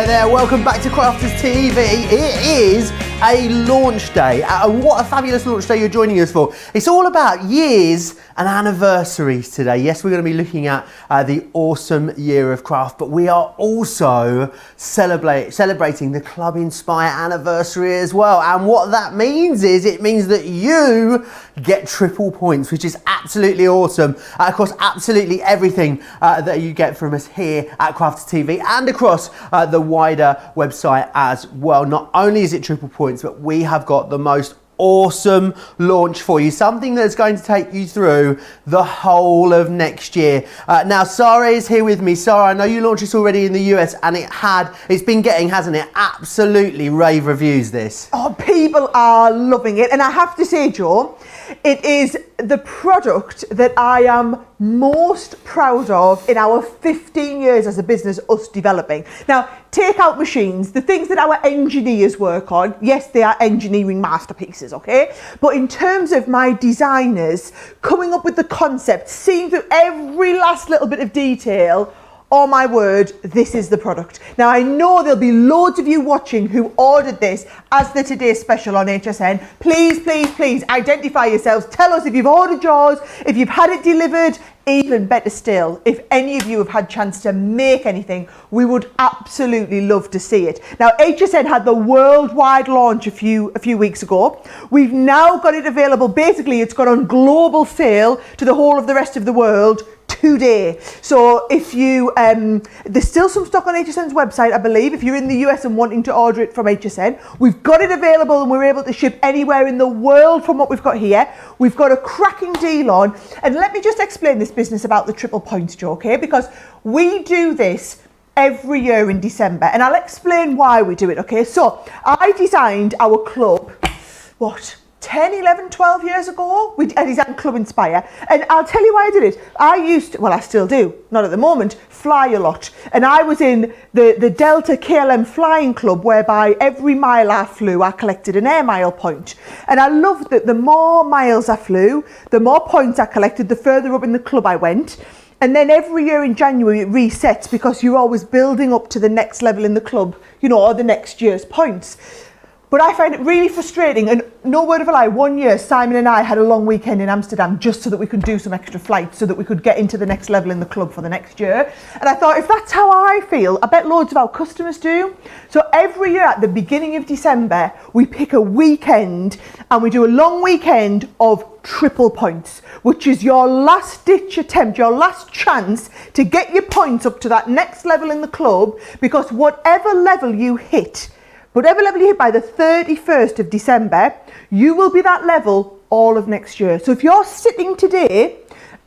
there, welcome back to Crafters TV. It is a launch day. What a fabulous launch day you're joining us for. It's all about years and anniversaries today. Yes, we're going to be looking at the awesome year of craft, but we are also celebrating the Club Inspire anniversary as well. And what that means is it means that you get triple points, which is absolutely awesome. Of course, absolutely everything that you get from us here at Crafters TV and across the wider website as well. Not only is it triple points, but we have got the most awesome launch for you, something that's going to take you through the whole of next year. Now Sara is here with me. Sara, I know you launched this already in the US and it's been getting, hasn't it, absolutely rave reviews this. Oh, people are loving it, and I have to say, Joe, it is the product that I am most proud of in our 15 years as a business, us developing. Now, take out machines, the things that our engineers work on, yes, they are engineering masterpieces, okay? But in terms of my designers coming up with the concept, seeing through every last little bit of detail, oh my word, this is the product. Now, I know there'll be loads of you watching who ordered this as the Today Special on HSN. Please, please, please identify yourselves. Tell us if you've ordered yours, if you've had it delivered. Even better still, if any of you have had chance to make anything, we would absolutely love to see it. Now, HSN had the worldwide launch a few weeks ago. We've now got it available. Basically, it's gone on global sale to the whole of the rest of the world today. So if you, there's still some stock on HSN's website, I believe, if you're in the US and wanting to order it from HSN. We've got it available and we're able to ship anywhere in the world from what we've got here. We've got a cracking deal on. And let me just explain this business about the triple points, Joe, okay? Because we do this every year in December, and I'll explain why we do it, okay? So I designed our club, 10, 11, 12 years ago, I designed Club Inspire. And I'll tell you why I did it. I used to, well, I still do, not at the moment, fly a lot. And I was in the Delta KLM flying club, whereby every mile I flew, I collected an air mile point. And I loved that the more miles I flew, the more points I collected, the further up in the club I went. And then every year in January it resets because you're always building up to the next level in the club, you know, or the next year's points. But I find it really frustrating, and no word of a lie, one year Simon and I had a long weekend in Amsterdam just so that we could do some extra flights so that we could get into the next level in the club for the next year. And I thought, if that's how I feel, I bet loads of our customers do. So every year at the beginning of December, we pick a weekend and we do a long weekend of triple points, which is your last ditch attempt, your last chance to get your points up to that next level in the club, because whatever level you hit by the 31st of December, you will be that level all of next year. So if you're sitting today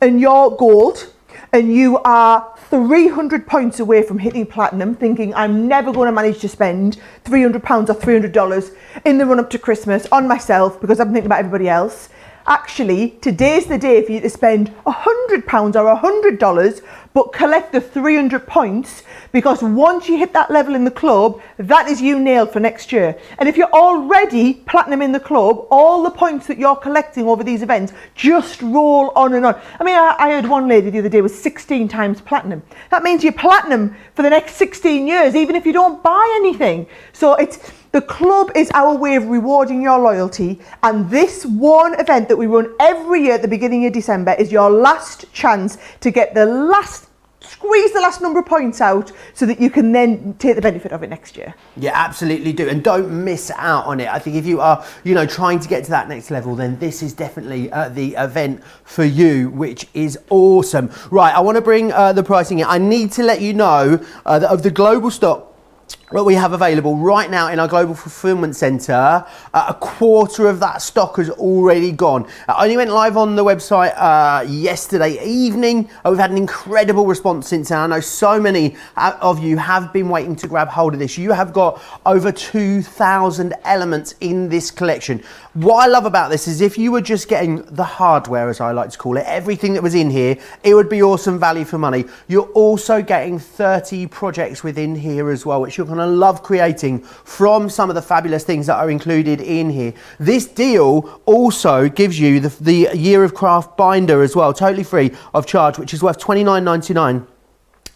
and you're gold and you are 300 points away from hitting platinum, thinking I'm never going to manage to spend £300 or $300 in the run up to Christmas on myself because I'm thinking about everybody else, actually, today's the day for you to spend £100 or $100, but collect the 300 points, because once you hit that level in the club, that is you nailed for next year. And if you're already platinum in the club, all the points that you're collecting over these events just roll on and on. I mean, I heard one lady the other day was 16 times platinum. That means you're platinum for the next 16 years, even if you don't buy anything. So the club is our way of rewarding your loyalty, and this one event that we run every year at the beginning of December is your last chance to get squeeze the last number of points out so that you can then take the benefit of it next year. Yeah, absolutely do. And don't miss out on it. I think if you are, trying to get to that next level, then this is definitely the event for you, which is awesome. Right, I want to bring the pricing in. I need to let you know that of the global stock what we have available right now in our global fulfillment center, a quarter of that stock has already gone. I only went live on the website yesterday evening. We've had an incredible response since then. I know so many of you have been waiting to grab hold of this. You have got over 2,000 elements in this collection. What I love about this is if you were just getting the hardware, as I like to call it, everything that was in here, it would be awesome value for money. You're also getting 30 projects within here as well, which you're going to love creating from some of the fabulous things that are included in here. This deal also gives you the Year of Craft binder as well, totally free of charge, which is worth $29.99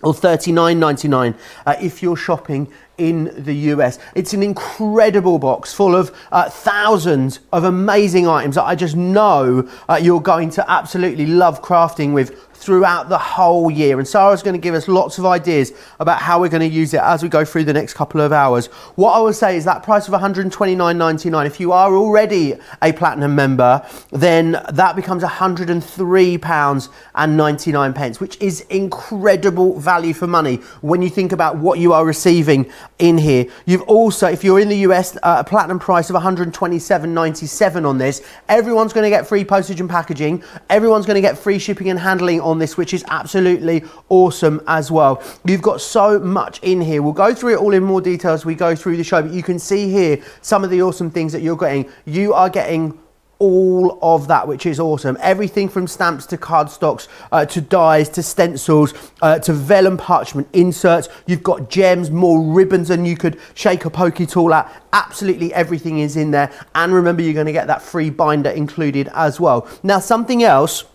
or $39.99 if you're shopping in the US. It's an incredible box full of thousands of amazing items that I just know you're going to absolutely love crafting with throughout the whole year. And Sara's going to give us lots of ideas about how we're going to use it as we go through the next couple of hours. What I will say is that price of £129.99, if you are already a platinum member, then that becomes £103.99, which is incredible value for money when you think about what you are receiving in here. You've also, if you're in the US, a platinum price of £127.97 on this. Everyone's going to get free postage and packaging. Everyone's going to get free shipping and handling on this, which is absolutely awesome as well. You've got so much in here. We'll go through it all in more detail as we go through the show, but you can see here some of the awesome things that you're getting. You are getting all of that, which is awesome. Everything from stamps to cardstocks, to dies, to stencils, to vellum parchment inserts. You've got gems, more ribbons than you could shake a pokey tool at. Absolutely everything is in there. And remember, you're going to get that free binder included as well. Now, something else,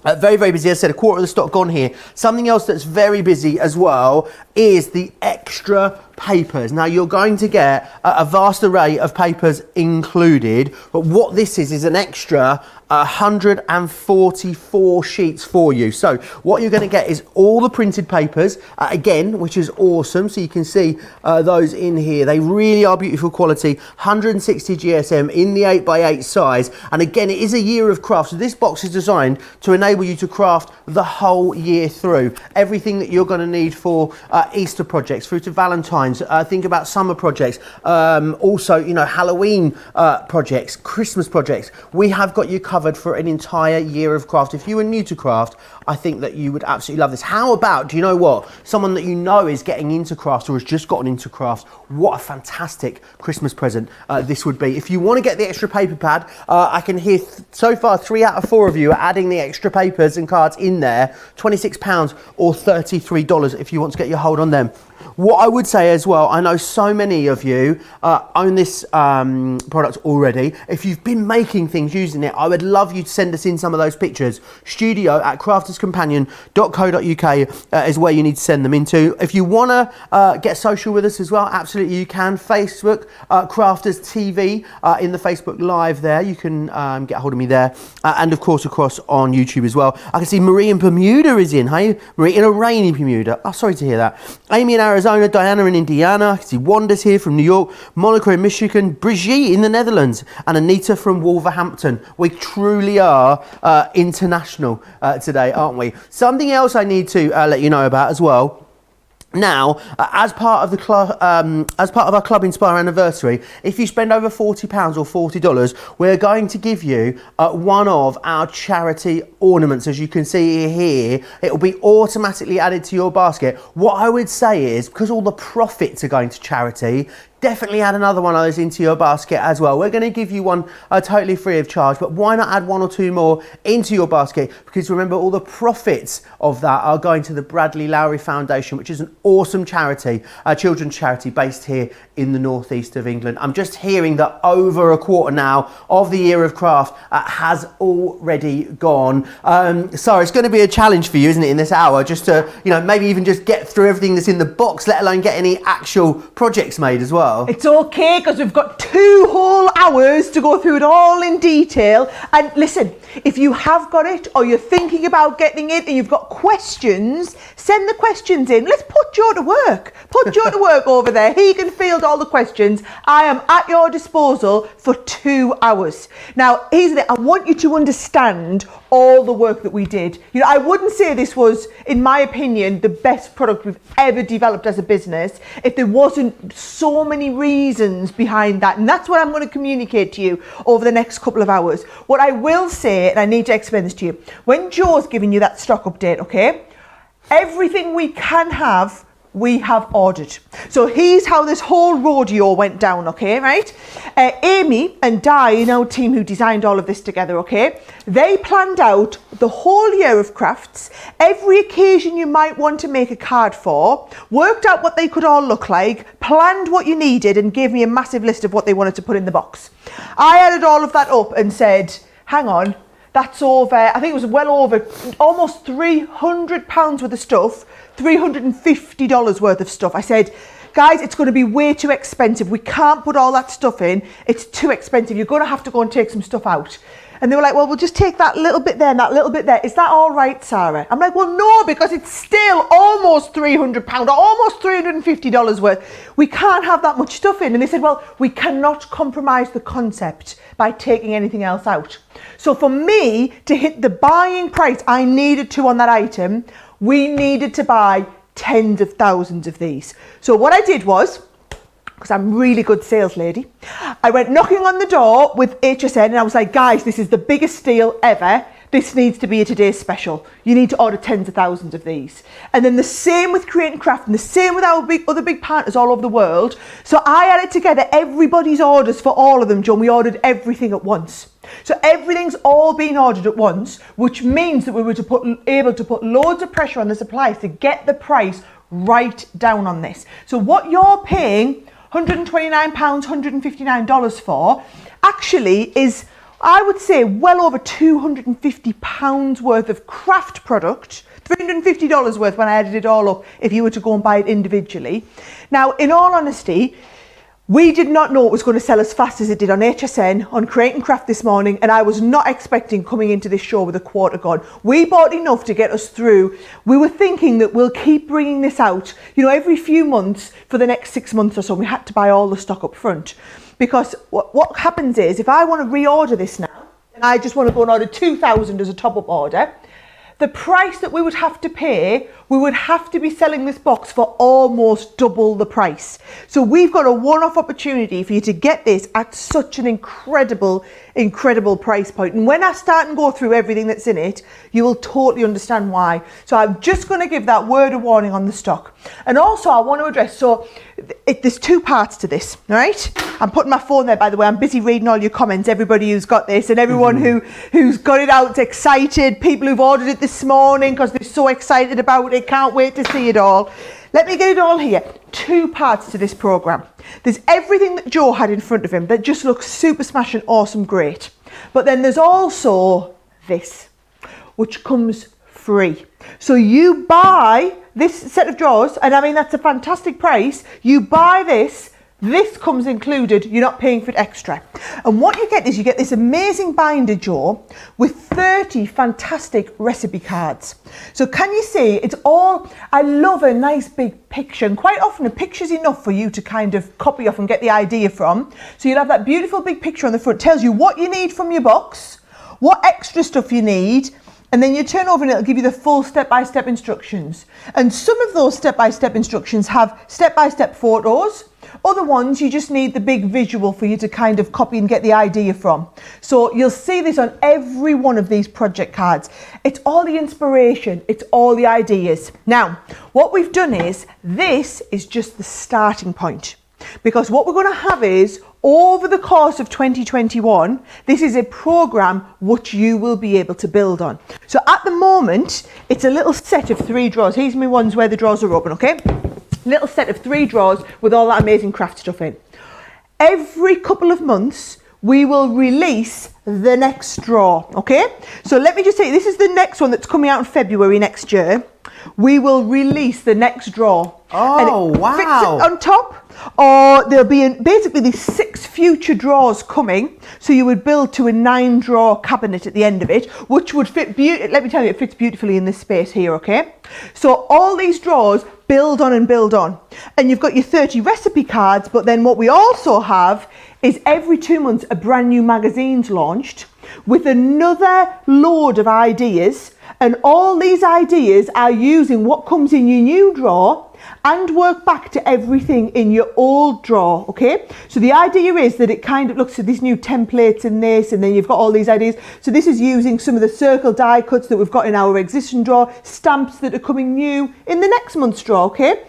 very, very busy. As I said, a quarter of the stock gone here. Something else that's very busy as well is the extra papers. Now, you're going to get a vast array of papers included, but what this is an extra 144 sheets for you. So what you're going to get is all the printed papers, again, which is awesome. So you can see those in here. They really are beautiful quality. 160 GSM in the 8x8 size. And again, it is a year of craft. So this box is designed to enable you to craft the whole year through. Everything that you're going to need for Easter projects, through to Valentine's. Think about summer projects. Also, you know, Halloween projects, Christmas projects. We have got you covered for an entire year of craft. If you are new to craft, I think that you would absolutely love this. How about, do you know what? Someone that you know is getting into craft or has just gotten into craft. What a fantastic Christmas present this would be. If you want to get the extra paper pad, I can hear so far 3 out of 4 of you are adding the extra papers and cards in there. £26 or $33 if you want to get your hold on them. What I would say as well, I know so many of you own this product already. If you've been making things using it, I would love you to send us in some of those pictures. studio@crafterscompanion.co.uk is where you need to send them into. If you want to get social with us as well, absolutely you can. Facebook, Crafters TV in the Facebook Live there. You can get a hold of me there. And of course, across on YouTube as well. I can see Marie in Bermuda is in. Hey, Marie in a rainy Bermuda. Oh, sorry to hear that. Amy in Arizona, Diana in Indiana, I can see Wanda's here from New York, Monica in Michigan, Brigitte in the Netherlands, and Anita from Wolverhampton. We truly are international today, aren't we? Something else I need to let you know about as well. Now, as part of our Club Inspire anniversary, if you spend over £40 or $40, we're going to give you one of our charity ornaments. As you can see here, it will be automatically added to your basket. What I would say is, because all the profits are going to charity, definitely add another one of those into your basket as well. We're going to give you one totally free of charge, but why not add 1 or 2 more into your basket? Because remember, all the profits of that are going to the Bradley Lowry Foundation, which is an awesome charity, a children's charity based here in the northeast of England. I'm just hearing that over a quarter now of the year of craft has already gone. So it's going to be a challenge for you, isn't it, in this hour, just to, you know, maybe even just get through everything that's in the box, let alone get any actual projects made as well. It's okay, because we've got 2 whole hours to go through it all in detail. And listen, if you have got it or you're thinking about getting it and you've got questions, send the questions in. Let's put Joe to work. Put Joe to work over there. He can field all the questions. I am at your disposal for 2 hours. Now, here's the thing. I want you to understand all the work that we did. You know, I wouldn't say this was, in my opinion, the best product we've ever developed as a business if there wasn't so many reasons behind that. And that's what I'm going to communicate to you over the next couple of hours. What I will say, and I need to explain this to you, when Joe's giving you that stock update, okay, everything we can have, we have ordered. So here's how this whole rodeo went down, okay, right? Amy and Di in our team who designed all of this together, okay, they planned out the whole year of crafts, every occasion you might want to make a card for, worked out what they could all look like, planned what you needed, and gave me a massive list of what they wanted to put in the box. I added all of that up and said, hang on, that's over, I think it was well over, almost £300 worth of stuff, $350 worth of stuff. I said, guys, it's going to be way too expensive. We can't put all that stuff in. It's too expensive. You're going to have to go and take some stuff out. And they were like, well, we'll just take that little bit there and that little bit there. Is that all right, Sarah? I'm like, well, no, because it's still almost £300 or almost $350 worth. We can't have that much stuff in. And they said, well, we cannot compromise the concept by taking anything else out. So for me to hit the buying price I needed to on that item, we needed to buy tens of thousands of these. So what I did was, because I'm a really good sales lady, I went knocking on the door with HSN and I was like, guys, this is the biggest deal ever. This needs to be a today's special. You need to order tens of thousands of these. And then the same with Create and Craft and the same with our other big partners all over the world. So I added together everybody's orders for all of them, John. We ordered everything at once. So everything's all being ordered at once, which means that we were able to put loads of pressure on the suppliers to get the price right down on this. So what you're paying £129, $159 for actually is, I would say, well over £250 worth of craft product, $350 worth when I added it all up if you were to go and buy it individually. Now, in all honesty, we did not know it was going to sell as fast as it did on HSN, on Create and Craft this morning, and I was not expecting coming into this show with a quarter gone. We bought enough to get us through. We were thinking that we'll keep bringing this out, you know, every few months for the next 6 months or so. We had to buy all the stock up front because what happens is if I want to reorder this now, and I just want to go and order 2,000 as a top-up order, the price that we would have to pay, we would have to be selling this box for almost double the price. So we've got a one-off opportunity for you to get this at such an incredible price point. And when I start and go through everything that's in it, you will totally understand why. So I'm just going to give that word of warning on the stock. And also I want to address, so there's two parts to this, all right? I'm putting my phone there, by the way. I'm busy reading all your comments, everybody who's got this and everyone who's got it out, excited, people who've ordered it this morning because they're so excited about it, can't wait to see it all. Let me get it all here. Two parts to this programme. There's everything that Joe had in front of him that just looks super smashing awesome, great. But then there's also this, which comes free. So you buy this set of drawers, and I mean, that's a fantastic price. You buy this, this comes included, you're not paying for it extra. And what you get is you get this amazing binder, Joe, with 30 fantastic recipe cards. So can you see, it's all, I love a nice big picture, and quite often a picture's enough for you to kind of copy off and get the idea from. So you'll have that beautiful big picture on the front, tells you what you need from your box, what extra stuff you need, and then you turn over and it'll give you the full step-by-step instructions. And some of those step-by-step instructions have step-by-step photos. Other ones, you just need the big visual for you to kind of copy and get the idea from. So you'll see this on every one of these project cards. It's all the inspiration, it's all the ideas. Now, what we've done is, this is just the starting point. Because what we're going to have is, over the course of 2021, this is a programme which you will be able to build on. So at the moment, it's a little set of 3 drawers. Here's my ones where the drawers are open, okay? Little set of 3 drawers with all that amazing craft stuff in. Every couple of months, we will release the next drawer, okay? So let me just say, this is the next one that's coming out in February next year. We will release the next drawer. Oh, and wow. fix it on top, or there'll be basically these 6 future drawers coming. So you would build to a 9-drawer cabinet at the end of it, which would fit let me tell you, it fits beautifully in this space here, okay? So all these drawers build on and build on. And you've got your 30 recipe cards, but then what we also have is every 2 months a brand new magazine's launched with another load of ideas. And all these ideas are using what comes in your new drawer and work back to everything in your old drawer, okay? So the idea is that it kind of looks at these new templates and this, and then you've got all these ideas. So this is using some of the circle die cuts that we've got in our existing drawer, stamps that are coming new in the next month's drawer, okay?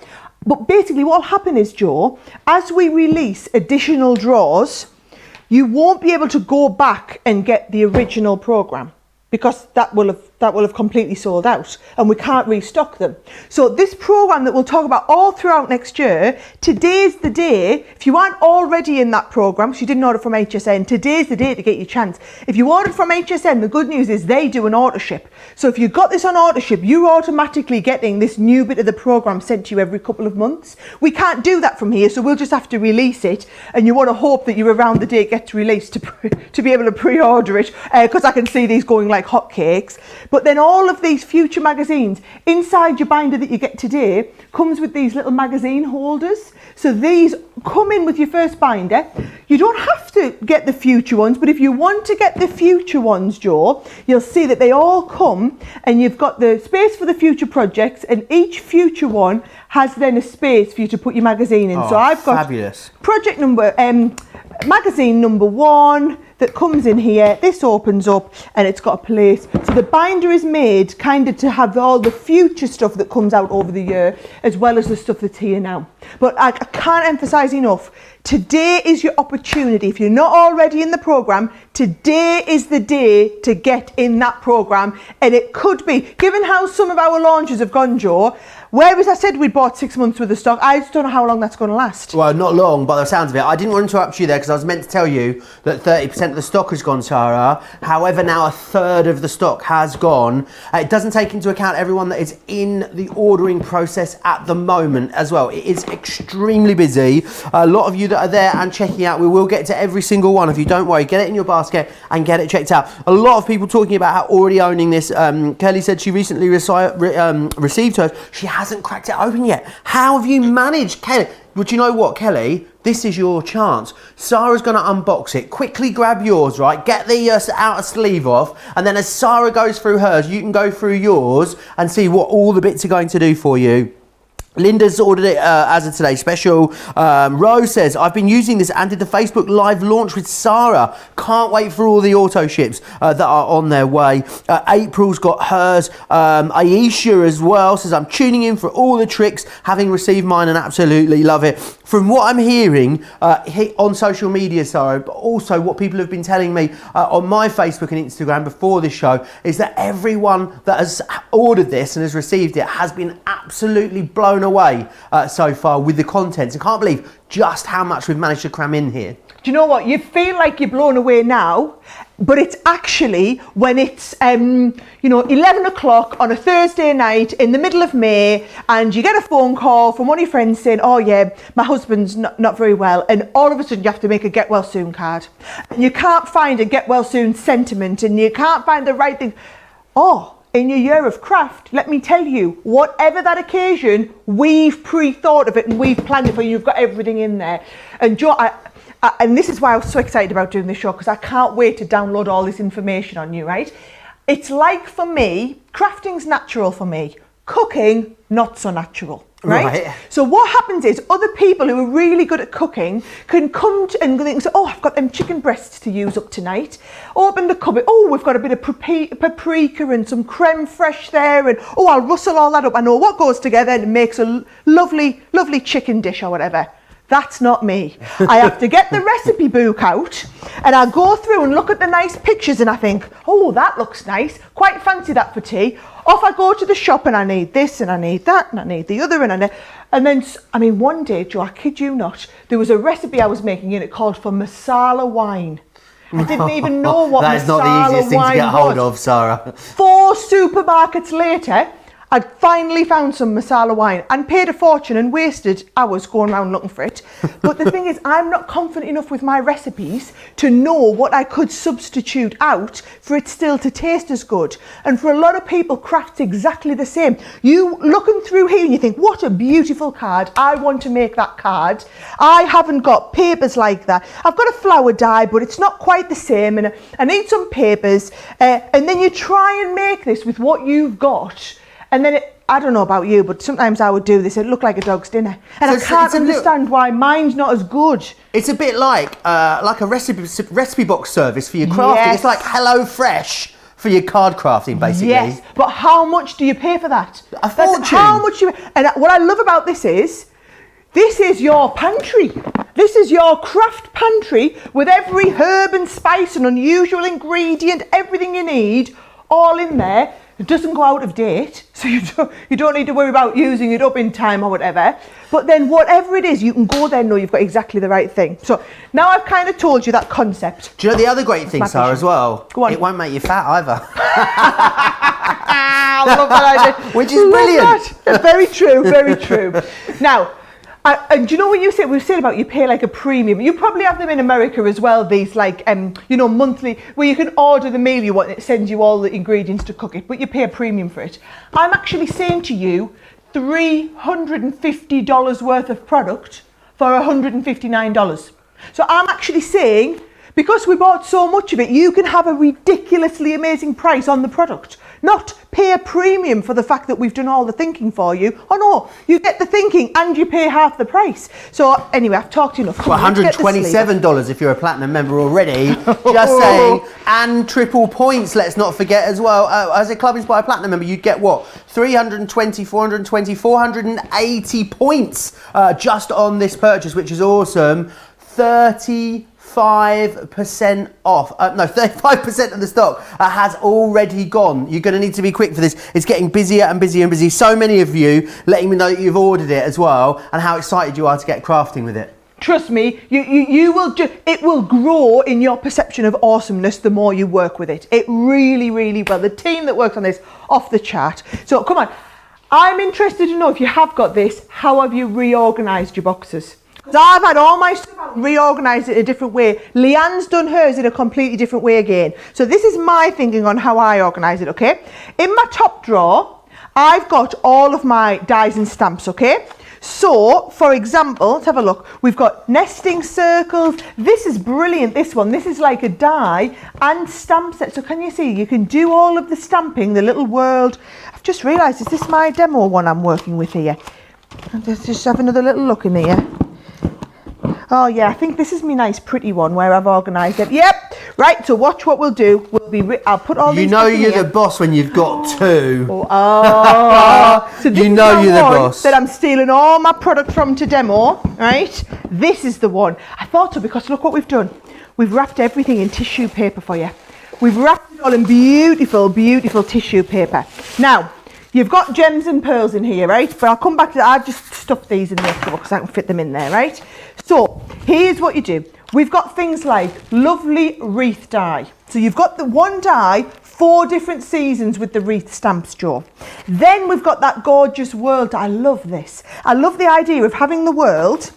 But basically what will happen is, Joe, as we release additional drawers, you won't be able to go back and get the original programme, because that will have that will have completely sold out and we can't restock them. So this program that we'll talk about all throughout next year, today's the day. If you aren't already in that program, so you didn't order from HSN, today's the day to get your chance. If you ordered from HSN, the good news is they do an auto ship. So if you got this on auto ship, you're automatically getting this new bit of the program sent to you every couple of months. We can't do that from here, so we'll just have to release it, and you want to hope that you're around the day it gets released to be able to pre-order it, because I can see these going like hotcakes. But then all of these future magazines, inside your binder that you get today, comes with these little magazine holders. So these come in with your first binder. You don't have to get the future ones, but if you want to get the future ones, Joe, you'll see that they all come, and you've got the space for the future projects, and each future one has then a space for you to put your magazine in. So I've got fabulous. project number, magazine number 1 that comes in here. This opens up and it's got a place. So the binder is made kind of to have all the future stuff that comes out over the year, as well as the stuff that's here now. But I can't emphasize enough, today is your opportunity. If you're not already in the program, today is the day to get in that program. And it could be, given how some of our launches have gone, Joe, whereas I said we'd bought 6 months worth of stock, I just don't know how long that's going to last. Well, not long, by the sounds of it. I didn't want to interrupt you there because I was meant to tell you that 30% of the stock has gone, Sara. However, now a third of the stock has gone. It doesn't take into account everyone that is in the ordering process at the moment as well. It is extremely busy. A lot of you that are there and checking out, we will get to every single one of you. Don't worry, get it in your basket and get it checked out. A lot of people talking about how already owning this. Kelly said she recently received hers. She hasn't cracked it open yet. How have you managed, Kelly? But you know what, Kelly? This is your chance. Sara's going to unbox it. Quickly grab yours, right? Get the outer sleeve off. And then as Sara goes through hers, you can go through yours and see what all the bits are going to do for you. Linda's ordered it as a Today Special. Rose says, I've been using this and did the Facebook Live launch with Sara. Can't wait for all the auto ships that are on their way. April's got hers. Aisha as well says, I'm tuning in for all the tricks, having received mine and absolutely love it. From what I'm hearing on social media, Sara, but also what people have been telling me on my Facebook and Instagram before this show, is that everyone that has ordered this and has received it has been absolutely blown away so far with the contents. I can't believe just how much we've managed to cram in here. Do you know what? You feel like you're blown away now, but it's actually when it's 11 o'clock on a Thursday night in the middle of May, and you get a phone call from one of your friends saying, oh yeah, my husband's not very well, and all of a sudden you have to make a get well soon card. And you can't find a get well soon sentiment, and you can't find the right thing. Oh, in your year of craft, let me tell you, whatever that occasion, we've pre-thought of it and we've planned it for you. You've got everything in there. And Joe, and this is why I was so excited about doing this show, because I can't wait to download all this information on you, right? It's like, for me, crafting's natural for me. Cooking, not so natural. Right? So what happens is other people who are really good at cooking can come and say, oh, I've got them chicken breasts to use up tonight. Open the cupboard. Oh, we've got a bit of paprika and some creme fraiche there. And oh, I'll rustle all that up. I know what goes together and makes a lovely, lovely chicken dish or whatever. That's not me. I have to get the recipe book out and I go through and look at the nice pictures and I think, oh, that looks nice. Quite fancy that for tea. Off I go to the shop and I need this and I need that and I need the other and then, one day, Joe, I kid you not, there was a recipe I was making and it called for masala wine. I didn't even know what masala wine was. That is not the easiest thing to get hold of, Sara. 4 supermarkets later, I'd finally found some masala wine and paid a fortune and wasted hours going around looking for it. But the thing is, I'm not confident enough with my recipes to know what I could substitute out for it still to taste as good. And for a lot of people, craft's exactly the same. You looking through here and you think, what a beautiful card. I want to make that card. I haven't got papers like that. I've got a flower die, but it's not quite the same. And I need some papers. And then you try and make this with what you've got. And then, I don't know about you, but sometimes I would do this. It looked like a dog's dinner. And I can't understand why mine's not as good. It's a bit like a recipe box service for your crafting. Yes. It's like Hello Fresh for your card crafting, basically. Yes, but how much do you pay for that? A fortune. How much and what I love about this is your pantry. This is your craft pantry with every herb and spice and unusual ingredient, everything you need, all in there. It doesn't go out of date, so you don't need to worry about using it up in time or whatever. But then whatever it is, you can go there and know you've got exactly the right thing. So now I've kind of told you that concept. Do you know the other great thing, Sarah, as well? Go on. It won't make you fat either. I love that idea. Which is brilliant. That. Very true, very true. Now, and do you know what we were saying about you pay like a premium? You probably have them in America as well, these like, monthly, where you can order the meal you want and it sends you all the ingredients to cook it, but you pay a premium for it. I'm actually saying to you, $350 worth of product for $159. So I'm actually saying, because we bought so much of it, you can have a ridiculously amazing price on the product. Not pay a premium for the fact that we've done all the thinking for you. Oh no, you get the thinking and you pay half the price. So anyway, I've talked enough. Well, $127 if you're a platinum member already. Just saying. And triple points, let's not forget as well. As a Club Inspire Platinum member, you'd get what? 320, 420, 480 points just on this purchase, which is awesome. 35% off. 35% of the stock has already gone. You're going to need to be quick for this. It's getting busier and busier and busier. So many of you letting me know that you've ordered it as well and how excited you are to get crafting with it. Trust me, you will it will grow in your perception of awesomeness the more you work with it. It really, really will. The team that works on this, off the chart. So come on, I'm interested to know if you have got this, how have you reorganised your boxes? Because I've had all my stuff reorganised it in a different way. Leanne's done hers in a completely different way again. So this is my thinking on how I organise it, okay? In my top drawer, I've got all of my dies and stamps, okay? So, for example, let's have a look. We've got nesting circles. This is brilliant, this one. This is like a die and stamp set. So can you see, you can do all of the stamping, the little world. I've just realised, is this my demo one I'm working with here? Let's just have another little look in here. Oh yeah, I think this is my nice pretty one where I've organised it. Yep, right, so watch what we'll do. I'll put all these. You know you're the boss when you've got two. So this you know you're the boss. That I'm stealing all my product from to demo, right? This is the one. I thought so because look what we've done. We've wrapped everything in tissue paper for you. We've wrapped it all in beautiful, beautiful tissue paper. Now, you've got gems and pearls in here, right? But I'll come back to that. I've just stuffed these in there because I can fit them in there, right? So here's what you do. We've got things like lovely wreath die. So you've got the one die, 4 different seasons with the wreath stamps, Joe. Then we've got that gorgeous world. I love this. I love the idea of having the world,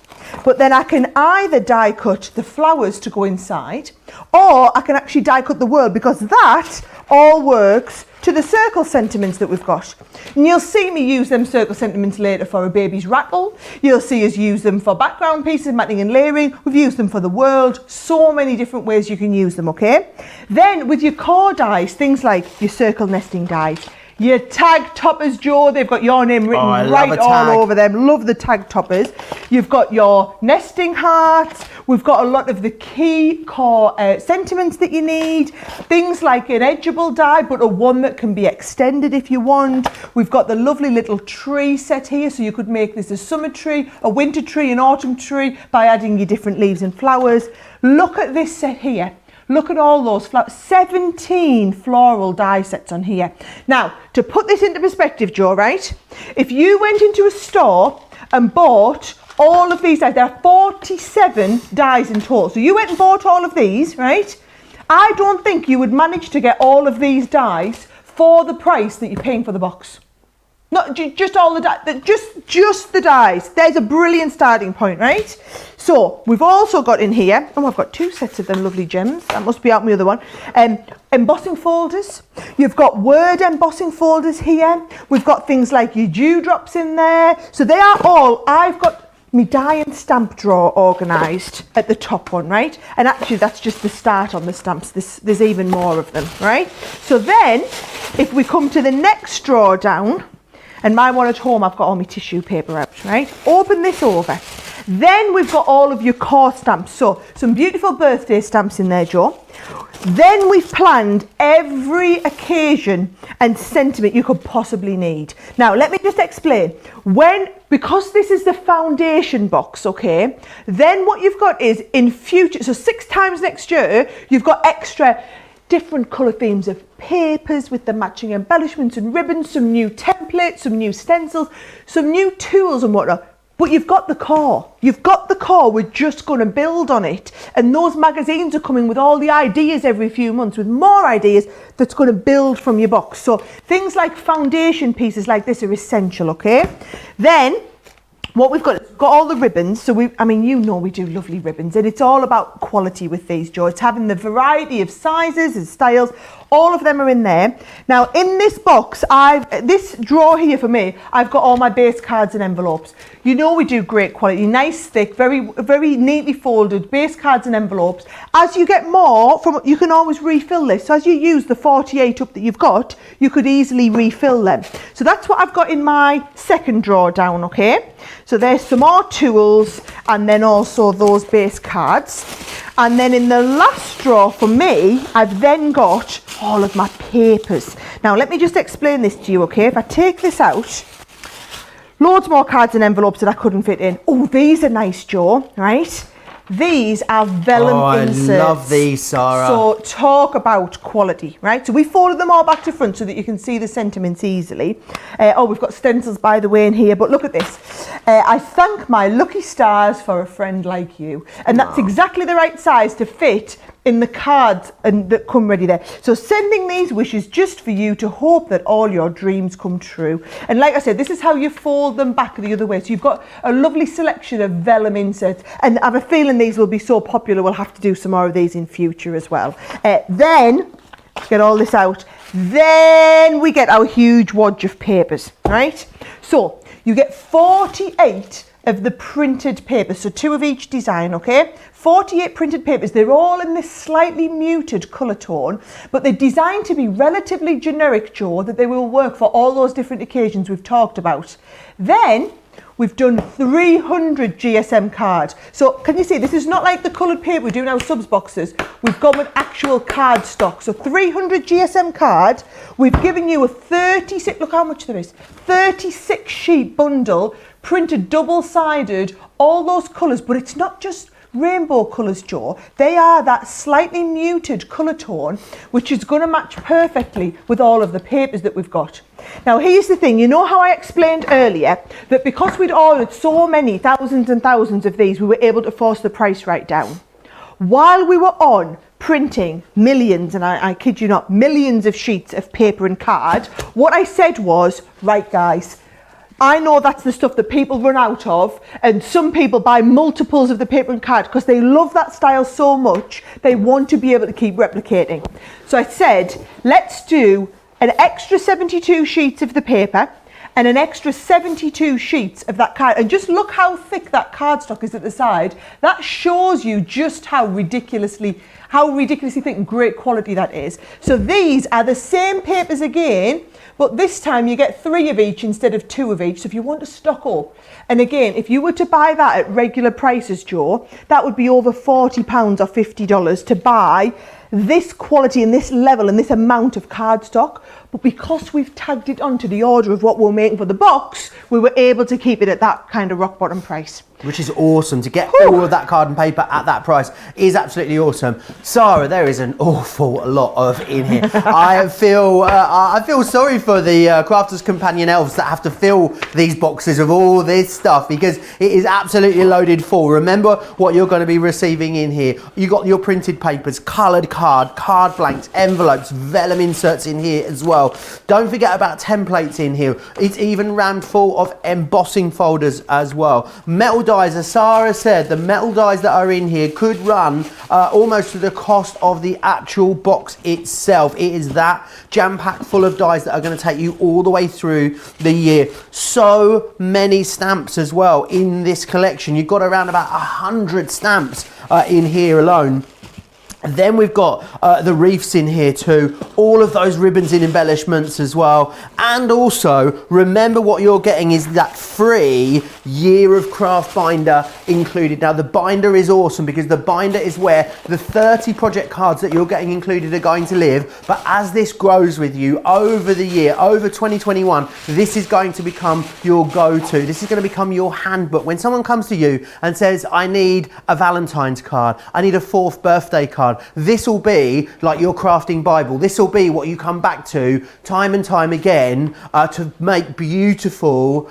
but then I can either die cut the flowers to go inside, or I can actually die cut the world, because that all works to the circle sentiments that we've got. And you'll see me use them circle sentiments later for a baby's rattle. You'll see us use them for background pieces, matting and layering. We've used them for the world. So many different ways you can use them, okay? Then with your core dies, things like your circle nesting dies, your tag toppers, Joe, they've got your name written right all over them. Love the tag toppers. You've got your nesting hearts. We've got a lot of the key core sentiments that you need. Things like an edgeable die, but a one that can be extended if you want. We've got the lovely little tree set here, so you could make this a summer tree, a winter tree, an autumn tree by adding your different leaves and flowers. Look at this set here. Look at all those flowers, 17 floral die sets on here. Now, to put this into perspective, Joe, right? If you went into a store and bought all of these dies, there are 47 dies in total. So you went and bought all of these, right? I don't think you would manage to get all of these dies for the price that you're paying for the box. Not just all the dies, just the dies. There's a brilliant starting point, right? So we've also got in here, oh, I've got 2 sets of them lovely gems. That must be out my other one. Embossing folders. You've got word embossing folders here. We've got things like your dewdrops in there. So they are all, I've got my die and stamp drawer organised at the top one, right? And actually that's just the start on the stamps. There's even more of them, right? So then, if we come to the next drawer down, and my one at home, I've got all my tissue paper out, right? Open this over. Then we've got all of your core stamps. So some beautiful birthday stamps in there, Joe. Then we've planned every occasion and sentiment you could possibly need. Now, let me just explain. Because this is the foundation box, okay, then what you've got is in future, so 6 times next year, you've got extra different colour themes of papers with the matching embellishments and ribbons, some new templates, some new stencils, some new tools and whatnot. But you've got the core. You've got the core. We're just going to build on it. And those magazines are coming with all the ideas every few months, with more ideas that's going to build from your box. So things like foundation pieces like this are essential, okay? Then what we've got all the ribbons. So we do lovely ribbons, and it's all about quality with these, Joe. It's having the variety of sizes and styles. All of them are in there. Now in this box, this drawer here for me, I've got all my base cards and envelopes. You know we do great quality, nice, thick, very, very neatly folded base cards and envelopes. As you get more, you can always refill this. So as you use the 48 up that you've got, you could easily refill them. So that's what I've got in my second drawer down, okay? So there's some more tools, and then also those base cards. And then in the last drawer for me, I've then got all of my papers. Now let me just explain this to you, okay? If I take this out, loads more cards and envelopes that I couldn't fit in. Oh, these are nice, Joe, right? These are vellum inserts. I love these, Sarah. So talk about quality, right? So we folded them all back to front so that you can see the sentiments easily. We've got stencils, by the way, in here, but look at this. I thank my lucky stars for a friend like you. And that's exactly the right size to fit in the cards and that come ready there. So sending these wishes just for you, to hope that all your dreams come true. And like I said, this is how you fold them back the other way. So you've got a lovely selection of vellum inserts, and I have a feeling these will be so popular we'll have to do some more of these in future as well. Then get all this out, then we get our huge wad of papers, right? So you get 48 of the printed papers, so 2 of each design, okay? 48 printed papers. They're all in this slightly muted colour tone, but they're designed to be relatively generic, Joe, that they will work for all those different occasions we've talked about. Then we've done 300 GSM cards. So can you see, this is not like the coloured paper we do in our subs boxes. We've gone with actual card stock. So 300 GSM card. We've given you a 36, look how much there is, 36 sheet bundle, printed double-sided, all those colours, but it's not just rainbow colours, Joe. They are that slightly muted colour tone, which is going to match perfectly with all of the papers that we've got. Now here's the thing, you know how I explained earlier that because we'd ordered so many, thousands and thousands of these, we were able to force the price right down. While we were on printing millions, and I kid you not, millions of sheets of paper and card, what I said was, right guys, I know that's the stuff that people run out of, and some people buy multiples of the paper and card because they love that style so much, they want to be able to keep replicating. So I said, let's do an extra 72 sheets of the paper and an extra 72 sheets of that card. And just look how thick that cardstock is at the side. That shows you just how ridiculously thick and great quality that is. So these are the same papers again, but this time you get 3 of each instead of 2 of each. So if you want to stock up, and again, if you were to buy that at regular prices, Joe, that would be over £40 or $50 to buy this quality and this level and this amount of cardstock. But because we've tagged it onto the order of what we're making for the box, we were able to keep it at that kind of rock bottom price. Which is awesome. To get all of that card and paper at that price is absolutely awesome. Sarah, there is an awful lot of in here. I feel sorry for the Crafters Companion elves that have to fill these boxes of all this stuff, because it is absolutely loaded full. Remember what you're going to be receiving in here. You got your printed papers, coloured card blanks, envelopes, vellum inserts in here as well. Don't forget about templates in here. It's even rammed full of embossing folders as well. Metal dies, as Sarah said, the metal dies that are in here could run almost to the cost of the actual box itself. It is that jam-packed full of dies that are going to take you all the way through the year. So many stamps as well in this collection. You've got around about 100 stamps in here alone. Then we've got the reefs in here too, all of those ribbons and embellishments as well. And also, remember what you're getting is that free year of craft binder included. Now the binder is awesome because the binder is where the 30 project cards that you're getting included are going to live. But as this grows with you over the year, over 2021, this is going to become your go-to. This is going to become your handbook. When someone comes to you and says, I need a Valentine's card, I need a 4th birthday card, card. This will be like your crafting Bible. This will be what you come back to time and time again to make beautiful,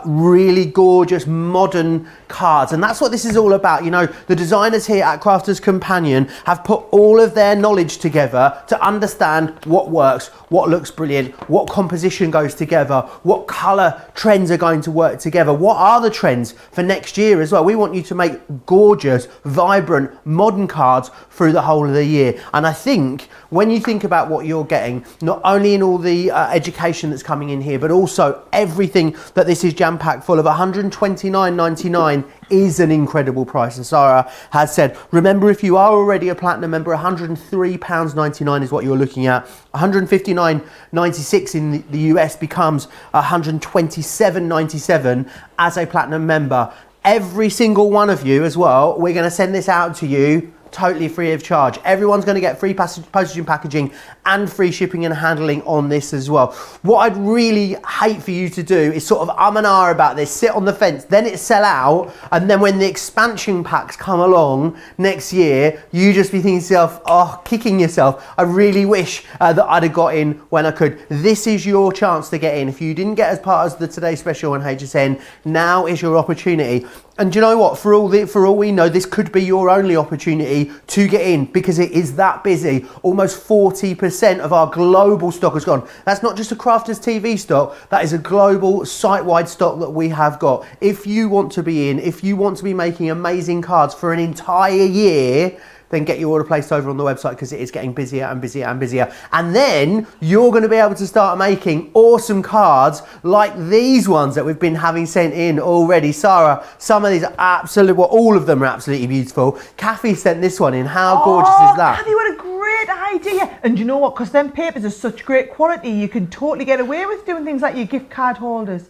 really gorgeous, modern cards. And that's what this is all about. You know, the designers here at Crafters Companion have put all of their knowledge together to understand what works, what looks brilliant, what composition goes together, what colour trends are going to work together, what are the trends for next year as well. We want you to make gorgeous, vibrant, modern cards through the whole of the year. And I think when you think about what you're getting, not only in all the education that's coming in here, but also everything that this is jam-packed full of, $129.99 is an incredible price. And Sara has said, remember, if you are already a platinum member, £103.99 is what you're looking at. $159.96 in the US becomes $127.97 as a platinum member. Every single one of you as well, we're going to send this out to you totally free of charge. Everyone's going to get free postage and packaging and free shipping and handling on this as well. What I'd really hate for you to do is sort of and ah about this, sit on the fence, then it sell out, and then when the expansion packs come along next year, you just be thinking to yourself, oh, kicking yourself. I really wish that I'd have got in when I could. This is your chance to get in. If you didn't get as part of the Today Special on HSN, now is your opportunity. And do you know what? For all we know, this could be your only opportunity to get in because it is that busy. Almost 40% of our global stock has gone. That's not just a Crafters TV stock. That is a global site-wide stock that we have got. If you want to be in, if you want to be making amazing cards for an entire year, then get your order placed over on the website because it is getting busier and busier and busier. And then you're going to be able to start making awesome cards like these ones that we've been having sent in already. Sara, some of these are absolutely, well, all of them are absolutely beautiful. Kathy sent this one in. How gorgeous is that? Kathy, what a great idea. And you know what? Because them papers are such great quality, you can totally get away with doing things like your gift card holders.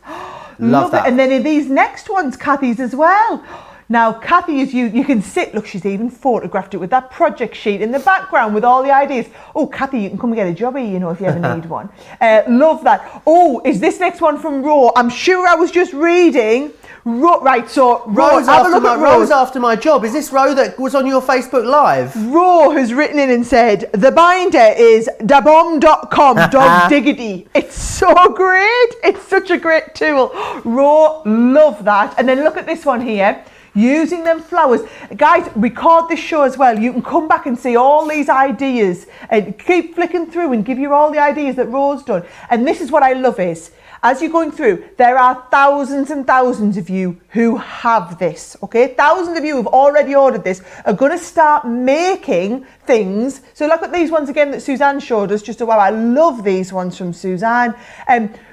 Love that. It. And then in these next ones, Kathy's as well. Now, Kathy, is you can sit, look, she's even photographed it with that project sheet in the background with all the ideas. Oh, Kathy, you can come and get a jobby, you know, if you ever need one. Love that. Oh, is this next one from Ro? I'm sure I was just reading. Right, so Rose after my job. Is this Ro that was on your Facebook Live? Ro has written in and said, the binder is dabomb.com, dog diggity. It's so great. It's such a great tool. Ro, love that. And then look at this one here. Using them flowers. Guys, record this show as well. You can come back and see all these ideas and keep flicking through and give you all the ideas that Ro's done. And this is what I love is, as you're going through, there are thousands and thousands of you who have this, okay? Thousands of you who've already ordered this are going to start making things. So look at these ones again that Suzanne showed us just a while. I love these ones from Suzanne.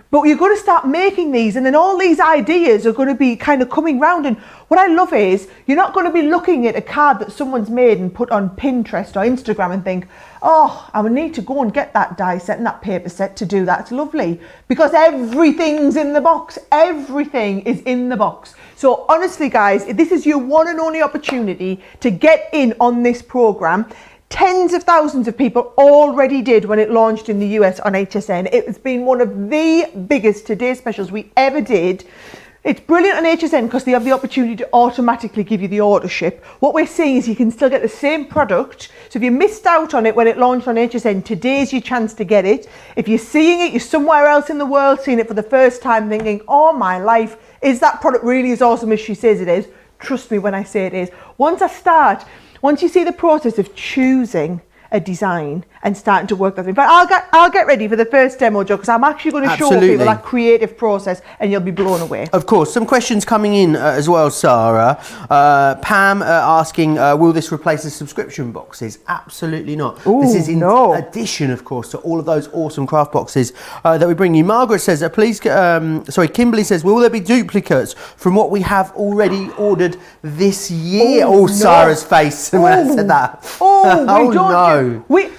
But you're going to start making these, and then all these ideas are going to be kind of coming round. And what I love is you're not going to be looking at a card that someone's made and put on Pinterest or Instagram and think, oh, I would need to go and get that die set and that paper set to do that. It's lovely because everything's in the box. Everything is in the box. So honestly, guys, this is your one and only opportunity to get in on this program. Tens of thousands of people already did when it launched in the US on HSN. It's been one of the biggest Today Specials we ever did. It's brilliant on HSN because they have the opportunity to automatically give you the order ship. What we're saying is you can still get the same product. So if you missed out on it when it launched on HSN, today's your chance to get it. If you're seeing it, you're somewhere else in the world seeing it for the first time thinking, oh my life, is that product really as awesome as she says it is? Trust me when I say it is. Once you see the process of choosing a design and starting to work that in fact, I'll get ready for the first demo, Joe, because I'm actually going to show people that creative process and you'll be blown away. Of course. Some questions coming in as well, Sara. Pam asking, will this replace the subscription boxes? Absolutely not. Ooh, this is in addition, of course, to all of those awesome craft boxes that we bring you. Margaret says, Kimberly says, will there be duplicates from what we have already ordered this year? Sara's face when I said that.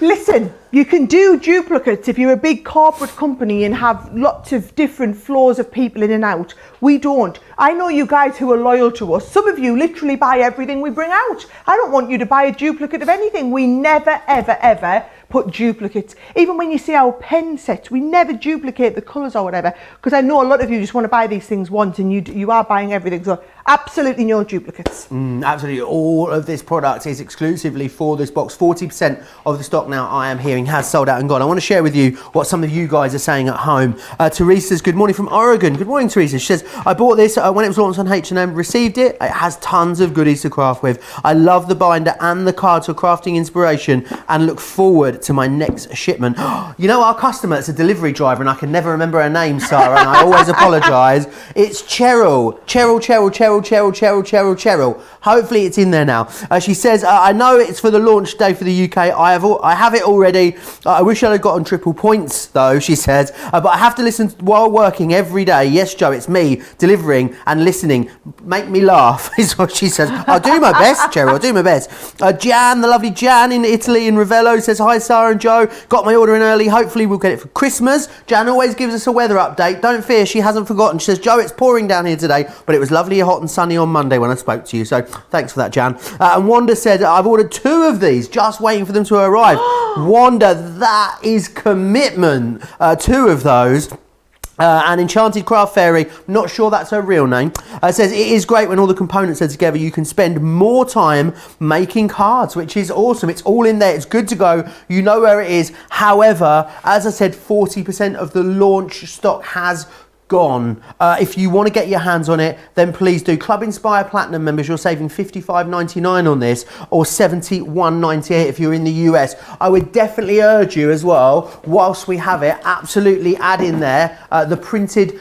Listen, you can do duplicates if you're a big corporate company and have lots of different floors of people in and out. We don't. I know you guys who are loyal to us. Some of you literally buy everything we bring out. I don't want you to buy a duplicate of anything. We never, ever, ever put duplicates. Even when you see our pen sets, we never duplicate the colours or whatever, because I know a lot of you just want to buy these things once and you are buying everything. So Absolutely no duplicates. Absolutely, all of this product is exclusively for this box. 40% of the stock now, I am hearing, has sold out and gone. I want to share with you what some of you guys are saying at home. Teresa's good morning from Oregon. Good morning, Teresa. She says, I bought this when it was launched on H&M, received it. It has tons of goodies to craft with. I love the binder and the cards for crafting inspiration and look forward to my next shipment. You know, our customer, it's a delivery driver, and I can never remember her name, Sarah, and I always apologise. It's Cheryl. Cheryl. Hopefully it's in there now. She says, I know it's for the launch day for the UK. I have it already. I wish I'd have gotten triple points though, she says, but I have to listen while working every day. Yes, Joe, it's me delivering and listening. Make me laugh is what she says. I'll do my best, Cheryl, I'll do my best. Jan, the lovely Jan in Italy, in Ravello, says, hi Sarah and Joe, got my order in early. Hopefully we'll get it for Christmas. Jan always gives us a weather update. Don't fear, she hasn't forgotten. She says, Joe, it's pouring down here today, but it was lovely, hot and sunny on Monday when I spoke to you. So thanks for that, Jan. And Wanda said, I've ordered 2 of these, just waiting for them to arrive. Wanda, that is commitment. 2 of those. And Enchanted Craft Fairy, not sure that's her real name, says it is great when all the components are together. You can spend more time making cards, which is awesome. It's all in there. It's good to go. You know where it is. However, as I said, 40% of the launch stock has gone. If you want to get your hands on it, then please do. Club Inspire Platinum members, you're saving $55.99 on this, or $71.98 if you're in the US. I would definitely urge you as well, whilst we have it, absolutely add in there the printed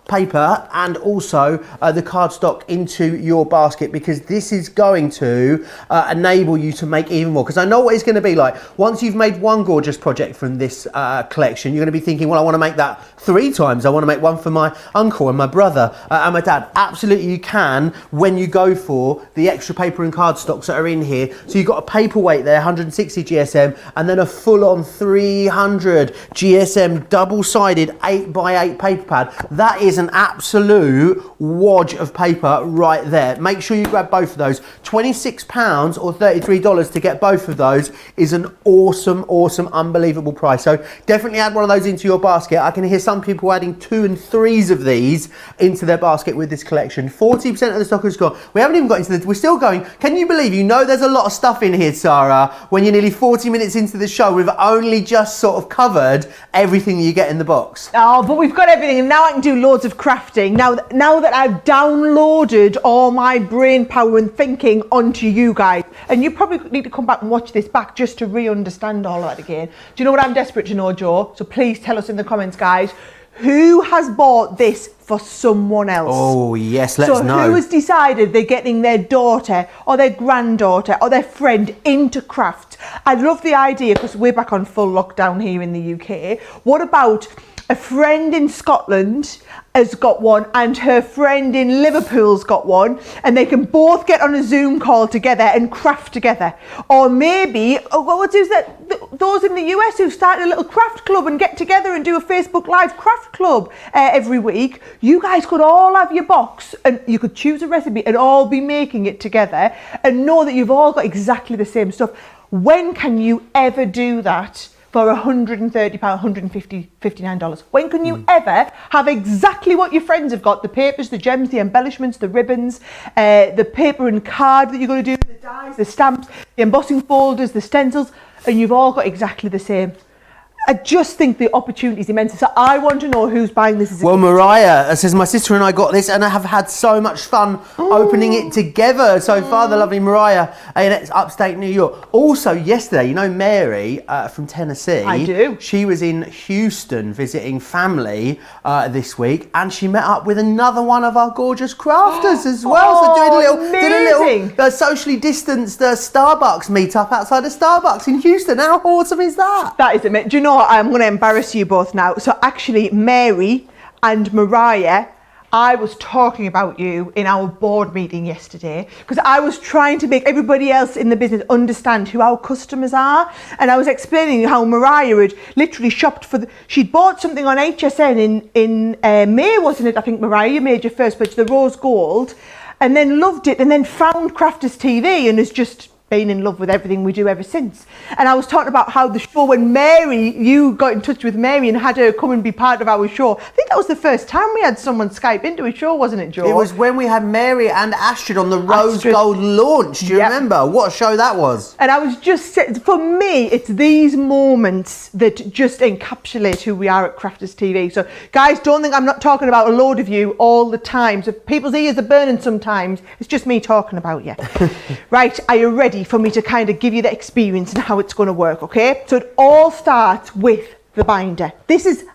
paper and also the cardstock into your basket, because this is going to enable you to make even more. Because I know what it's going to be like. Once you've made one gorgeous project from this collection, you're going to be thinking, well, I want to make that 3 times. I want to make one for my uncle and my brother and my dad. Absolutely you can, when you go for the extra paper and cardstocks that are in here. So you've got a paperweight there, 160 GSM, and then a full-on 300 GSM double-sided 8x8 paper pad. That is an absolute wodge of paper right there. Make sure you grab both of those. £26 or $33 to get both of those is an awesome, unbelievable price. So definitely add one of those into your basket. I can hear some people adding 2 and 3s of these into their basket with this collection. 40% of the stock is gone. We haven't even got into the, we're still going. Can you believe, you know there's a lot of stuff in here, Sarah, when you're nearly 40 minutes into the show, we've only just sort of covered everything you get in the box. Oh, but we've got everything, and now I can do loads of crafting. Now that I've downloaded all my brain power and thinking onto you guys, and you probably need to come back and watch this back just to re-understand all that again. Do you know what I'm desperate to know, Joe? So please tell us in the comments, guys. Who has bought this for someone else? Oh, yes, let us know. So who has decided they're getting their daughter or their granddaughter or their friend into craft? I love the idea, because we're back on full lockdown here in the UK. What about a friend in Scotland has got one and her friend in Liverpool's got one, and they can both get on a Zoom call together and craft together? Or maybe, what is that? Those in the US who started a little craft club and get together and do a Facebook Live craft club every week. You guys could all have your box and you could choose a recipe and all be making it together and know that you've all got exactly the same stuff. When can you ever do that for £130, $159? When can you ever have exactly what your friends have got? The papers, the gems, the embellishments, the ribbons, the paper and card that you're going to do, the dies, the stamps, the embossing folders, the stencils, and you've all got exactly the same. I just think the opportunity is immense. So I want to know who's buying this. Well, Mariah says, my sister and I got this and I have had so much fun opening it together so far. The lovely Mariah in upstate New York. Also, yesterday, you know Mary from Tennessee? I do. She was in Houston visiting family this week, and she met up with another one of our gorgeous crafters as well. So did a little socially distanced Starbucks meetup outside of Starbucks in Houston. How awesome is that? That is amazing. Do you know what? I'm going to embarrass you both now. So actually, Mary and Mariah, I was talking about you in our board meeting yesterday, because I was trying to make everybody else in the business understand who our customers are. And I was explaining how Mariah had literally shopped for she'd bought something on HSN in May, wasn't it? I think, Mariah, you made your first purchase, the rose gold, and then loved it, and then found Crafters TV and has just been in love with everything we do ever since. And I was talking about how the show, when Mary, you got in touch with Mary and had her come and be part of our show. I think that was the first time we had someone Skype into a show, wasn't it, Joe? It was when we had Mary and Astrid on the Rose Gold launch. Do you remember? What a show that was. And I was just saying, for me, it's these moments that just encapsulate who we are at Crafters TV. So guys, don't think I'm not talking about a load of you all the time. So people's ears are burning sometimes. It's just me talking about you. Right, are you ready for me to kind of give you the experience and how it's going to work, okay? So it all starts with the binder.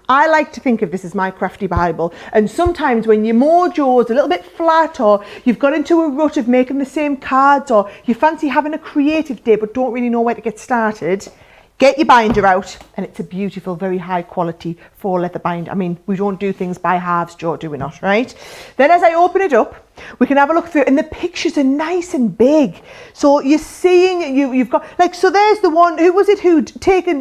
I like to think of this as my crafty Bible. And sometimes when your mojo's a little bit flat, or you've got into a rut of making the same cards, or you fancy having a creative day but don't really know where to get started, get your binder out, and it's a beautiful, very high quality 4 leather binder. I mean, we don't do things by halves, Joe, do we not, right? Then as I open it up, we can have a look through, and the pictures are nice and big. So you're seeing, you've got, like, so there's the one, who was it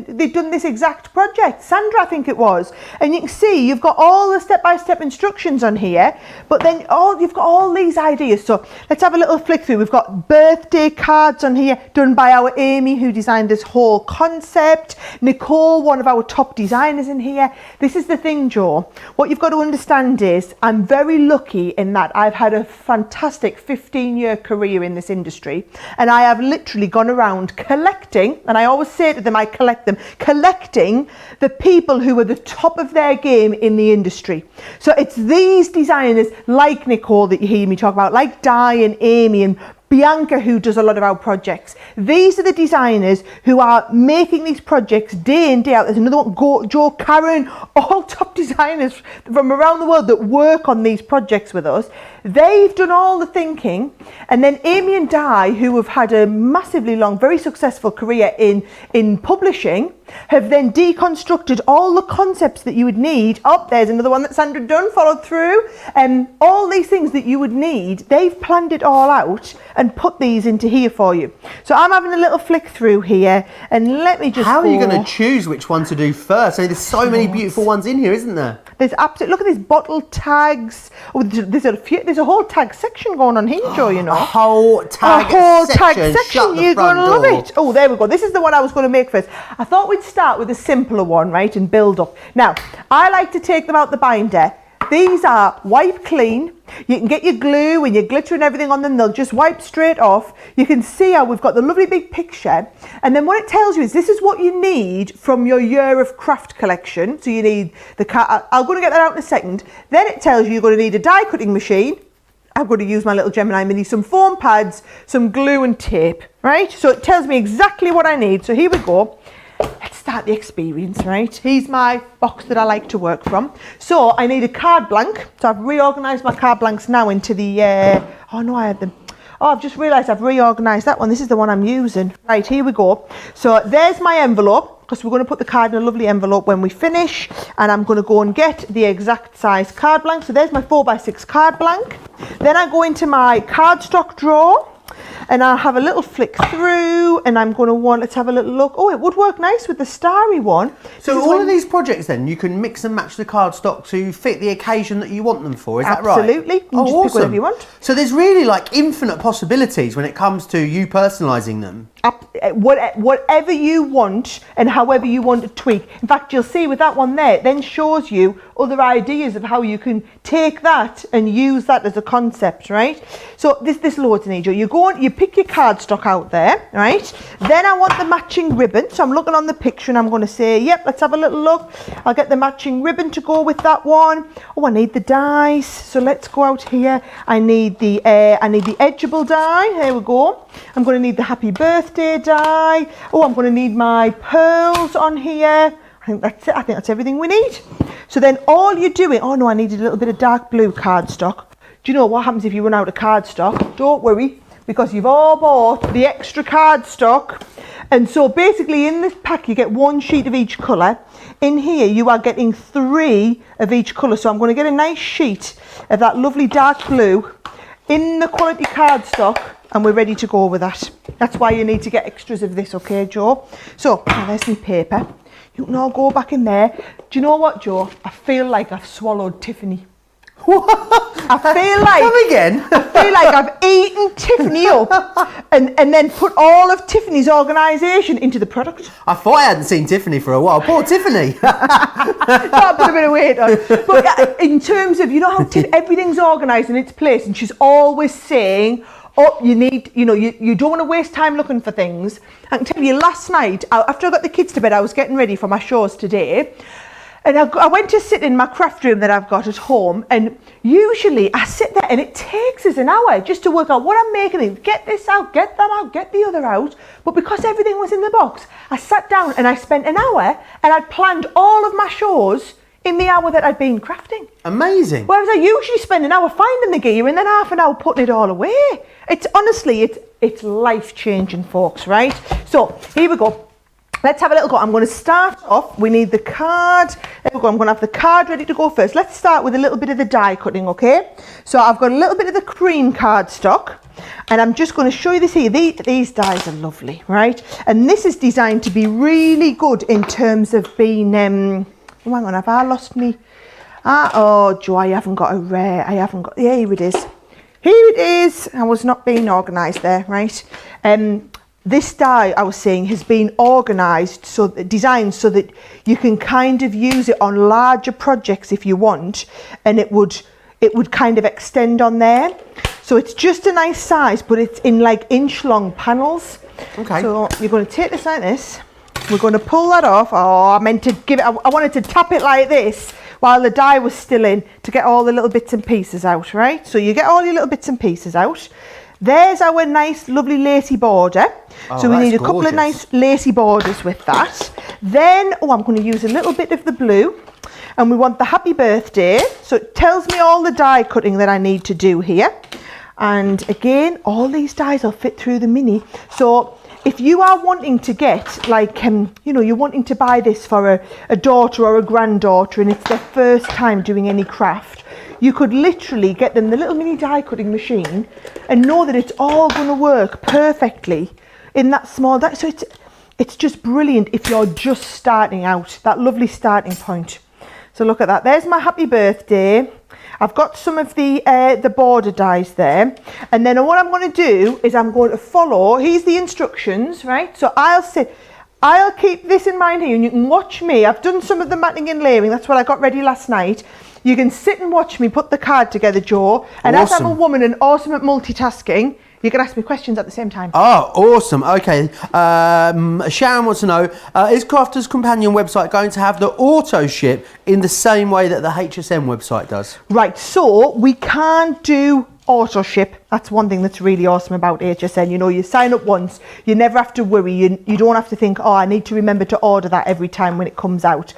they'd done this exact project? Sandra, I think it was. And you can see, you've got all the step-by-step instructions on here, but then you've got all these ideas. So let's have a little flick through. We've got birthday cards on here, done by our Amy, who designed this whole concept. Nicole, one of our top designers in here. This is the thing, Joe. What you've got to understand is, I'm very lucky in that I've had a fantastic 15-year career in this industry, and I have literally gone around collecting, and I always say to them, I collect them, collecting the people who are the top of their game in the industry. So it's these designers like Nicole that you hear me talk about, like Di and Amy and Bianca, who does a lot of our projects. These are the designers who are making these projects day in, day out. There's another one, Joe, Karen, all top designers from around the world that work on these projects with us. They've done all the thinking, and then Amy and Di, who have had a massively long, very successful career in publishing, have then deconstructed all the concepts that you would need. Oh, there's another one that Sandra done, followed through. All these things that you would need, they've planned it all out and put these into here for you. So I'm having a little flick through here, and let me just How are you going to choose which one to do first? I mean, there's so many beautiful ones in here, isn't there? There's look at these bottle tags. Oh, there's a whole tag section going on here, Joe, you know. A whole tag section. You're going to love it. Oh, there we go. This is the one I was going to make first. I thought we'd start with a simpler one, right, and build up. Now, I like to take them out the binder. These are wipe clean. You can get your glue and your glitter and everything on them. They'll just wipe straight off. You can see how we've got the lovely big picture. And then what it tells you is this is what you need from your year of craft collection. So you need the card. I'm going to get that out in a second. Then it tells you you're going to need a die cutting machine. I'm going to use my little Gemini Mini, some foam pads, some glue and tape, right? So it tells me exactly what I need. So here we go. Let's start the experience, right? Here's my box that I like to work from. So I need a card blank. So I've reorganised my card blanks now into the, oh no, I had them. Oh, I've just realised I've reorganised that one. This is the one I'm using. Right, here we go. So there's my envelope, because we're going to put the card in a lovely envelope when we finish. And I'm going to go and get the exact size card blank. So there's my 4x6 card blank. Then I go into my cardstock drawer, and I'll have a little flick through, and I'm going to let's have a little look. Oh, it would work nice with the starry one. So all of these projects then, you can mix and match the cardstock to fit the occasion that you want them for, is that right? Absolutely. You can just pick whatever you want. So there's really like infinite possibilities when it comes to you personalising them. Whatever you want and however you want to tweak. In fact, you'll see with that one there, it then shows you other ideas of how you can take that and use that as a concept, right? So this loads in Joe. You pick your cardstock out there, right? Then I want the matching ribbon. So I'm looking on the picture and I'm going to say, yep, let's have a little look. I'll get the matching ribbon to go with that one. Oh, I need the dies. So let's go out here. I need the edgeable die. There we go. I'm going to need the happy birthday die. Oh, I'm going to need my pearls on here. I think that's it. I think that's everything we need. So then all you're doing, oh no, I needed a little bit of dark blue cardstock. Do you know what happens if you run out of cardstock? Don't worry, because you've all bought the extra cardstock. And so basically in this pack you get one sheet of each colour. In here you are getting 3 of each colour. So I'm going to get a nice sheet of that lovely dark blue in the quality cardstock, and we're ready to go with that. That's why you need to get extras of this, okay, Joe? So there's my paper. You can all go back in there. Do you know what, Joe? I feel like I've swallowed Tiffany. I feel like Come again. I feel like I've eaten Tiffany up and then put all of Tiffany's organisation into the product. I thought I hadn't seen Tiffany for a while. Poor Tiffany. That put a bit of weight on. But in terms of, you know how everything's organised in its place, and she's always saying, oh, you need, you don't want to waste time looking for things. I can tell you, last night, after I got the kids to bed, I was getting ready for my shows today. And I went to sit in my craft room that I've got at home, and usually I sit there and it takes us an hour just to work out what I'm making. Get this out, get that out, get the other out. But because everything was in the box, I sat down and I spent an hour and I'd planned all of my shows in the hour that I'd been crafting. Amazing. Whereas I usually spend an hour finding the gear and then half an hour putting it all away. It's honestly, it's life-changing, folks, right? So here we go. Let's have a little go. I'm going to start off. We need the card. There we go. I'm going to have the card ready to go first. Let's start with a little bit of the die cutting, okay? So I've got a little bit of the cream cardstock, and I'm just going to show you this here. These dies are lovely, right? And this is designed to be really good in terms of being... oh, hang on. Have I lost me? Oh, Joe, I haven't got a rare. I haven't got... Yeah, here it is. Here it is. I was not being organised there, right? This die, I was saying, has been organised, designed so that you can kind of use it on larger projects if you want, and it would kind of extend on there. So it's just a nice size, but it's in like inch-long panels. Okay. So you're going to take this like this. We're going to pull that off. Oh, I meant to give it. I wanted to tap it like this while the die was still in to get all the little bits and pieces out, right? So you get all your little bits and pieces out. There's our nice, lovely lacy border. Oh, so we need a couple of nice lacy borders with that. Then, I'm going to use a little bit of the blue. And we want the happy birthday. So it tells me all the die cutting that I need to do here. And again, all these dies will fit through the mini. So if you are wanting to get, like, you're wanting to buy this for a daughter or a granddaughter and it's their first time doing any craft, you could literally get them the little mini die cutting machine and know that it's all going to work perfectly in that small die. So it's just brilliant if you're just starting out, that lovely starting point. So look at that. There's my happy birthday. I've got some of the border dies there. And then what I'm going to do is I'm going to follow, here's the instructions, right? So I'll keep this in mind here and you can watch me. I've done some of the matting and layering. That's what I got ready last night. You can sit and watch me put the card together, Joe. And awesome. As I'm a woman and awesome at multitasking, you can ask me questions at the same time. Oh, awesome. Okay. Sharon wants to know, is Crafter's Companion website going to have the auto ship in the same way that the HSM website does? Right. So we can't do auto ship. That's one thing that's really awesome about HSN. You sign up once, you never have to worry. You don't have to think, oh, I need to remember to order that every time when it comes out.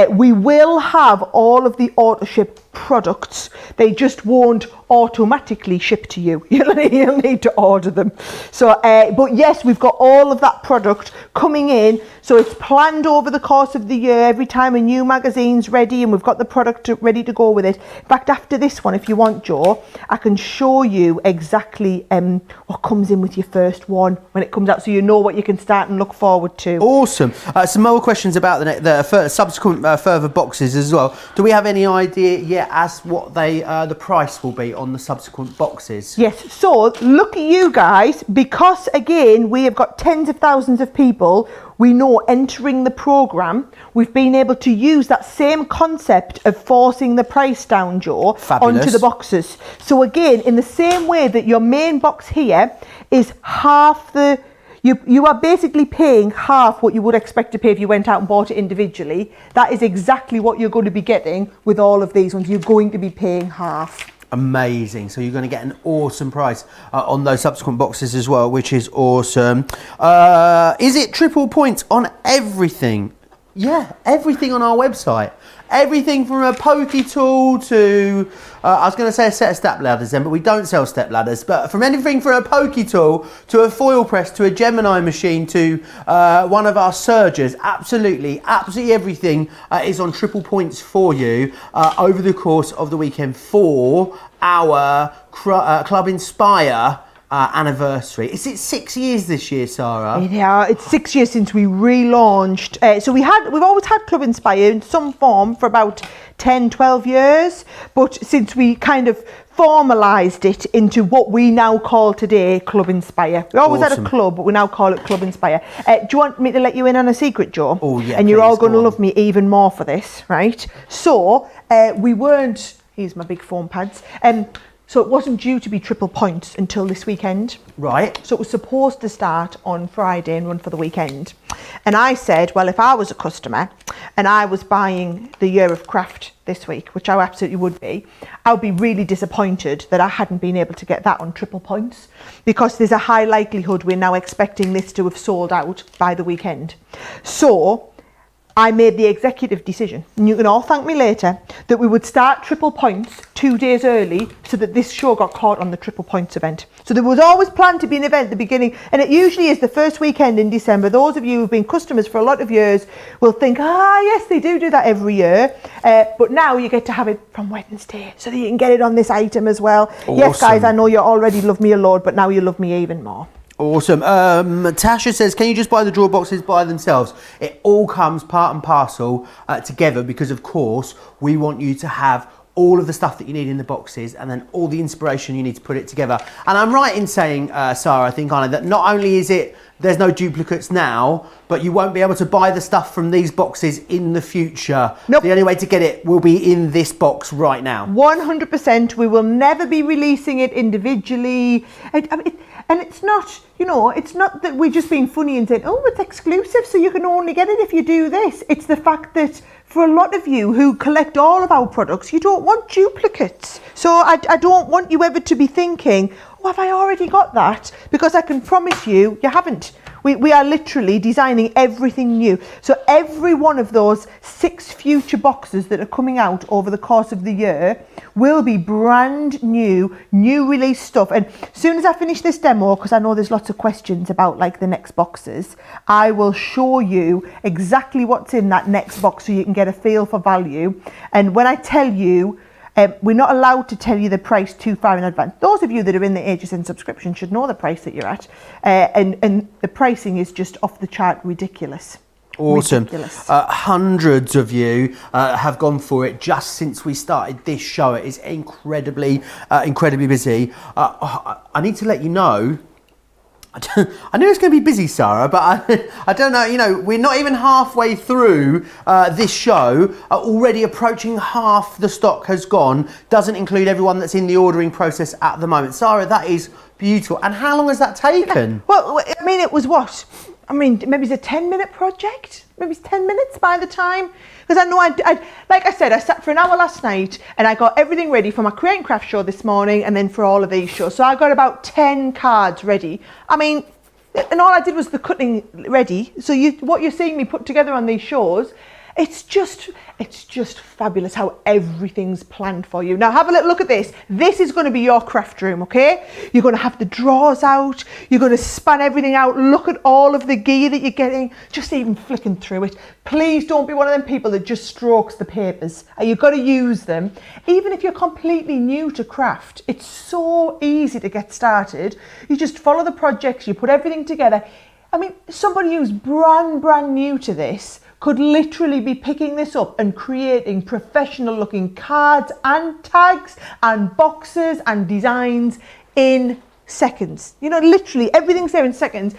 We will have all of the auto ship products. They just won't automatically ship to you. You'll need to order them. So, but yes, we've got all of that product coming in. So it's planned over the course of the year. Every time a new magazine's ready and we've got the product ready to go with it. In fact, after this one, if you want, Joe, I can show you exactly what comes in with your first one when it comes out, so you know what you can start and look forward to. Awesome. Some more questions about the subsequent further boxes as well. Do we have any idea yet as what the price will be on the subsequent boxes? Yes. So look at you guys, because again we have got tens of thousands of people we know entering the programme. We've been able to use that same concept of forcing the price down, Joe, fabulous, onto the boxes. So again, in the same way that your main box here is half the... You are basically paying half what you would expect to pay if you went out and bought it individually. That is exactly what you're going to be getting with all of these ones. You're going to be paying half. Amazing. So you're going to get an awesome price on those subsequent boxes as well, which is awesome. Is it triple points on everything? Yeah, everything on our website. Everything from a pokey tool to, I was going to say a set of step ladders then, but we don't sell step ladders. But from anything from a pokey tool to a foil press to a Gemini machine to one of our sergers, absolutely everything is on triple points for you over the course of the weekend for our Club Inspire anniversary. Is it 6 years this year, Sarah? Yeah, it's 6 years since we relaunched. So we've always had Club Inspire in some form for about 10, 12 years. But since we kind of formalised it into what we now call today Club Inspire. We always had a club, but we now call it Club Inspire. Do you want me to let you in on a secret, Joe? Oh, yeah. And you're all going to love me even more for this, right? So we weren't... Here's my big foam pads. So it wasn't due to be triple points until this weekend. Right. So it was supposed to start on Friday and run for the weekend. And I said, well, if I was a customer and I was buying the Year of Craft this week, which I absolutely would be, I would be really disappointed that I hadn't been able to get that on triple points, because there's a high likelihood we're now expecting this to have sold out by the weekend. So I made the executive decision, and you can all thank me later, that we would start triple points 2 days early so that this show got caught on the triple points event. So there was always planned to be an event at the beginning, and it usually is the first weekend in December. Those of you who've been customers for a lot of years will think, yes, they do that every year. But now you get to have it from Wednesday so that you can get it on this item as well. Awesome. Yes, guys, I know you already love me a lot, but now you love me even more. Awesome. Tasha says, can you just buy the drawer boxes by themselves? It all comes part and parcel together, because of course we want you to have all of the stuff that you need in the boxes and then all the inspiration you need to put it together. And I'm right in saying, Sarah, I think, Anna, that not only is it there's no duplicates now, but you won't be able to buy the stuff from these boxes in the future. Nope. The only way to get it will be in this box right now. 100%. We will never be releasing it individually. And it's not, it's not that we're just being funny and saying, oh, it's exclusive, so you can only get it if you do this. It's the fact that for a lot of you who collect all of our products, you don't want duplicates. So I don't want you ever to be thinking, oh, have I already got that? Because I can promise you, you haven't. We are literally designing everything new. So every one of those 6 future boxes that are coming out over the course of the year will be brand new release stuff. And as soon as I finish this demo, because I know there's lots of questions about like the next boxes, I will show you exactly what's in that next box so you can get a feel for value. And when I tell you, we're not allowed to tell you the price too far in advance. Those of you that are in the HSN subscription should know the price that you're at. And the pricing is just off the chart ridiculous. Awesome. Ridiculous. Hundreds of you have gone for it just since we started this show. It is incredibly busy. I need to let you know, I knew it was going to be busy, Sarah, but I don't know, we're not even halfway through this show. Already approaching half the stock has gone. Doesn't include everyone that's in the ordering process at the moment. Sarah, that is beautiful. And how long has that taken? Well, I mean, it was what? Maybe it's a 10-minute project. Maybe it's 10 minutes by the time. Because I know, like I said, I sat for an hour last night and I got everything ready for my Create and Craft show this morning and then for all of these shows. So I got about 10 cards ready. And all I did was the cutting ready. So what you're seeing me put together on these shows, it's just fabulous how everything's planned for you. Now have a little look at this. This is going to be your craft room, okay? You're going to have the drawers out. You're going to span everything out. Look at all of the gear that you're getting. Just even flicking through it. Please don't be one of them people that just strokes the papers. You've got to use them. Even if you're completely new to craft, it's so easy to get started. You just follow the projects. You put everything together. Somebody who's brand new to this could literally be picking this up and creating professional looking cards and tags and boxes and designs in seconds. Literally everything's there in seconds.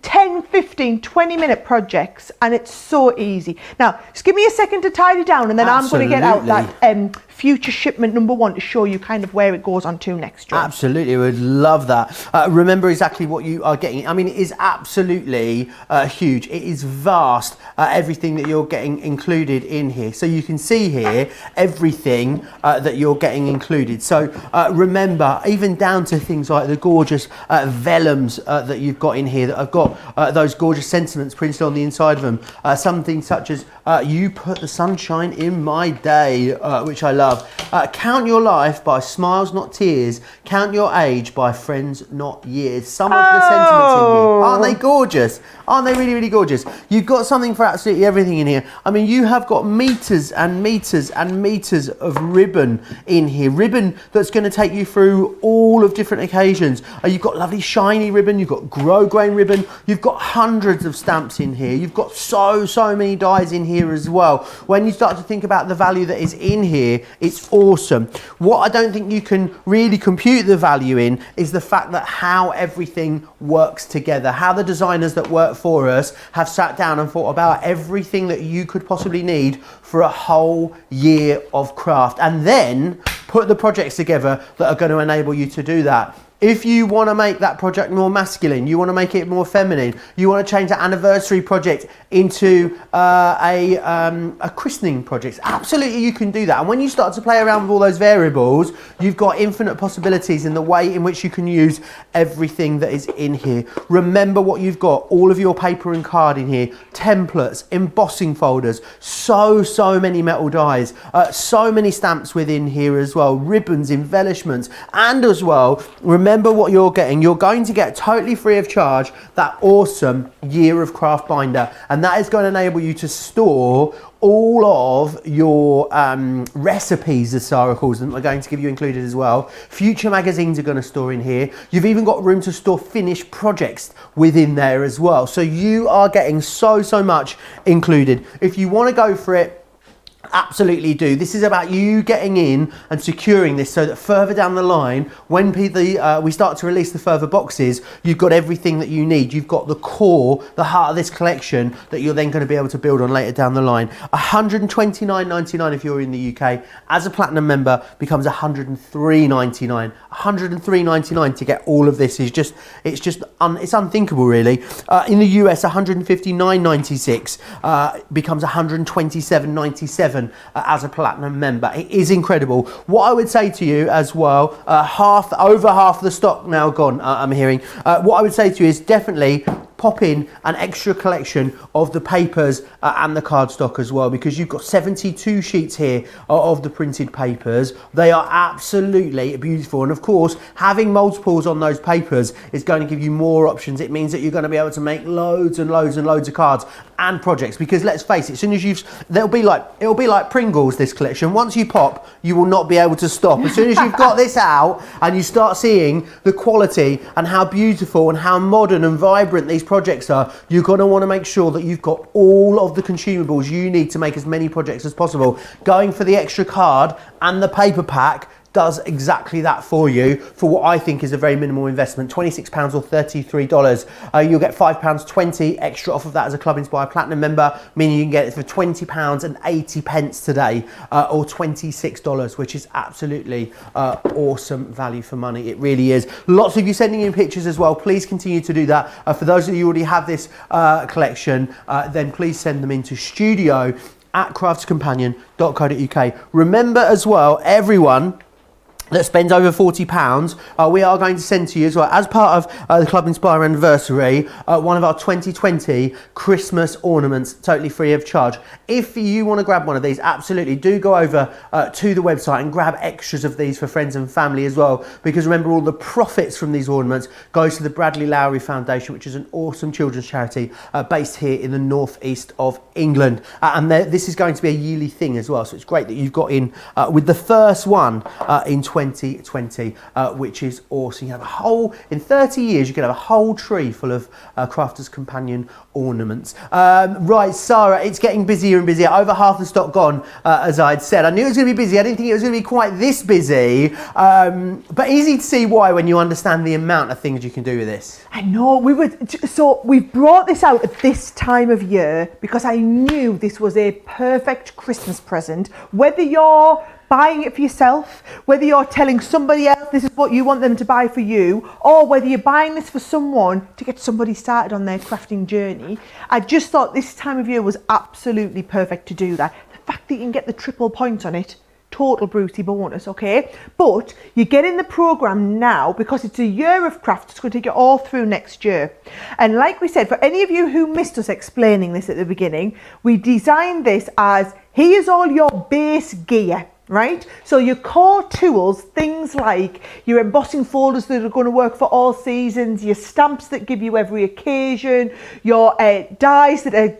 10, 15, 20-minute projects, and it's so easy. Now, just give me a second to tidy down, and then Absolutely. I'm going to get out that future shipment number 1 to show you kind of where it goes on to next, Joe. Absolutely, would love that. Remember exactly what you are getting. It is absolutely huge. It is vast, everything that you're getting included in here. So you can see here everything that you're getting included. So remember, even down to things like the gorgeous vellums that you've got in here that have got those gorgeous sentiments printed on the inside of them. Something such as You put the sunshine in my day, which I love. Count your life by smiles, not tears. Count your age by friends, not years. Some of the sentiments in here. Aren't they gorgeous? Aren't they really, really gorgeous? You've got something for absolutely everything in here. I mean, you have got meters and meters and meters of ribbon in here. Ribbon that's going to take you through all of different occasions. You've got lovely shiny ribbon. You've got grosgrain ribbon. You've got hundreds of stamps in here. You've got so many dies in here as well. When you start to think about the value that is in here, it's awesome. What I don't think you can really compute the value in is the fact that how everything works together, how the designers that work for us have sat down and thought about everything that you could possibly need for a whole year of craft, and then put the projects together that are going to enable you to do that. If you want to make that project more masculine, you want to make it more feminine, you want to change that anniversary project into a christening project, absolutely you can do that. And when you start to play around with all those variables, you've got infinite possibilities in the way in which you can use everything that is in here. Remember what you've got, all of your paper and card in here, templates, embossing folders, so many metal dies, so many stamps within here as well, ribbons, embellishments, and as well, remember what you're getting. You're going to get totally free of charge that awesome year of craft binder, and that is going to enable you to store all of your recipes, as Sara calls them, are going to give you included as well. Future magazines are going to store in here. You've even got room to store finished projects within there as well. So you are getting so much included. If you want to go for it, absolutely do. This is about you getting in and securing this so that further down the line, when we start to release the further boxes, you've got everything that you need. You've got the core, the heart of this collection that you're then going to be able to build on later down the line. $129.99 if you're in the UK. As a platinum member, becomes $103.99. $103.99 to get all of this is just, it's unthinkable really. In the US, $159.96 becomes $127.97 as a platinum member. It is incredible. What I would say to you as well, over half the stock now gone, I'm hearing. What I would say to you is definitely pop in an extra collection of the papers and the cardstock as well, because you've got 72 sheets here of the printed papers. They are absolutely beautiful, and of course having multiples on those papers is going to give you more options. It means that you're going to be able to make loads and loads and loads of cards and projects, because let's face it, as soon as it'll be like Pringles, this collection. Once you pop, you will not be able to stop. As soon as you've got this out and you start seeing the quality and how beautiful and how modern and vibrant these projects are, you're going to want to make sure that you've got all of the consumables you need to make as many projects as possible. Going for the extra card and the paper pack does exactly that for you for what I think is a very minimal investment. £26 or $33. You'll get £5.20 extra off of that as a Club Inspire Platinum member, meaning you can get it for £20.80 today, or $26, which is absolutely awesome value for money. It really is. Lots of you sending in pictures as well. Please continue to do that. For those of you who already have this collection, then please send them into studio@craftscompanion.co.uk. Remember as well, everyone that spends over £40, we are going to send to you as well, as part of the Club Inspire anniversary, one of our 2020 Christmas ornaments, totally free of charge. If you want to grab one of these, absolutely do go over to the website and grab extras of these for friends and family as well, because remember, all the profits from these ornaments goes to the Bradley Lowry Foundation, which is an awesome children's charity based here in the northeast of England, and this is going to be a yearly thing as well, so it's great that you've got in with the first one in 2020, which is awesome. You have a whole, in 30 years, you can have a whole tree full of Crafter's Companion ornaments. Right, Sara, it's getting busier and busier. Over half the stock gone, as I'd said. I knew it was going to be busy. I didn't think it was going to be quite this busy, but easy to see why when you understand the amount of things you can do with this. I know, we've brought this out at this time of year because I knew this was a perfect Christmas present, whether you're buying it for yourself, whether you're telling somebody else this is what you want them to buy for you, or whether you're buying this for someone to get somebody started on their crafting journey. I just thought this time of year was absolutely perfect to do that. The fact that you can get the triple point on it total Brucey bonus, okay? But you get in the programme now because it's a year of craft. It's going to take you all through next year. And like we said, for any of you who missed us explaining this at the beginning, we designed this as here's all your base gear, right? So your core tools, things like your embossing folders that are going to work for all seasons, your stamps that give you every occasion, your dies that are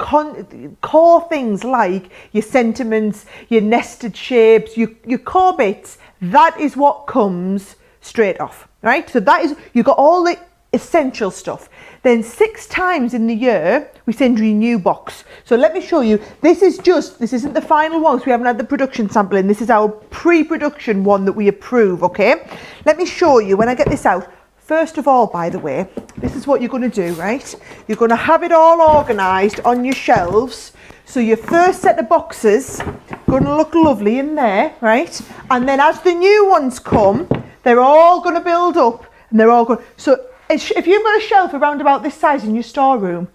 core things like your sentiments, your nested shapes, your core bits, that is what comes straight off, right? So that is, you've got all the essential stuff. Then 6 times in the year we send you a new box. So let me show you, this isn't the final one, so we haven't had the production sample in. This is our pre-production one that we approve, okay? Let me show you when I get this out. First of all, by the way, this is what you're going to do, right? You're going to have it all organised on your shelves. So your first set of boxes going to look lovely in there, right? And then as the new ones come, they're all going to build up and they're all going, so if you've got a shelf around about this size in your storeroom,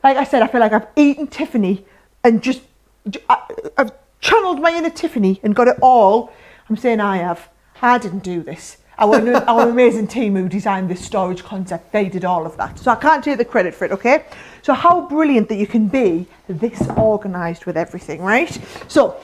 like I said, I feel like I've eaten Tiffany and I've channeled my inner Tiffany and got it all. I'm saying I didn't do this. Our amazing team who designed this storage concept, they did all of that. So I can't take the credit for it, okay? So how brilliant that you can be this organised with everything, right? So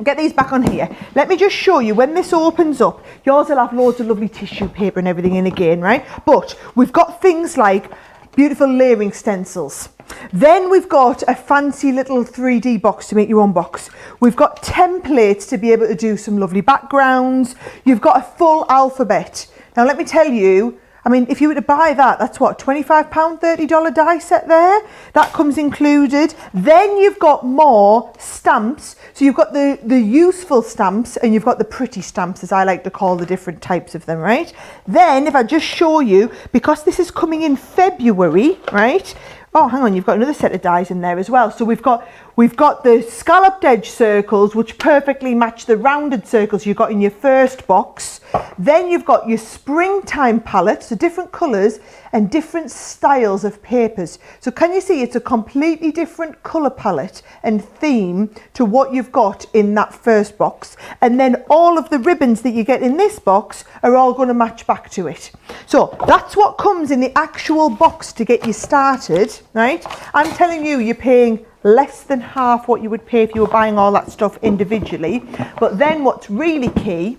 get these back on here. Let me just show you when this opens up. Yours will have loads of lovely tissue paper and everything in again, right? But we've got things like beautiful layering stencils. Then we've got a fancy little 3D box to make your own box. We've got templates to be able to do some lovely backgrounds. You've got a full alphabet. Now let me tell you, I mean, if you were to buy that, that's what, £25, $30 die set there? That comes included. Then you've got more stamps. So you've got the useful stamps and you've got the pretty stamps, as I like to call the different types of them, right? Then if I just show you, because this is coming in February, right? Oh, hang on, you've got another set of dies in there as well. So we've got the scalloped edge circles, which perfectly match the rounded circles you got in your first box. Then you've got your springtime palettes, so different colours and different styles of papers. So can you see it's a completely different colour palette and theme to what you've got in that first box. And then all of the ribbons that you get in this box are all going to match back to it. So that's what comes in the actual box to get you started, right? I'm telling you, you're paying less than half what you would pay if you were buying all that stuff individually. But then what's really key,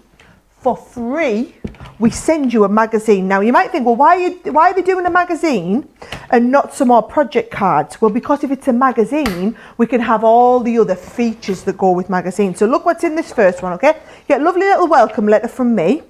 for free, we send you a magazine. Now you might think, well, why are they doing a magazine and not some more project cards? Well, because if it's a magazine, we can have all the other features that go with magazines. So look what's in this first one, okay? You get a lovely little welcome letter from me.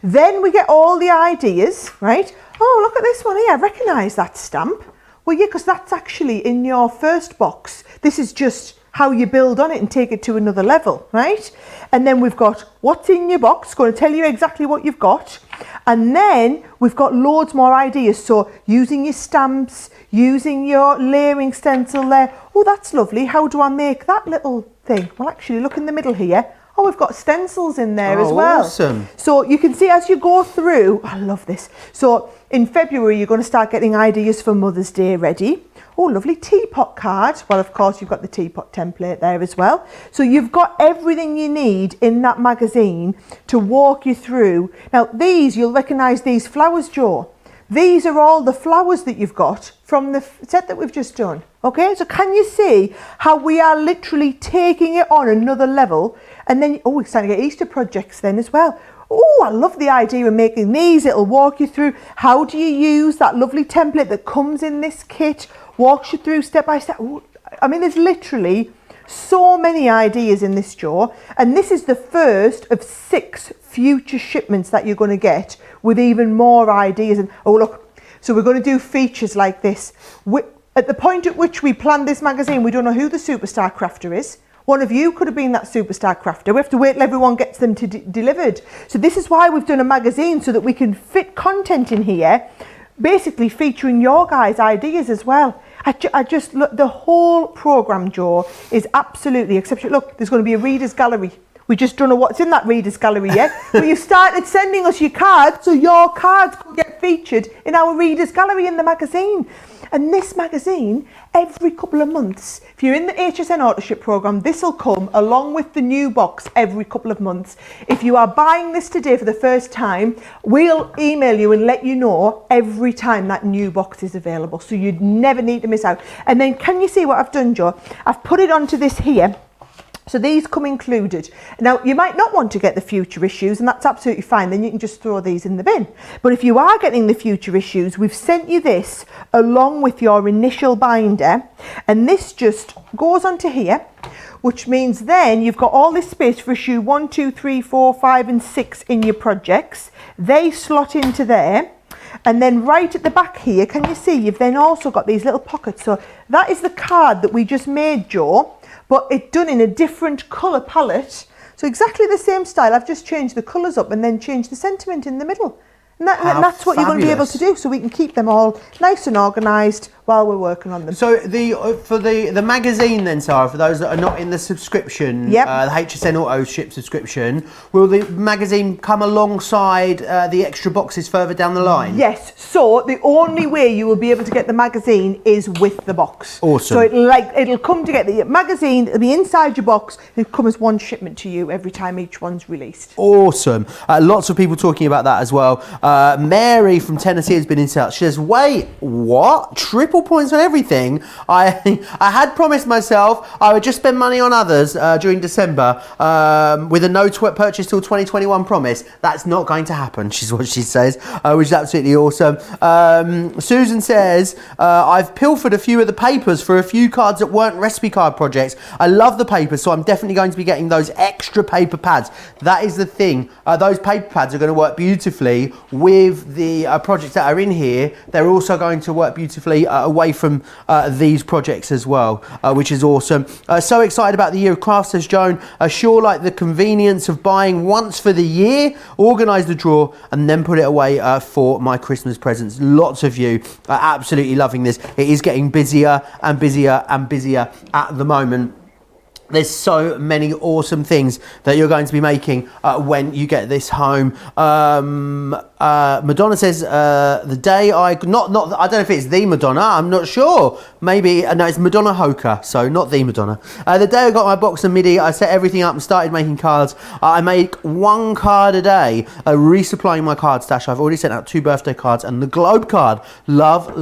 Then we get all the ideas, right? Oh, look at this one here, I recognise that stamp. Well, yeah, because that's actually in your first box. This is just how you build on it and take it to another level, right? And then we've got what's in your box, going to tell you exactly what you've got. And then we've got loads more ideas. So using your stamps, using your layering stencil there. Oh, that's lovely. How do I make that little thing? Well, actually, look in the middle here. Oh, we've got stencils in there as well. Awesome. So you can see as you go through, I love this. So in February, you're going to start getting ideas for Mother's Day ready. Oh, lovely teapot card. Well, of course, you've got the teapot template there as well. So you've got everything you need in that magazine to walk you through. Now, you'll recognise these flowers, Joe. These are all the flowers that you've got from the set that we've just done. Okay, so can you see how we are literally taking it on another level? And then, oh, we're starting to get Easter projects then as well. Oh, I love the idea of making these. It'll walk you through how do you use that lovely template that comes in this kit, walks you through step by step. Ooh, I mean, there's literally so many ideas in this drawer. And this is the first of 6 future shipments that you're going to get with even more ideas. And oh, look, so we're going to do features like this. At the point at which we planned this magazine, we don't know who the superstar crafter is. One of you could have been that superstar crafter. We have to wait till everyone gets them delivered. So this is why we've done a magazine, so that we can fit content in here, basically featuring your guys' ideas as well. I just look, the whole programme, Joe, is absolutely exceptional. Look, there's going to be a reader's gallery We just don't know what's in that readers gallery yet. But you started sending us your cards, so your cards could get featured in our readers gallery in the magazine. And this magazine, every couple of months, if you're in the HSN Authorship Programme, this will come along with the new box every couple of months. If you are buying this today for the first time, we'll email you and let you know every time that new box is available. So you'd never need to miss out. And then can you see what I've done, Joe? I've put it onto this here. So these come included. Now, you might not want to get the future issues, and that's absolutely fine. Then you can just throw these in the bin. But if you are getting the future issues, we've sent you this along with your initial binder. And this just goes onto here, which means then you've got all this space for issue 1, 2, 3, 4, 5, and 6 in your projects. They slot into there. And then right at the back here, can you see, you've then also got these little pockets. So that is the card that we just made, Joe, but it's done in a different colour palette. So exactly the same style. I've just changed the colours up and then changed the sentiment in the middle. And that's what you're going to be able to do, so we can keep them all nice and organised while we're working on them. So for the magazine then, Sarah, for those that are not in the subscription, the HSN Authorship subscription, will the magazine come alongside the extra boxes further down the line? Yes. So the only way you will be able to get the magazine is with the box. Awesome. So it'll come together. The magazine, it'll be inside your box. It'll come as one shipment to you every time each one's released. Awesome. Lots of people talking about that as well. Mary from Tennessee has been in touch. She says, wait, what? Triple points on everything? I had promised myself I would just spend money on others during December with a no purchase till 2021 promise. That's not going to happen, she's what she says, which is absolutely awesome. Susan says, I've pilfered a few of the papers for a few cards that weren't recipe card projects. I love the papers, so I'm definitely going to be getting those extra paper pads. That is the thing. Those paper pads are going to work beautifully with the projects that are in here. They're also going to work beautifully away from these projects as well, which is awesome. So excited about the year of craft, says Joan. Sure like the convenience of buying once for the year, organise the drawer and then put it away for my Christmas presents. Lots of you are absolutely loving this. It is getting busier and busier and busier at the moment. There's so many awesome things that you're going to be making when you get this home. Madonna says the day I don't know if it's the Madonna. I'm not sure. Maybe no, it's Madonna Hoka. So not the Madonna. The day I got my box of MIDI, I set everything up and started making cards. I make one card a day, resupplying my card stash. I've already sent out 2 birthday cards and the Globe card. Love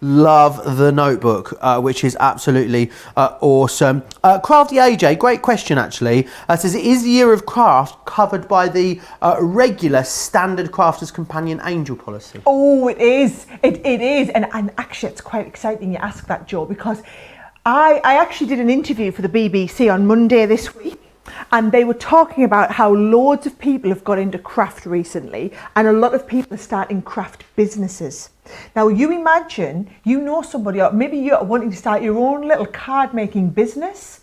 the notebook, which is absolutely awesome. Crafty AJ, great question actually, says, is the year of craft covered by the regular standard Crafters Companion Angel policy? Oh, it is. It is. And actually, it's quite exciting you ask that, Joe, because I actually did an interview for the BBC on Monday this week. And they were talking about how loads of people have got into craft recently and a lot of people are starting craft businesses. Now, you imagine, you know somebody, or maybe you're wanting to start your own little card making business.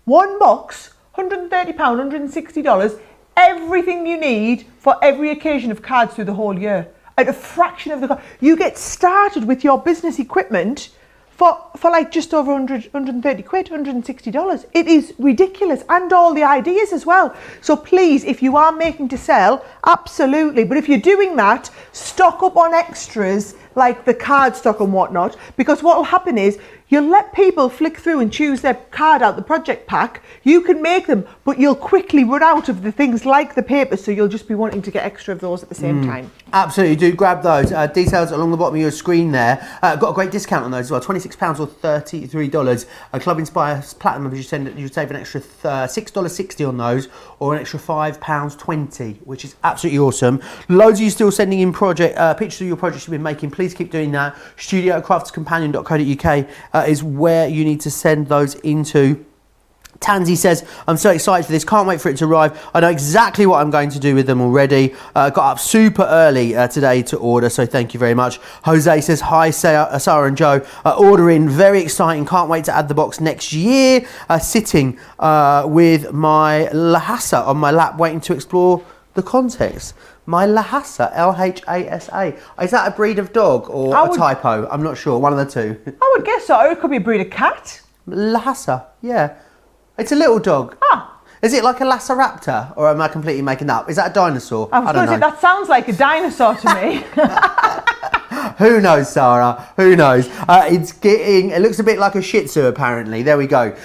One box, £130, $160, everything you need for every occasion of cards through the whole year. At a fraction of the cost. You get started with your business equipment for like just over 130 quid, $160. It is ridiculous, and all the ideas as well. So please, if you are making to sell, absolutely. But if you're doing that, stock up on extras like the card stock and whatnot, because what will happen is you'll let people flick through and choose their card out the project pack. You can make them, but you'll quickly run out of the things like the paper, so you'll just be wanting to get extra of those at the same time. Absolutely, do grab those. Details along the bottom of your screen there. Got a great discount on those as well, £26 or $33. Club Inspire Platinum members, you save an extra $6.60 on those, or an extra £5.20, which is absolutely awesome. Loads of you still sending in pictures of your projects you've been making. Please keep doing that. studio@crafterscompanion.co.uk is where you need to send those into. Tansy says, I'm so excited for this, can't wait for it to arrive. I know exactly what I'm going to do with them already. Got up super early today to order, so thank you very much. Jose says, hi Sara and Joe, ordering, very exciting, can't wait to add the box next year. Sitting with my Lhasa on my lap, waiting to explore the context. My Lhasa, Lhasa. Is that a breed of dog or a typo? I'm not sure, one of the two. I would guess so. It could be a breed of cat. Lhasa, yeah. It's a little dog. Is it like a Velociraptor, or am I completely making that up? Is that a dinosaur? I don't know. That sounds like a dinosaur to me. Who knows, Sarah? Who knows? It looks a bit like a Shih Tzu, apparently. There we go.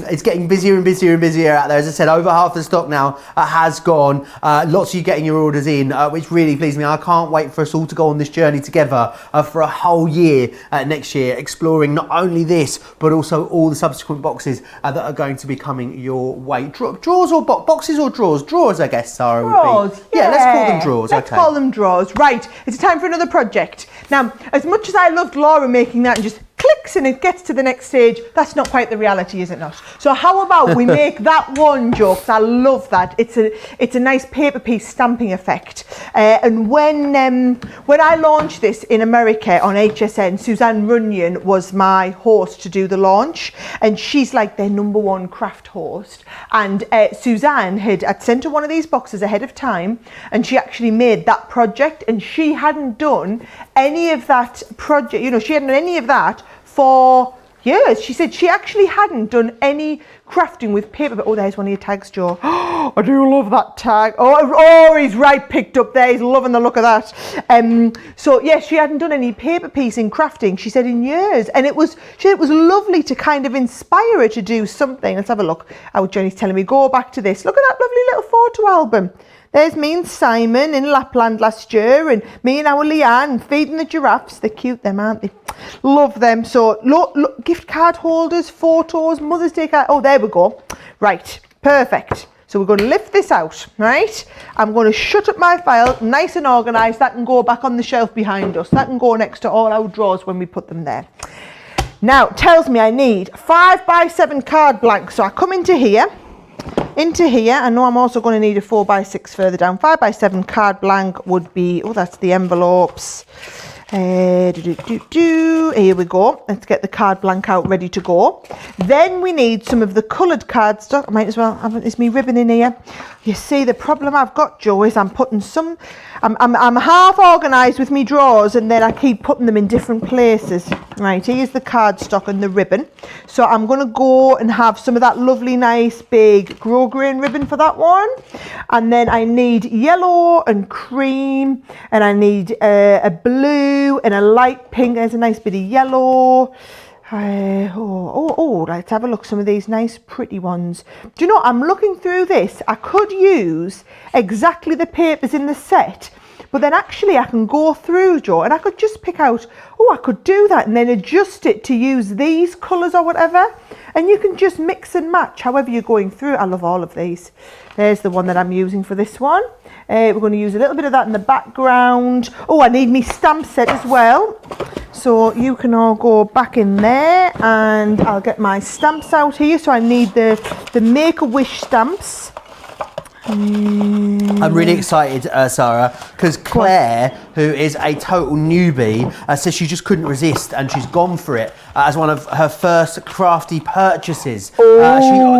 It's getting busier and busier and busier out there. As I said, over half the stock now has gone. Lots of you getting your orders in, which really pleases me. I can't wait for us all to go on this journey together for a whole year next year, exploring not only this, but also all the subsequent boxes that are going to be coming your way. Drawers or boxes or drawers? Drawers, I guess, Sarah, drawers, would be. Yeah, let's call them drawers. Let's call them drawers. Right, it's time for another project. Now, as much as I loved Laura making that and just clicks and it gets to the next stage, that's not quite the reality, is it not? So how about we make that one, Joe, because I love that. It's a nice paper piece stamping effect. And when I launched this in America on HSN, Suzanne Runyon was my host to do the launch, and she's like their #1 craft host. And Suzanne had sent her one of these boxes ahead of time, and she actually made that project, and she hadn't done any of that project, she hadn't done any of that for years. She said she actually hadn't done any crafting with paper. But there's one of your tags, Joe. I do love that tag. Oh, he's right picked up there. He's loving the look of that. So yes, she hadn't done any paper piecing crafting, she said, in years. And it was lovely to kind of inspire her to do something. Let's have a look. Jenny's telling me, go back to this. Look at that lovely little photo album. There's me and Simon in Lapland last year, and me and our Leanne feeding the giraffes. They're cute, them, aren't they? Love them. So, look, gift card holders, photos, Mother's Day card. Oh, there we go. Right, perfect. So we're going to lift this out, right? I'm going to shut up my file, nice and organised. That can go back on the shelf behind us. That can go next to all our drawers when we put them there. Now, it tells me I need 5x7 card blanks. So I come into here. I know I'm also going to need a 4x6 further down. 5x7 card blank would be, that's the envelopes. Here we go. Let's get the card blank out, ready to go. Then we need some of the coloured cardstock. I might as well have this me ribbon in here. You see, the problem I've got, Joe, is I'm putting some. I'm half organised with me drawers, and then I keep putting them in different places. Right, here's the cardstock and the ribbon. So I'm going to go and have some of that lovely, nice, big grosgrain ribbon for that one. And then I need yellow and cream, and I need a blue and a light pink. There's a nice bit of yellow. Let's have a look. Some of these nice pretty ones. Do you know, I'm looking through this. I could use exactly the papers in the set, but then actually I can go through, Joe, and I could just pick out, I could do that and then adjust it to use these colours or whatever. And you can just mix and match however you're going through. I love all of these. There's the one that I'm using for this one. We're going to use a little bit of that in the background. I need me stamp set as well. So you can all go back in there, and I'll get my stamps out here. So I need the Make-A-Wish stamps. I'm really excited, Sarah, because Claire, who is a total newbie, says she just couldn't resist and she's gone for it as one of her first crafty purchases. She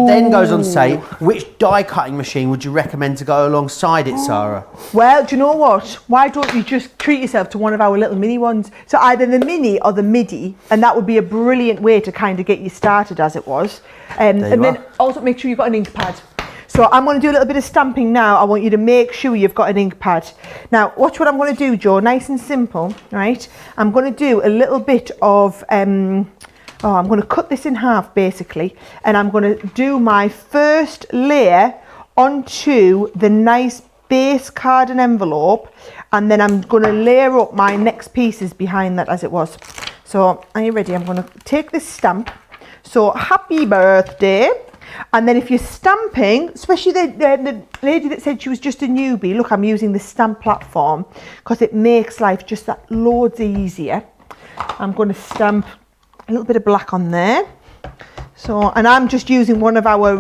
then goes on to say, which die cutting machine would you recommend to go alongside it, Sarah? Well, do you know what? Why don't you just treat yourself to one of our little mini ones? So either the mini or the midi, and that would be a brilliant way to kind of get you started as it was. And then also make sure you've got an ink pad. So I'm going to do a little bit of stamping now. I want you to make sure you've got an ink pad. Now, watch what I'm going to do, Joe. Nice and simple, right? I'm going to do a little bit of, I'm going to cut this in half, basically. And I'm going to do my first layer onto the nice base card and envelope. And then I'm going to layer up my next pieces behind that as it was. So, are you ready? I'm going to take this stamp. So, happy birthday. And then if you're stamping, especially the lady that said she was just a newbie, look, I'm using the stamp platform because it makes life just that loads easier. I'm going to stamp a little bit of black on there. So, and I'm just using one of our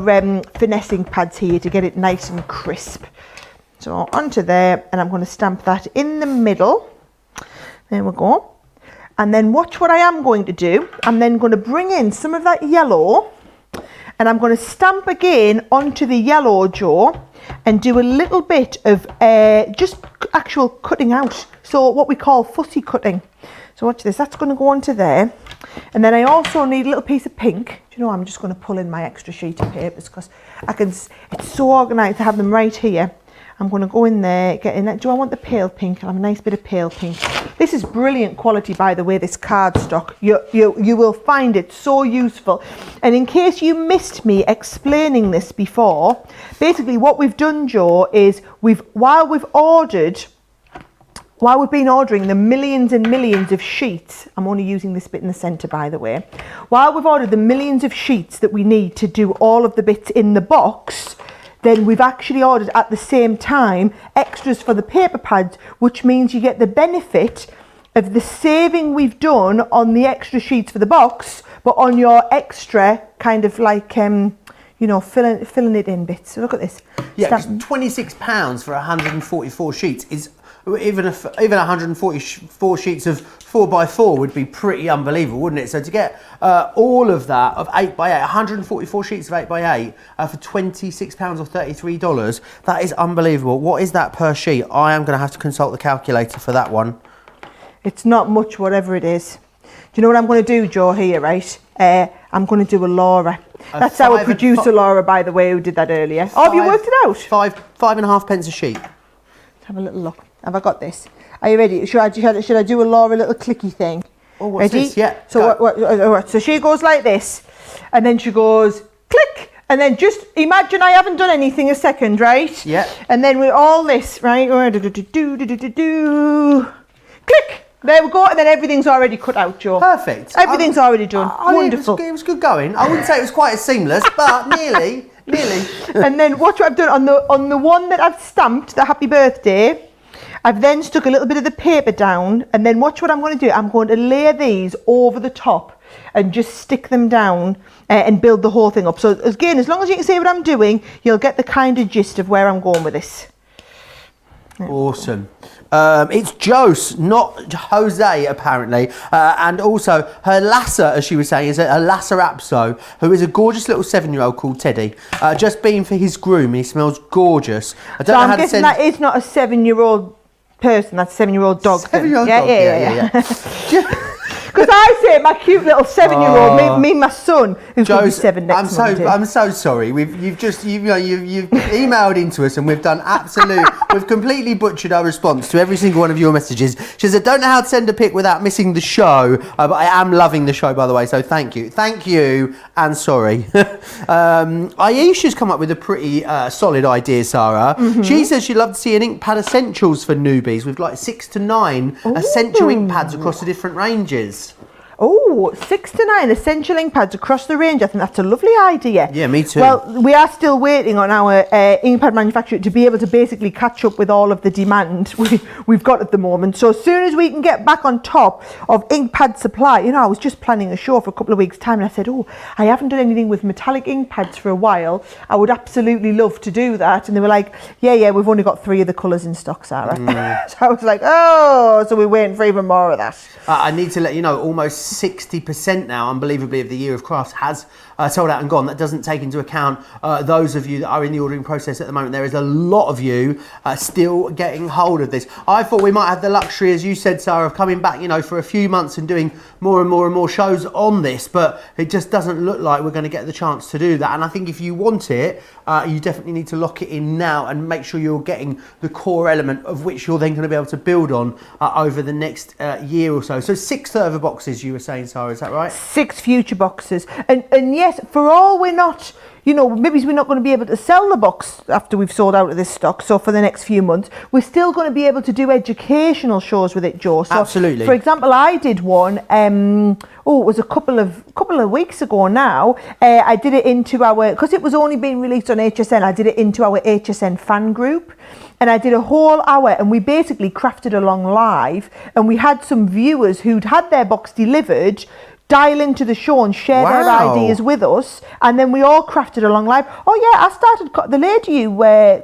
finessing pads here to get it nice and crisp. So onto there, and I'm going to stamp that in the middle. There we go. And then watch what I am going to do. I'm then going to bring in some of that yellow, and I'm going to stamp again onto the yellow, Joe, and do a little bit of just actual cutting out. So what we call fussy cutting. So watch this, that's going to go onto there. And then I also need a little piece of pink. Do you know, I'm just going to pull in my extra sheet of papers because it's so organised to have them right here. I'm going to go in there, get in there. Do I want the pale pink? I'll have a nice bit of pale pink. This is brilliant quality, by the way, this cardstock. You will find it so useful. And in case you missed me explaining this before, basically what we've done, Joe, is while we've been ordering the millions and millions of sheets, I'm only using this bit in the centre, by the way. While we've ordered the millions of sheets that we need to do all of the bits in the box, then we've actually ordered at the same time extras for the paper pads, which means you get the benefit of the saving we've done on the extra sheets for the box, but on your extra kind of like, you know, filling it in bits. So look at this. Yeah, because £26 for 144 sheets is, even 144 sheets of 4x4 would be pretty unbelievable, wouldn't it? So to get all of that of 8x8, 144 sheets of 8x8 for £26 or $33, that is unbelievable. What is that per sheet? I am going to have to consult the calculator for that one. It's not much, whatever it is. Do you know what I'm going to do, Joe, here, right? I'm going to do a Laura. That's our producer, Laura, by the way, who did that earlier. Oh, have you worked it out? 5.5 pence a sheet. Let's have a little look. Have I got this? Are you ready? Should I do a Laura little clicky thing? Oh, what's ready? This? Yeah. So so she goes like this, and then she goes click, and then just imagine I haven't done anything a second, right? Yeah. And then with all this, right? Click. There we go, and then everything's already cut out, Joe. Perfect. Everything's already done. Wonderful. It was good going. I wouldn't say it was quite as seamless, but nearly. And then watch what I've done on the one that I've stamped, the happy birthday. I've then stuck a little bit of the paper down, and then watch what I'm going to do. I'm going to layer these over the top and just stick them down and build the whole thing up. So again, as long as you can see what I'm doing, you'll get the kind of gist of where I'm going with this. Awesome. It's Jose, not Jose, apparently. And also, her lasser, as she was saying, is a Lhasa Apso, who is a gorgeous little 7-year-old called Teddy. Just been for his groom. He smells gorgeous. I don't know I'm how to guessing that is not a 7-year-old person, that's a 7-year-old dog. 7-year-old dog, yeah. Because I say my cute little 7-year-old, me and my son, who's going to be 7 next month. I'm so sorry. You've emailed into us and we've completely butchered our response to every single one of your messages. She said, I don't know how to send a pic without missing the show, but I am loving the show, by the way, so thank you, and sorry. Aisha's come up with a pretty solid idea, Sarah. Mm-hmm. She says she'd love to see an ink pad essentials for newbies with like 6 to 9 essential ink pads across the different ranges. Oh, 6 to 9 essential ink pads across the range. I think that's a lovely idea. Yeah, me too. Well, we are still waiting on our ink pad manufacturer to be able to basically catch up with all of the demand we've got at the moment. So as soon as we can get back on top of ink pad supply, you know, I was just planning a show for a couple of weeks' time and I said, oh, I haven't done anything with metallic ink pads for a while. I would absolutely love to do that. And they were like, yeah, we've only got 3 of the colours in stock, Sarah. So I was like, oh, so we're waiting for even more of that. I need to let you know, almost 60% now, unbelievably, of the Year of Crafts has sold out and gone. That doesn't take into account those of you that are in the ordering process at the moment. There is a lot of you still getting hold of this. I thought we might have the luxury, as you said, Sarah, of coming back, you know, for a few months and doing more and more shows on this, but it just doesn't look like we're going to get the chance to do that. And I think if you want it, you definitely need to lock it in now and make sure you're getting the core element of which you're then going to be able to build on over the next year or so. So 6 further boxes, you were saying, Sarah, is that right? 6 future boxes. And yes, for all we're not, you know, maybe we're not going to be able to sell the box after we've sold out of this stock. So for the next few months, we're still going to be able to do educational shows with it, Joe. So absolutely. For example, I did one. It was a couple of weeks ago now. I did it into our, because it was only being released on HSN. I did it into our HSN fan group. And I did a whole hour and we basically crafted along live. And we had some viewers who'd had their box delivered dial into the show and share their ideas with us, and then we all crafted along live. Oh yeah, I started, the lady you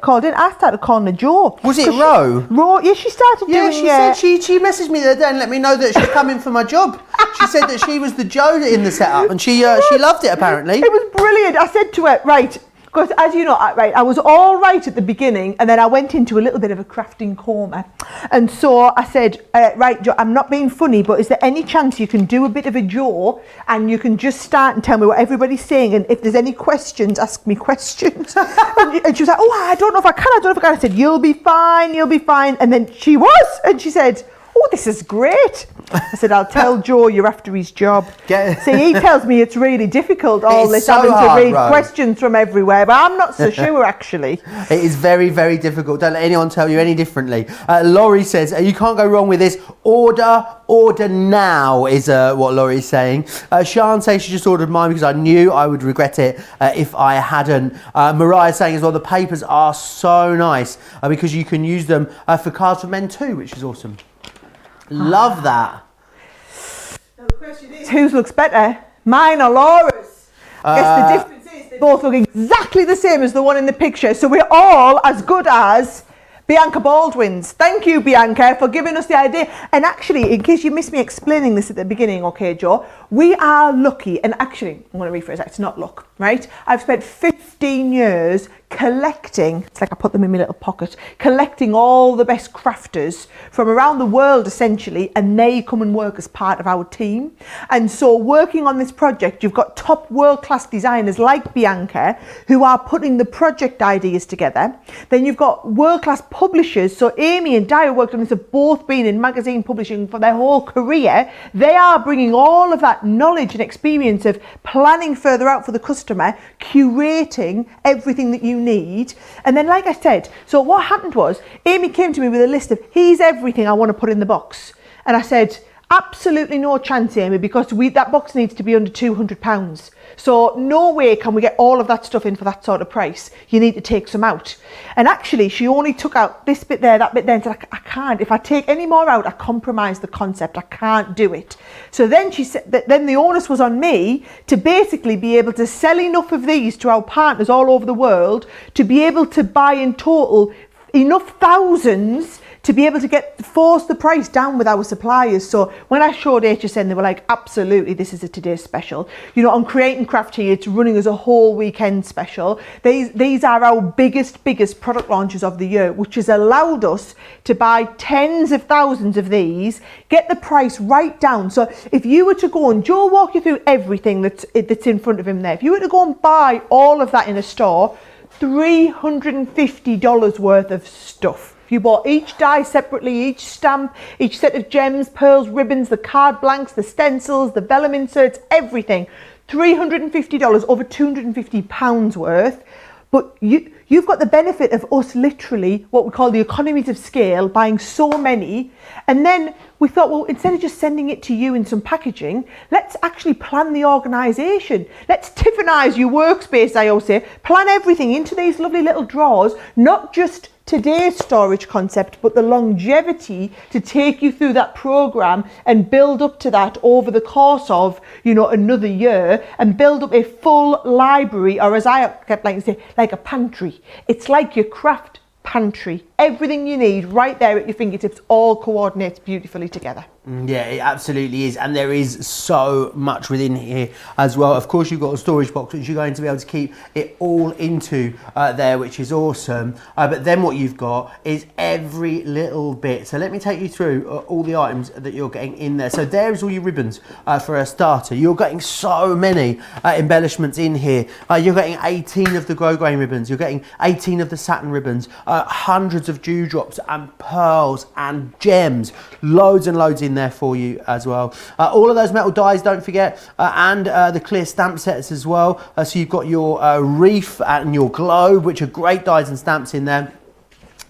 called in, I started calling her Joe. Was it Ro? Ro, yeah, she started doing. Yeah, she said she messaged me the other day and let me know that she's coming for my job. She said that she was the Joe in the setup and she loved it apparently. It was brilliant. I said to her, right, Because as you know, I was all right at the beginning, and then I went into a little bit of a crafting coma. And so I said, right, Joe, I'm not being funny, but is there any chance you can do a bit of a Joe and you can just start and tell me what everybody's saying, and if there's any questions, ask me questions. And she was like, oh, I don't know if I can. I said, you'll be fine. And then she was, and she said, oh, this is great. I said, I'll tell Joe you're after his job. See, he tells me it's really difficult, having to read questions from everywhere, but I'm not so sure, actually. It is very, very difficult. Don't let anyone tell you any differently. Laurie says, you can't go wrong with this. Order now is what Laurie's saying. Sian says she just ordered mine because I knew I would regret it if I hadn't. Mariah's saying as well, the papers are so nice because you can use them for cards for men too, which is awesome. Love that. Now the question is, whose looks better? Mine or Laura's? I guess the difference is they both look exactly the same as the one in the picture. So we're all as good as Bianca Baldwin's. Thank you, Bianca, for giving us the idea. And actually, in case you missed me explaining this at the beginning, okay, Joe, we are lucky. And actually, I'm going to rephrase that. It's not luck, right? I've spent 15 years collecting, it's like I put them in my little pocket, collecting all the best crafters from around the world, essentially, and they come and work as part of our team. And so working on this project, you've got top world-class designers like Bianca who are putting the project ideas together. Then you've got world-class publishers. So Amy and Di, who worked on this, have both been in magazine publishing for their whole career. They are bringing all of that knowledge and experience of planning further out for the customer, curating everything that you need. And then, like I said, so what happened was Amy came to me with a list of here's everything I want to put in the box, and I said, absolutely no chance, Amy, because that box needs to be under £200. So no way can we get all of that stuff in for that sort of price. You need to take some out. And actually, she only took out this bit there, that bit there, and said, I can't. If I take any more out, I compromise the concept. I can't do it. So then she said that then the onus was on me to basically be able to sell enough of these to our partners all over the world to be able to buy in total enough thousands to be able to force the price down with our suppliers. So when I showed HSN, they were like, absolutely, this is a today's special. You know, on Create and Craft here, it's running as a whole weekend special. These are our biggest product launches of the year, which has allowed us to buy tens of thousands of these, get the price right down. So if you were to go and Joe walk you through everything that's in front of him there, if you were to go and buy all of that in a store, $350 worth of stuff. If you bought each die separately, each stamp, each set of gems, pearls, ribbons, the card blanks, the stencils, the vellum inserts, everything, $350, over £250 worth. But you've got the benefit of us literally, what we call the economies of scale, buying so many. And then we thought, well, instead of just sending it to you in some packaging, let's actually plan the organisation. Let's Tiffanyise your workspace, I always say. Plan everything into these lovely little drawers, not just today's storage concept, but the longevity to take you through that program and build up to that over the course of, you know, another year, and build up a full library, or as I kept like to say, like a pantry. It's like your craft pantry. Everything you need right there at your fingertips, all coordinates beautifully together. Yeah, it absolutely is, and there is so much within here as well. Of course, you've got a storage box which you're going to be able to keep it all into there, which is awesome. But then what you've got is every little bit. So let me take you through all the items that you're getting in there. So there's all your ribbons for a starter. You're getting so many embellishments in here. You're getting 18 of the grosgrain ribbons. You're getting 18 of the satin ribbons, hundreds of dewdrops and pearls and gems, loads and loads in there for you as well. All of those metal dies, don't forget, and the clear stamp sets as well. So you've got your reef and your globe, which are great dies and stamps in there.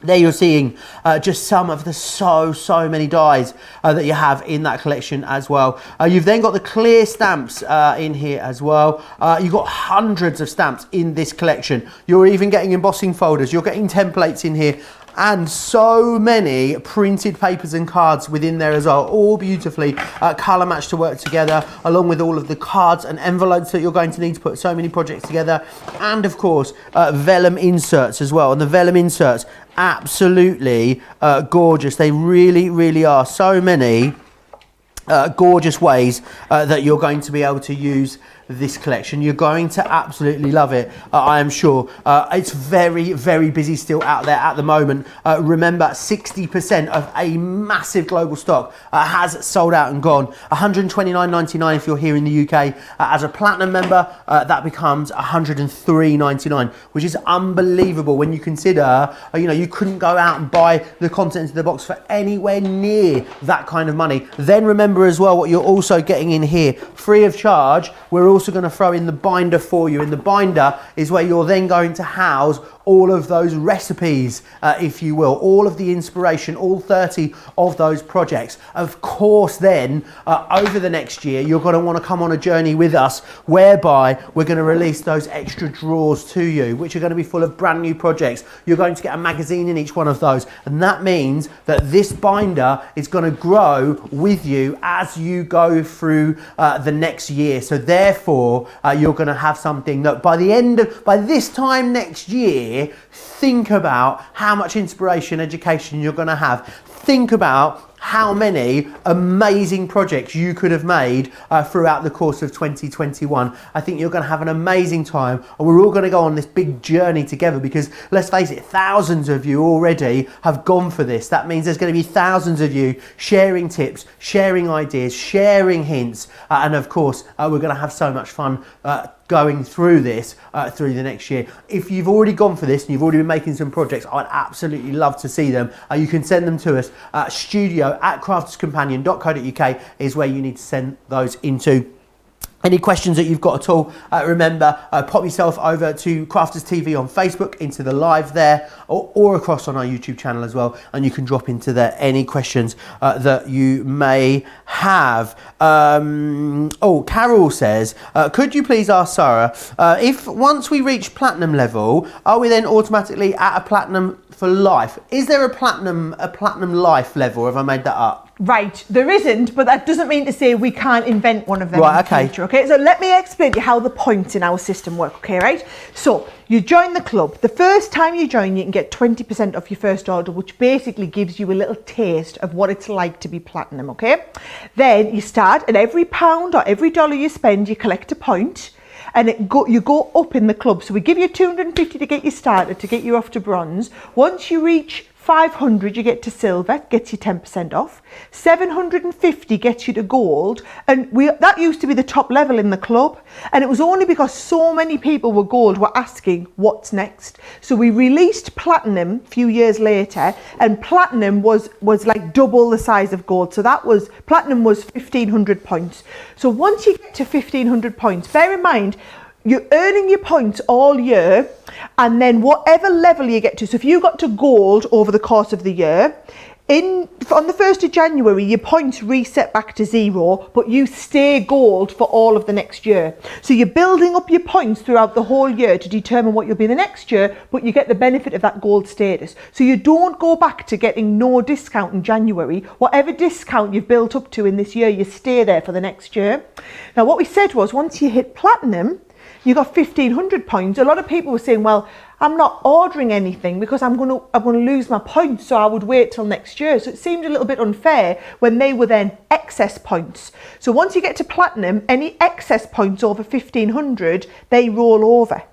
There you're seeing just some of the so many dies that you have in that collection as well. You've then got the clear stamps in here as well. You've got hundreds of stamps in this collection. You're even getting embossing folders. You're getting templates in here. And so many printed papers and cards within there as well, all beautifully colour matched to work together, along with all of the cards and envelopes that you're going to need to put so many projects together, and of course vellum inserts as well. And the vellum inserts, absolutely gorgeous. They really are. So many gorgeous ways that you're going to be able to use this collection. You're going to absolutely love it, I am sure. It's very, very busy still out there at the moment. Remember, 60% of a massive global stock has sold out and gone. $129.99 if you're here in the UK. As a platinum member, that becomes $103.99, which is unbelievable when you consider, you couldn't go out and buy the contents of the box for anywhere near that kind of money. Then remember as well what you're also getting in here, free of charge. We're also going to throw in the binder for you, and the binder is where you're then going to house all of those recipes, if you will, all of the inspiration, all 30 of those projects. Of course, then over the next year, you're going to want to come on a journey with us whereby we're going to release those extra drawers to you, which are going to be full of brand new projects. You're going to get a magazine in each one of those. And that means that this binder is going to grow with you as you go through the next year. So therefore, you're going to have something that by this time next year, think about how much inspiration, education you're going to have. Think about how many amazing projects you could have made throughout the course of 2021. I think you're going to have an amazing time, and we're all going to go on this big journey together, because let's face it, thousands of you already have gone for this. That means there's going to be thousands of you sharing tips, sharing ideas, sharing hints, and of course we're going to have so much fun going through this through the next year. If you've already gone for this and you've already been making some projects, I'd absolutely love to see them. You can send them to us. studio@crafterscompanion.co.uk is where you need to send those into. Any questions that you've got at all, remember, pop yourself over to Crafters TV on Facebook, into the live there, or across on our YouTube channel as well, and you can drop into there any questions that you may have. Carol says, could you please ask Sarah, if once we reach platinum level, are we then automatically at a platinum for life? Is there a platinum life level, or have I made that up? Right, there isn't, but that doesn't mean to say we can't invent one of them right, in the future, okay? So let me explain to you how the points in our system work, okay, right? So you join the club. The first time you join, you can get 20% off your first order, which basically gives you a little taste of what it's like to be platinum, okay? Then you start, and every pound or every dollar you spend, you collect a point, and you go up in the club. So we give you 250 to get you started, to get you off to bronze. Once you reach 500, you get to silver, gets you 10% off. 750 gets you to gold, and that used to be the top level in the club, and it was only because so many people were gold were asking what's next. So we released platinum a few years later, and platinum was like double the size of gold. So platinum was 1,500 points. So once you get to 1,500 points, bear in mind, you're earning your points all year, and then whatever level you get to, so if you got to gold over the course of the year, on the 1st of January, your points reset back to 0, but you stay gold for all of the next year. So you're building up your points throughout the whole year to determine what you'll be the next year, but you get the benefit of that gold status. So you don't go back to getting no discount in January. Whatever discount you've built up to in this year, you stay there for the next year. Now, what we said was, once you hit platinum, you got 1,500 points. A lot of people were saying, well, I'm not ordering anything because I'm going to lose my points, so I would wait till next year. So it seemed a little bit unfair when they were then excess points. So once you get to platinum, any excess points over 1,500, they roll over.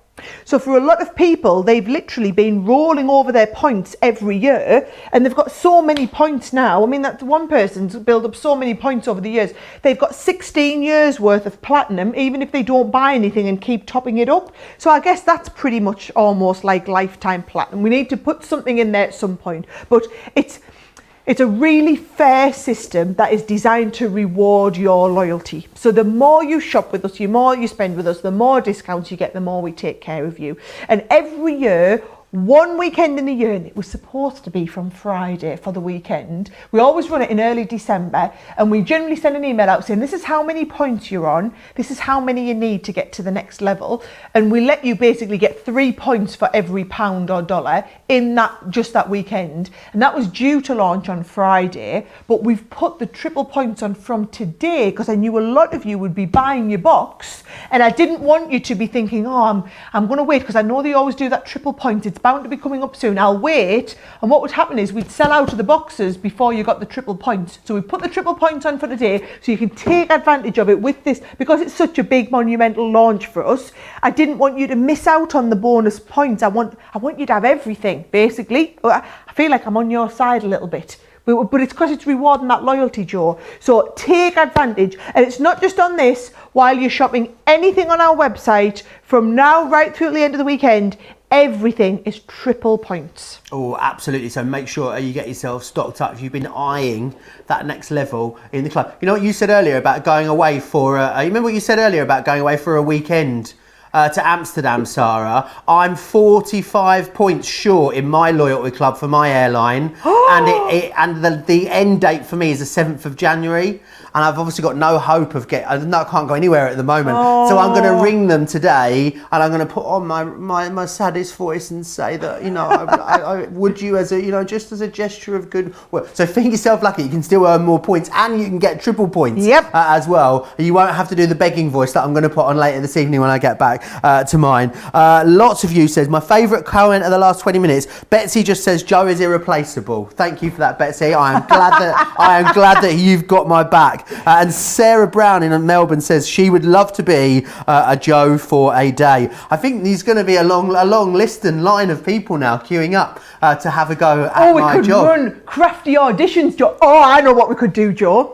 So for a lot of people, they've literally been rolling over their points every year, and they've got so many points now. I mean, that's one person's built up so many points over the years. They've got 16 years worth of platinum, even if they don't buy anything and keep topping it up. So I guess that's pretty much almost like lifetime platinum. We need to put something in there at some point, but it's a really fair system that is designed to reward your loyalty. So the more you shop with us, the more you spend with us, the more discounts you get, the more we take care of you. And every year, one weekend in the year, and it was supposed to be from Friday for the weekend. We always run it in early December, and we generally send an email out saying, this is how many points you're on, this is how many you need to get to the next level, and we let you basically get 3 points for every pound or dollar in that weekend. And that was due to launch on Friday, but we've put the triple points on from today because I knew a lot of you would be buying your box, and I didn't want you to be thinking, oh, I'm going to wait, because I know they always do that triple point, it's bound to be coming up soon. I'll wait. And what would happen is we'd sell out of the boxes before you got the triple points. So we put the triple points on for today so you can take advantage of it with this. Because it's such a big monumental launch for us, I didn't want you to miss out on the bonus points. I want you to have everything, basically. I feel like I'm on your side a little bit. But it's because it's rewarding that loyalty, Joe. So take advantage. And it's not just on this. While you're shopping anything on our website, from now right through the end of the weekend, everything is triple points. Oh, absolutely. So make sure you get yourself stocked up if you've been eyeing that next level in the club. You know what you said earlier about going away for, you remember what you said earlier about going away for a weekend? To Amsterdam, Sarah. I'm 45 points short in my loyalty club for my airline, and the end date for me is the 7th of January, and I've obviously got no hope of I can't go anywhere at the moment. So I'm going to ring them today, and I'm going to put on my saddest voice and say that, you know, I would you as a, you know, just as a gesture of good work. So think yourself lucky, you can still earn more points, and you can get triple points as well. You won't have to do the begging voice that I'm going to put on later this evening when I get back to mine. Lots of you says, my favourite comment of the last 20 minutes, Betsy just says, Joe is irreplaceable. Thank you for that, Betsy. I am glad that you've got my back. And Sarah Brown in Melbourne says she would love to be a Joe for a day. I think there's going to be a long list and line of people now queuing up to have a go at my job. We could run crafty auditions, Joe. Oh, I know what we could do, Joe.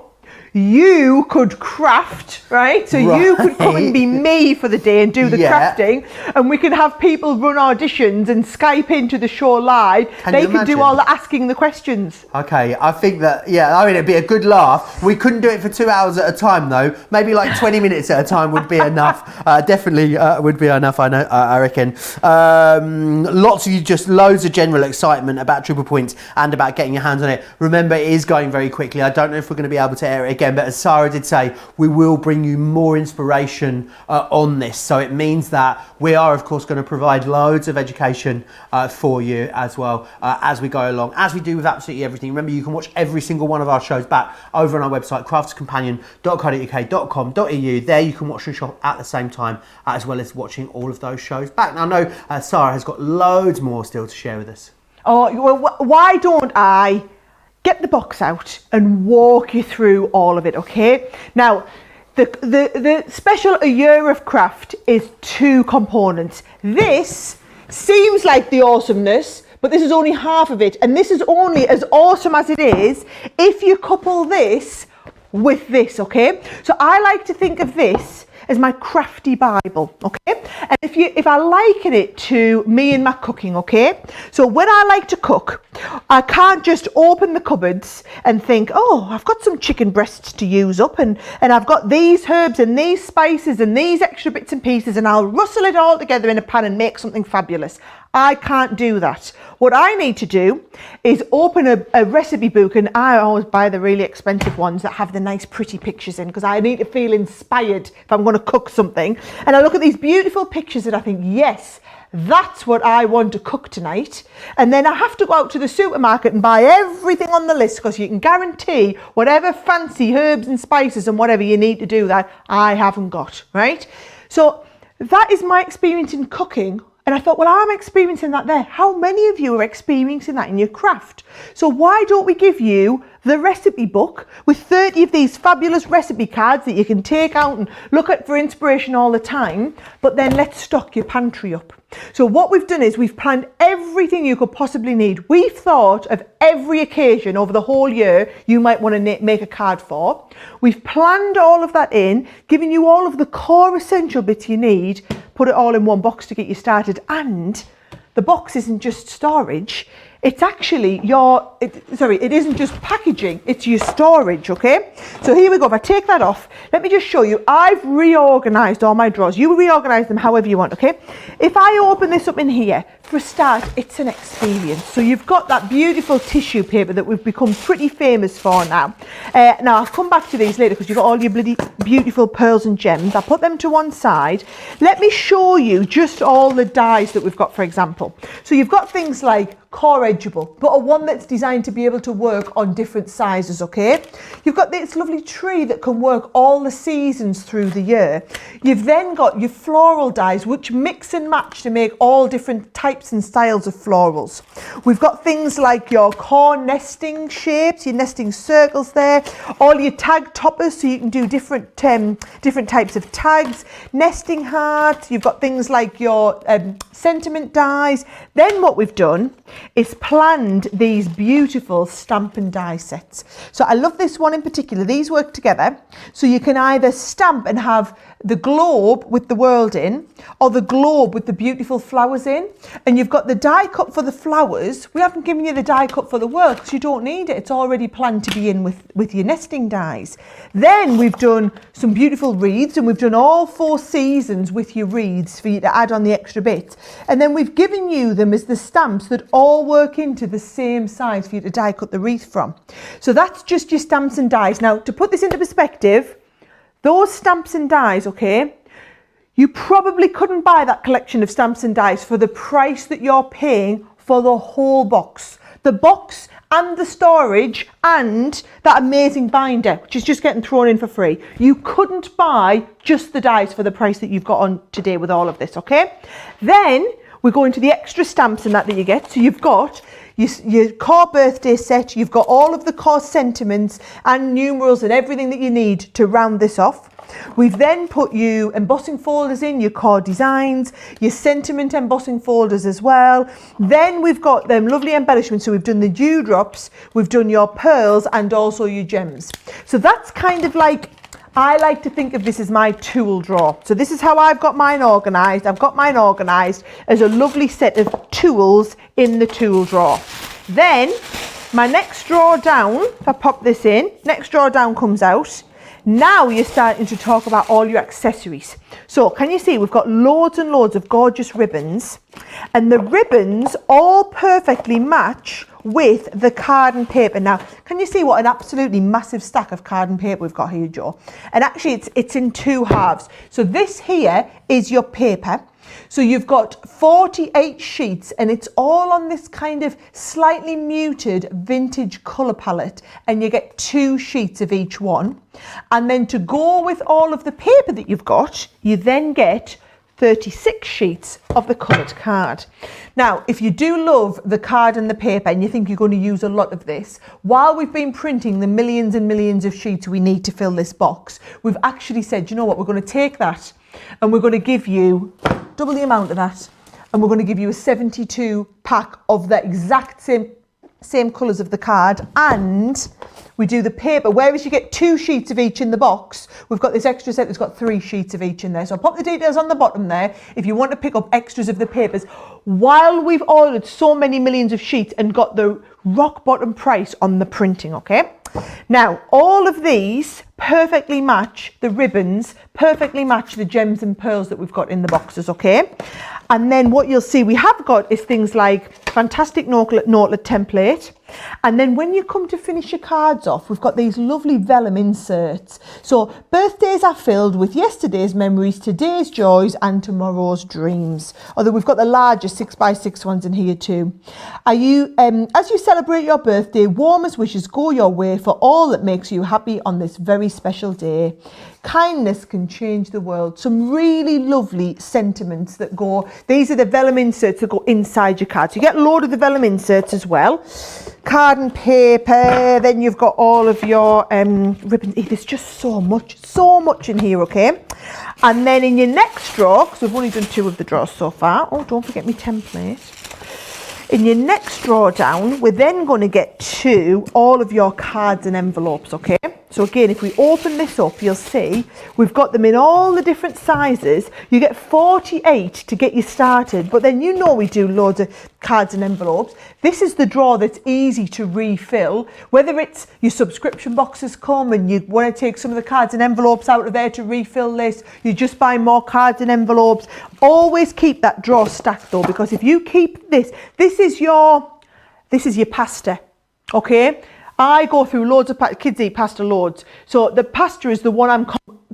You could craft, right? So you could come and be me for the day and do the crafting, and we could have people run auditions and Skype into the show live. They could do all the asking the questions. Okay, I think that, I mean, it'd be a good laugh. We couldn't do it for 2 hours at a time, though. Maybe like 20 minutes at a time would be enough. Definitely would be enough, I reckon. Lots of you, just loads of general excitement about triple points and about getting your hands on it. Remember, it is going very quickly. I don't know if we're going to be able to air it again, but as Sarah did say, we will bring you more inspiration on this. So it means that we are, of course, going to provide loads of education for you as well as we go along, as we do with absolutely everything. Remember, you can watch every single one of our shows back over on our website, craftscompanion.co.uk.com.au. There you can watch the show at the same time, as well as watching all of those shows back. Now, I know Sarah has got loads more still to share with us. Oh, well, why don't I get the box out and walk you through all of it, okay? Now, the special A Year of Craft is 2 components. This seems like the awesomeness, but this is only half of it. And this is only as awesome as it is if you couple this with this, okay? So I like to think of this as my crafty Bible, okay? And if I liken it to me and my cooking, okay? So when I like to cook, I can't just open the cupboards and think, oh, I've got some chicken breasts to use up, and I've got these herbs and these spices and these extra bits and pieces, and I'll rustle it all together in a pan and make something fabulous. I can't do that. What I need to do is open a recipe book, and I always buy the really expensive ones that have the nice pretty pictures in, because I need to feel inspired if I'm going to cook something. And I look at these beautiful pictures and I think, yes, that's what I want to cook tonight. And then I have to go out to the supermarket and buy everything on the list, because you can guarantee whatever fancy herbs and spices and whatever you need to do that I haven't got, right? So that is my experience in cooking. And I thought, well, I'm experiencing that there. How many of you are experiencing that in your craft? So why don't we give you the recipe book with 30 of these fabulous recipe cards that you can take out and look at for inspiration all the time, but then let's stock your pantry up. So what we've done is we've planned everything you could possibly need. We've thought of every occasion over the whole year you might want to make a card for. We've planned all of that in, giving you all of the core essential bits you need, put it all in one box to get you started. And the box isn't just storage, it's actually it isn't just packaging, it's your storage, okay? So here we go. If I take that off, let me just show you. I've reorganized all my drawers. You reorganize them however you want, okay? If I open this up in here, for a start, it's an experience. So you've got that beautiful tissue paper that we've become pretty famous for now. Now, I'll come back to these later because you've got all your bloody beautiful pearls and gems. I'll put them to one side. Let me show you just all the dies that we've got, for example. So you've got things like core edgeable, but a one that's designed to be able to work on different sizes, okay? You've got this lovely tree that can work all the seasons through the year. You've then got your floral dies, which mix and match to make all different types and styles of florals. We've got things like your core nesting shapes, your nesting circles there, all your tag toppers, so you can do different types of tags, nesting hearts. You've got things like your sentiment dies. Then what we've done is planned these beautiful stamp and die sets. So I love this one in particular. These work together, so you can either stamp and have the globe with the world in, or the globe with the beautiful flowers in. And you've got the die cut for the flowers. We haven't given you the die cut for the world because you don't need it. It's already planned to be in with your nesting dies. Then we've done some beautiful wreaths, and we've done all 4 seasons with your wreaths for you to add on the extra bits. And then we've given you them as the stamps that all work into the same size for you to die cut the wreath from. So that's just your stamps and dies. Now, to put this into perspective, those stamps and dies, okay, you probably couldn't buy that collection of stamps and dies for the price that you're paying for the whole box. The box and the storage and that amazing binder, which is just getting thrown in for free. You couldn't buy just the dies for the price that you've got on today with all of this, okay? Then we go into the extra stamps and that you get. So you've got your core birthday set, you've got all of the core sentiments and numerals and everything that you need to round this off. We've then put you embossing folders in, your core designs, your sentiment embossing folders as well. Then we've got them lovely embellishments. So we've done the dewdrops, we've done your pearls and also your gems. So that's kind of like, I like to think of this as my tool drawer. So this is how I've got mine organised. I've got mine organised as a lovely set of tools in the tool drawer. Then my next drawer down, if I pop this in, next drawer down comes out. Now you're starting to talk about all your accessories. So can you see we've got loads and loads of gorgeous ribbons, and the ribbons all perfectly match with the card and paper. Now, can you see what an absolutely massive stack of card and paper we've got here, Joe? And actually it's in 2 halves. So this here is your paper. So you've got 48 sheets, and it's all on this kind of slightly muted vintage colour palette, and you get 2 sheets of each one. And then to go with all of the paper that you've got, you then get 36 sheets of the coloured card. Now, if you do love the card and the paper and you think you're going to use a lot of this, while we've been printing the millions and millions of sheets we need to fill this box, we've actually said, you know what, we're going to take that and we're going to give you double the amount of that, and we're going to give you a 72 pack of the exact same colours of the card, and we do the paper. Whereas you get 2 sheets of each in the box, we've got this extra set that's got 3 sheets of each in there. So I'll pop the details on the bottom there if you want to pick up extras of the papers, while we've ordered so many millions of sheets and got the rock bottom price on the printing, okay? Now, all of these perfectly match the ribbons, perfectly match the gems and pearls that we've got in the boxes, okay? And then what you'll see we have got is things like fantastic notelet template. And then when you come to finish your cards off, we've got these lovely vellum inserts. So birthdays are filled with yesterday's memories, today's joys and tomorrow's dreams. Although we've got the larger 6x6 ones in here too. Are you, as you celebrate your birthday, warmest wishes go your way for all that makes you happy on this very special day. Kindness can change the world. Some really lovely sentiments that go, these are the vellum inserts that go inside your card. So you get a load of the vellum inserts as well. Card and paper, then you've got all of your ribbons. There's just so much in here, okay? And then in your next drawer, because we've only done 2 of the drawers so far. Oh, don't forget my template. In your next drawer down, we're then going to get to all of your cards and envelopes, okay? So again, if we open this up, you'll see we've got them in all the different sizes. You get 48 to get you started, but then you know we do loads of cards and envelopes. This is the drawer that's easy to refill, whether it's your subscription boxes come and you want to take some of the cards and envelopes out of there to refill this, you just buy more cards and envelopes. Always keep that drawer stacked though, because if you keep this is your pasta, okay? I go through loads of kids eat pasta loads. So the pasta is the one I'm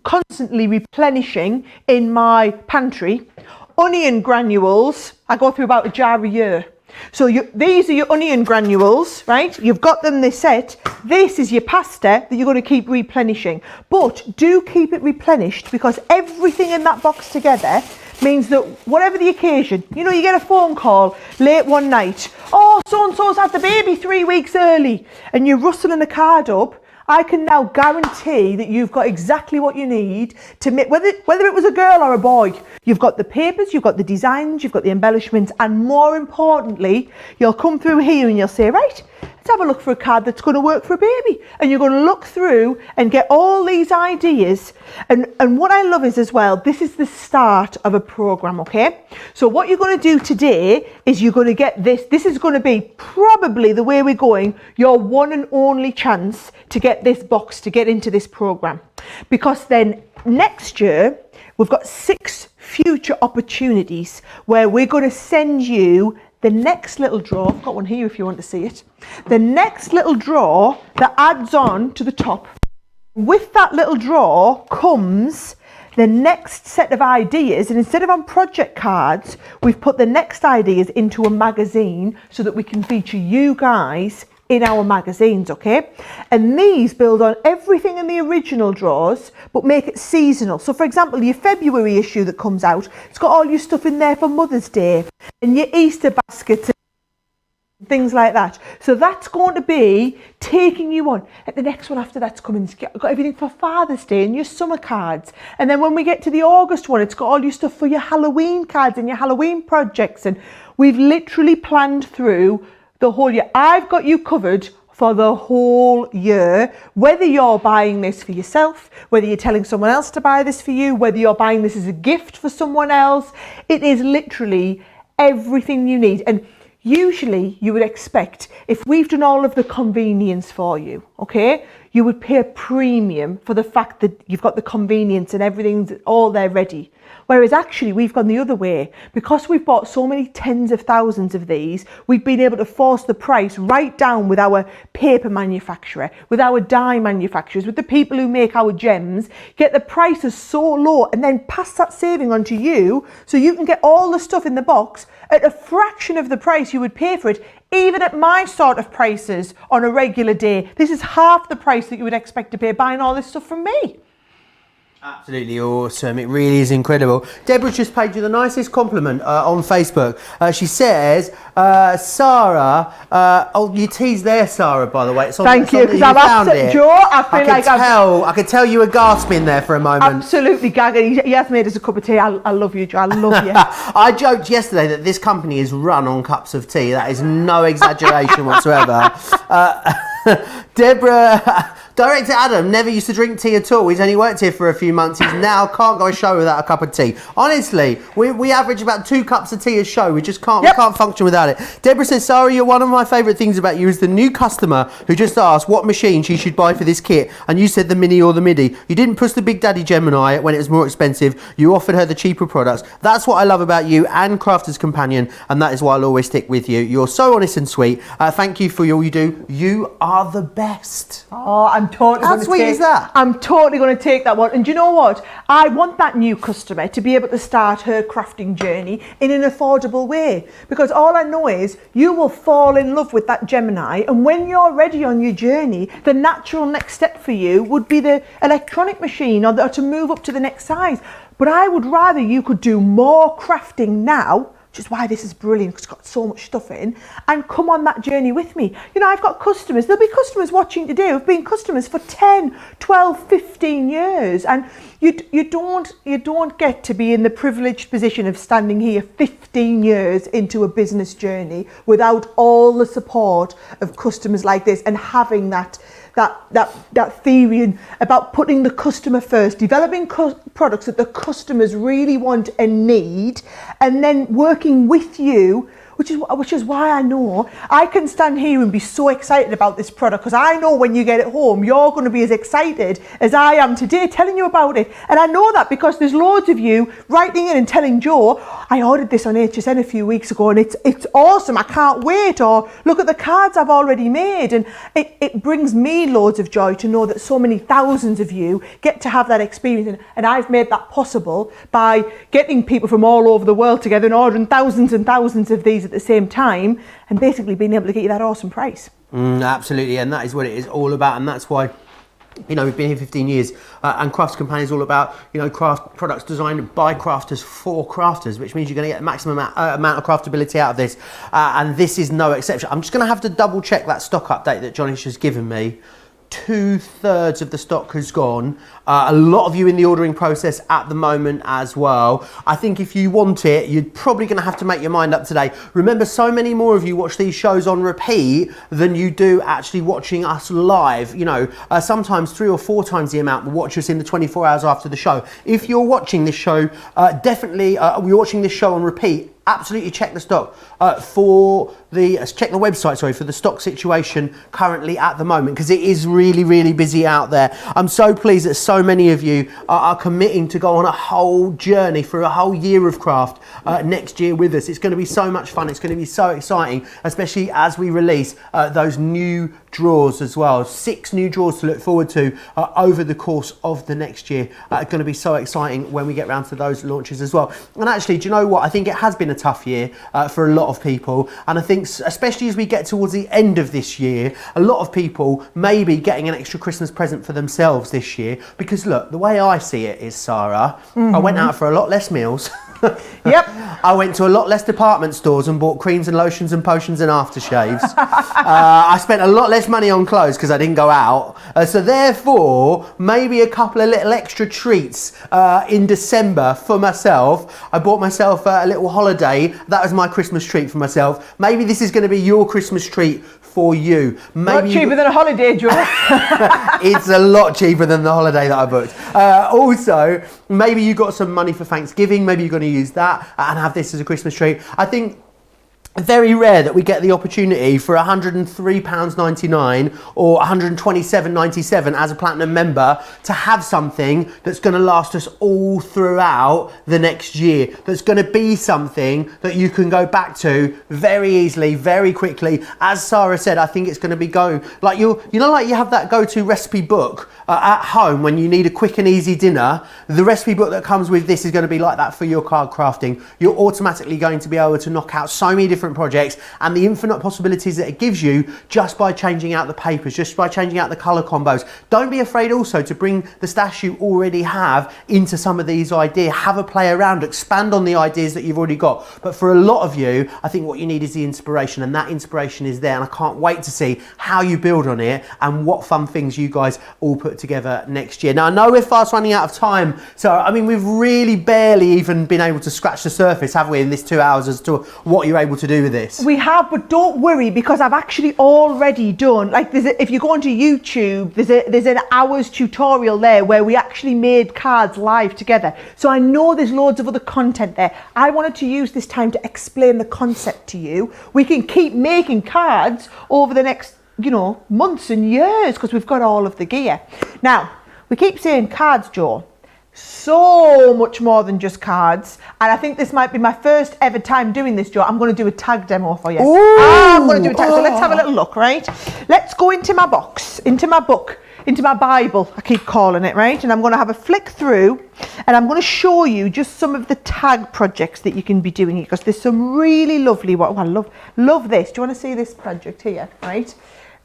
constantly replenishing in my pantry. Onion granules, I go through about a jar a year. So these are your onion granules, right? You've got them this set. This is your pasta that you're going to keep replenishing. But do keep it replenished, because everything in that box together means that whatever the occasion, you know, you get a phone call late one night, oh, so-and-so's had the baby 3 weeks early, and you're rustling a card up, I can now guarantee that you've got exactly what you need to make, whether it was a girl or a boy, you've got the papers, you've got the designs, you've got the embellishments, and more importantly, you'll come through here and you'll say, right, let's have a look for a card that's going to work for a baby. And you're going to look through and get all these ideas. And what I love is as well, this is the start of a program, okay? So what you're going to do today is you're going to get this. This is going to be probably the way we're going, your one and only chance to get this box, to get into this program. Because then next year, we've got 6 future opportunities where we're going to send you the next little drawer. I've got one here if you want to see it. The next little drawer that adds on to the top. With that little drawer comes the next set of ideas, and instead of on project cards, we've put the next ideas into a magazine so that we can feature you guys in our magazines, okay? And these build on everything in the original drawers, but make it seasonal. So for example, your February issue that comes out, it's got all your stuff in there for Mother's Day, and your Easter baskets, and things like that. So that's going to be taking you on. And the next one after that's coming, it's got everything for Father's Day and your summer cards. And then when we get to the August one, it's got all your stuff for your Halloween cards and your Halloween projects. And we've literally planned through the whole year. I've got you covered for the whole year, whether you're buying this for yourself, whether you're telling someone else to buy this for you, whether you're buying this as a gift for someone else. It is literally everything you need. And usually you would expect, if we've done all of the convenience for you, okay, you would pay a premium for the fact that you've got the convenience and everything's all there ready. Whereas actually we've gone the other way. Because we've bought so many tens of thousands of these, we've been able to force the price right down with our paper manufacturer, with our dye manufacturers, with the people who make our gems, get the prices so low and then pass that saving on to you so you can get all the stuff in the box at a fraction of the price you would pay for it, even at my sort of prices on a regular day. This is half the price that you would expect to pay buying all this stuff from me. Absolutely awesome. It really is incredible. Deborah's just paid you the nicest compliment on Facebook. She says, Sara, oh, you teased there, Sara, by the way. It's on, thank you, because I've upset Joe. I could tell you were gasping there for a moment. Absolutely gagging. He has made us a cup of tea. I love you, Joe. I love you. I joked yesterday that this company is run on cups of tea. That is no exaggeration whatsoever. Deborah, Director Adam never used to drink tea at all. He's only worked here for a few months. He's now can't go a show without a cup of tea. Honestly, we average about 2 cups of tea a show. We just can't, we can't function without it. Deborah says, Sara, you're one of my favourite things about you is the new customer who just asked what machine she should buy for this kit, and you said the Mini or the MIDI. You didn't push the Big Daddy Gemini when it was more expensive. You offered her the cheaper products. That's what I love about you and Crafter's Companion, and that is why I'll always stick with you. You're so honest and sweet. Thank you for all you do. You are the best. Oh, I'm totally How sweet is that? I'm totally going to take that one. And do you know what? I want that new customer to be able to start her crafting journey in an affordable way. Because all I know is you will fall in love with that Gemini. And when you're ready on your journey, the natural next step for you would be the electronic machine or to move up to the next size. But I would rather you could do more crafting now, which is why this is brilliant, because it's got so much stuff in, and come on that journey with me. You know, I've got customers, there'll be customers watching today who've been customers for 10, 12, 15 years, and you don't get to be in the privileged position of standing here 15 years into a business journey without all the support of customers like this and having that theory about putting the customer first, developing products that the customers really want and need, and then working with you, which is why I know I can stand here and be so excited about this product, because I know when you get it home, you're going to be as excited as I am today telling you about it. And I know that because there's loads of you writing in and telling Joe, I ordered this on HSN a few weeks ago and it's awesome, I can't wait, or look at the cards I've already made. And it brings me loads of joy to know that so many thousands of you get to have that experience, and I've made that possible by getting people from all over the world together and ordering thousands and thousands of these at the same time, and basically being able to get you that awesome price. Absolutely, and that is what it is all about, and that's why, you know, we've been here 15 years, and Crafts Companion is all about, you know, craft products designed by crafters for crafters, which means you're going to get the maximum amount of craftability out of this, and this is no exception. I'm just going to have to double check that stock update that Johnny's just given me. 2/3 of the stock has gone. A lot of you in the ordering process at the moment as well. I think if you want it, you're probably going to have to make your mind up today. Remember, so many more of you watch these shows on repeat than you do actually watching us live. You know, sometimes 3 or 4 times the amount will watch us in the 24 hours after the show. If you're watching this show, definitely, we're watching this show on repeat. Absolutely check the stock check the website, sorry, for the stock situation currently at the moment, because it is really, really busy out there. I'm so pleased that so many of you are committing to go on a whole journey for a whole year of craft next year with us. It's going to be so much fun. It's going to be so exciting, especially as we release those new draws as well. 6 new draws to look forward to over the course of the next year. It's going to be so exciting when we get round to those launches as well. And actually, do you know what? I think it has been a tough year for a lot of people, and I think especially as we get towards the end of this year, a lot of people may be getting an extra Christmas present for themselves this year, because look, the way I see it is, Sarah, I went out for a lot less meals. Yep. I went to a lot less department stores and bought creams and lotions and potions and aftershaves. I spent a lot less money on clothes because I didn't go out. So therefore, maybe a couple of little extra treats in December for myself. I bought myself a little holiday. That was my Christmas treat for myself. Maybe this is going to be your Christmas treat for you. Maybe Not cheaper than a holiday, Joe. It's a lot cheaper than the holiday that I booked. Also, maybe you got some money for Thanksgiving. Maybe you're going to use that and have this as a Christmas treat. I think very rare that we get the opportunity for £103.99 or £127.97 as a platinum member to have something that's going to last us all throughout the next year, that's going to be something that you can go back to very easily, very quickly. As Sarah said, I think it's going to be going like you know, like you have that go-to recipe book at home when you need a quick and easy dinner. The recipe book that comes with this is going to be like that for your card crafting. You're automatically going to be able to knock out so many different projects and the infinite possibilities that it gives you just by changing out the papers, just by changing out the colour combos. Don't be afraid also to bring the stash you already have into some of these ideas. Have a play around, expand on the ideas that you've already got. But for a lot of you, I think what you need is the inspiration, and that inspiration is there, and I can't wait to see how you build on it and what fun things you guys all put together next year. Now, I know we're fast running out of time, so I mean, we've really barely even been able to scratch the surface, have we, in this 2 hours as to what you're able to do with this? We have, but don't worry, because I've actually already done, like, if you go onto YouTube, there's an hour's tutorial there where we actually made cards live together. So I know there's loads of other content there. I wanted to use this time to explain the concept to you. We can keep making cards over the next, you know, months and years, because we've got all of the gear. Now, we keep saying cards, Joe. So much more than just cards, and I think this might be my first ever time doing this, Joe. I'm going to do a tag demo for you. I'm going to do a tag. So let's have a little look, right? Let's go into my box, into my book, into my Bible, I keep calling it, right? And I'm going to have a flick through, and I'm going to show you just some of the tag projects that you can be doing, because there's some really lovely ones. Oh, I love this. Do you want to see this project here, right?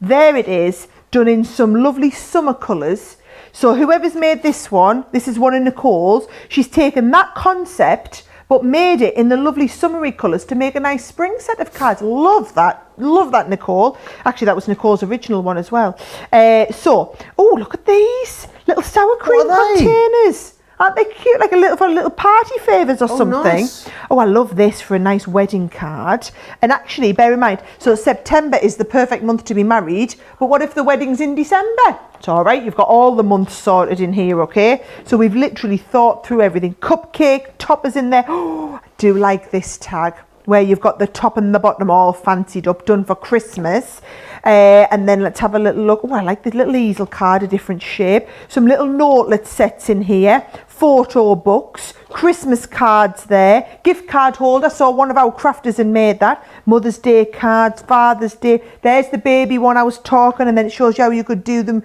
There it is, done in some lovely summer colours. So whoever's made this one, this is one of Nicole's, she's taken that concept but made it in the lovely summery colours to make a nice spring set of cards. Love that, Nicole. Actually, that was Nicole's original one as well. Oh, look at these little sour cream containers. Aren't they cute? Like for little party favours or something. Nice. Oh, I love this for a nice wedding card. And actually, bear in mind, so September is the perfect month to be married, but what if the wedding's in December? It's all right, you've got all the months sorted in here, okay? So we've literally thought through everything. Cupcake, toppers in there. Oh, I do like this tag, where you've got the top and the bottom all fancied up, done for Christmas. And then let's have a little look. Oh, I like this little easel card, a different shape. Some little notelet sets in here. Photo books, Christmas cards there, gift card holder. So one of our crafters had made that. Mother's Day cards, Father's Day. There's the baby one I was talking, and then it shows you how you could do them.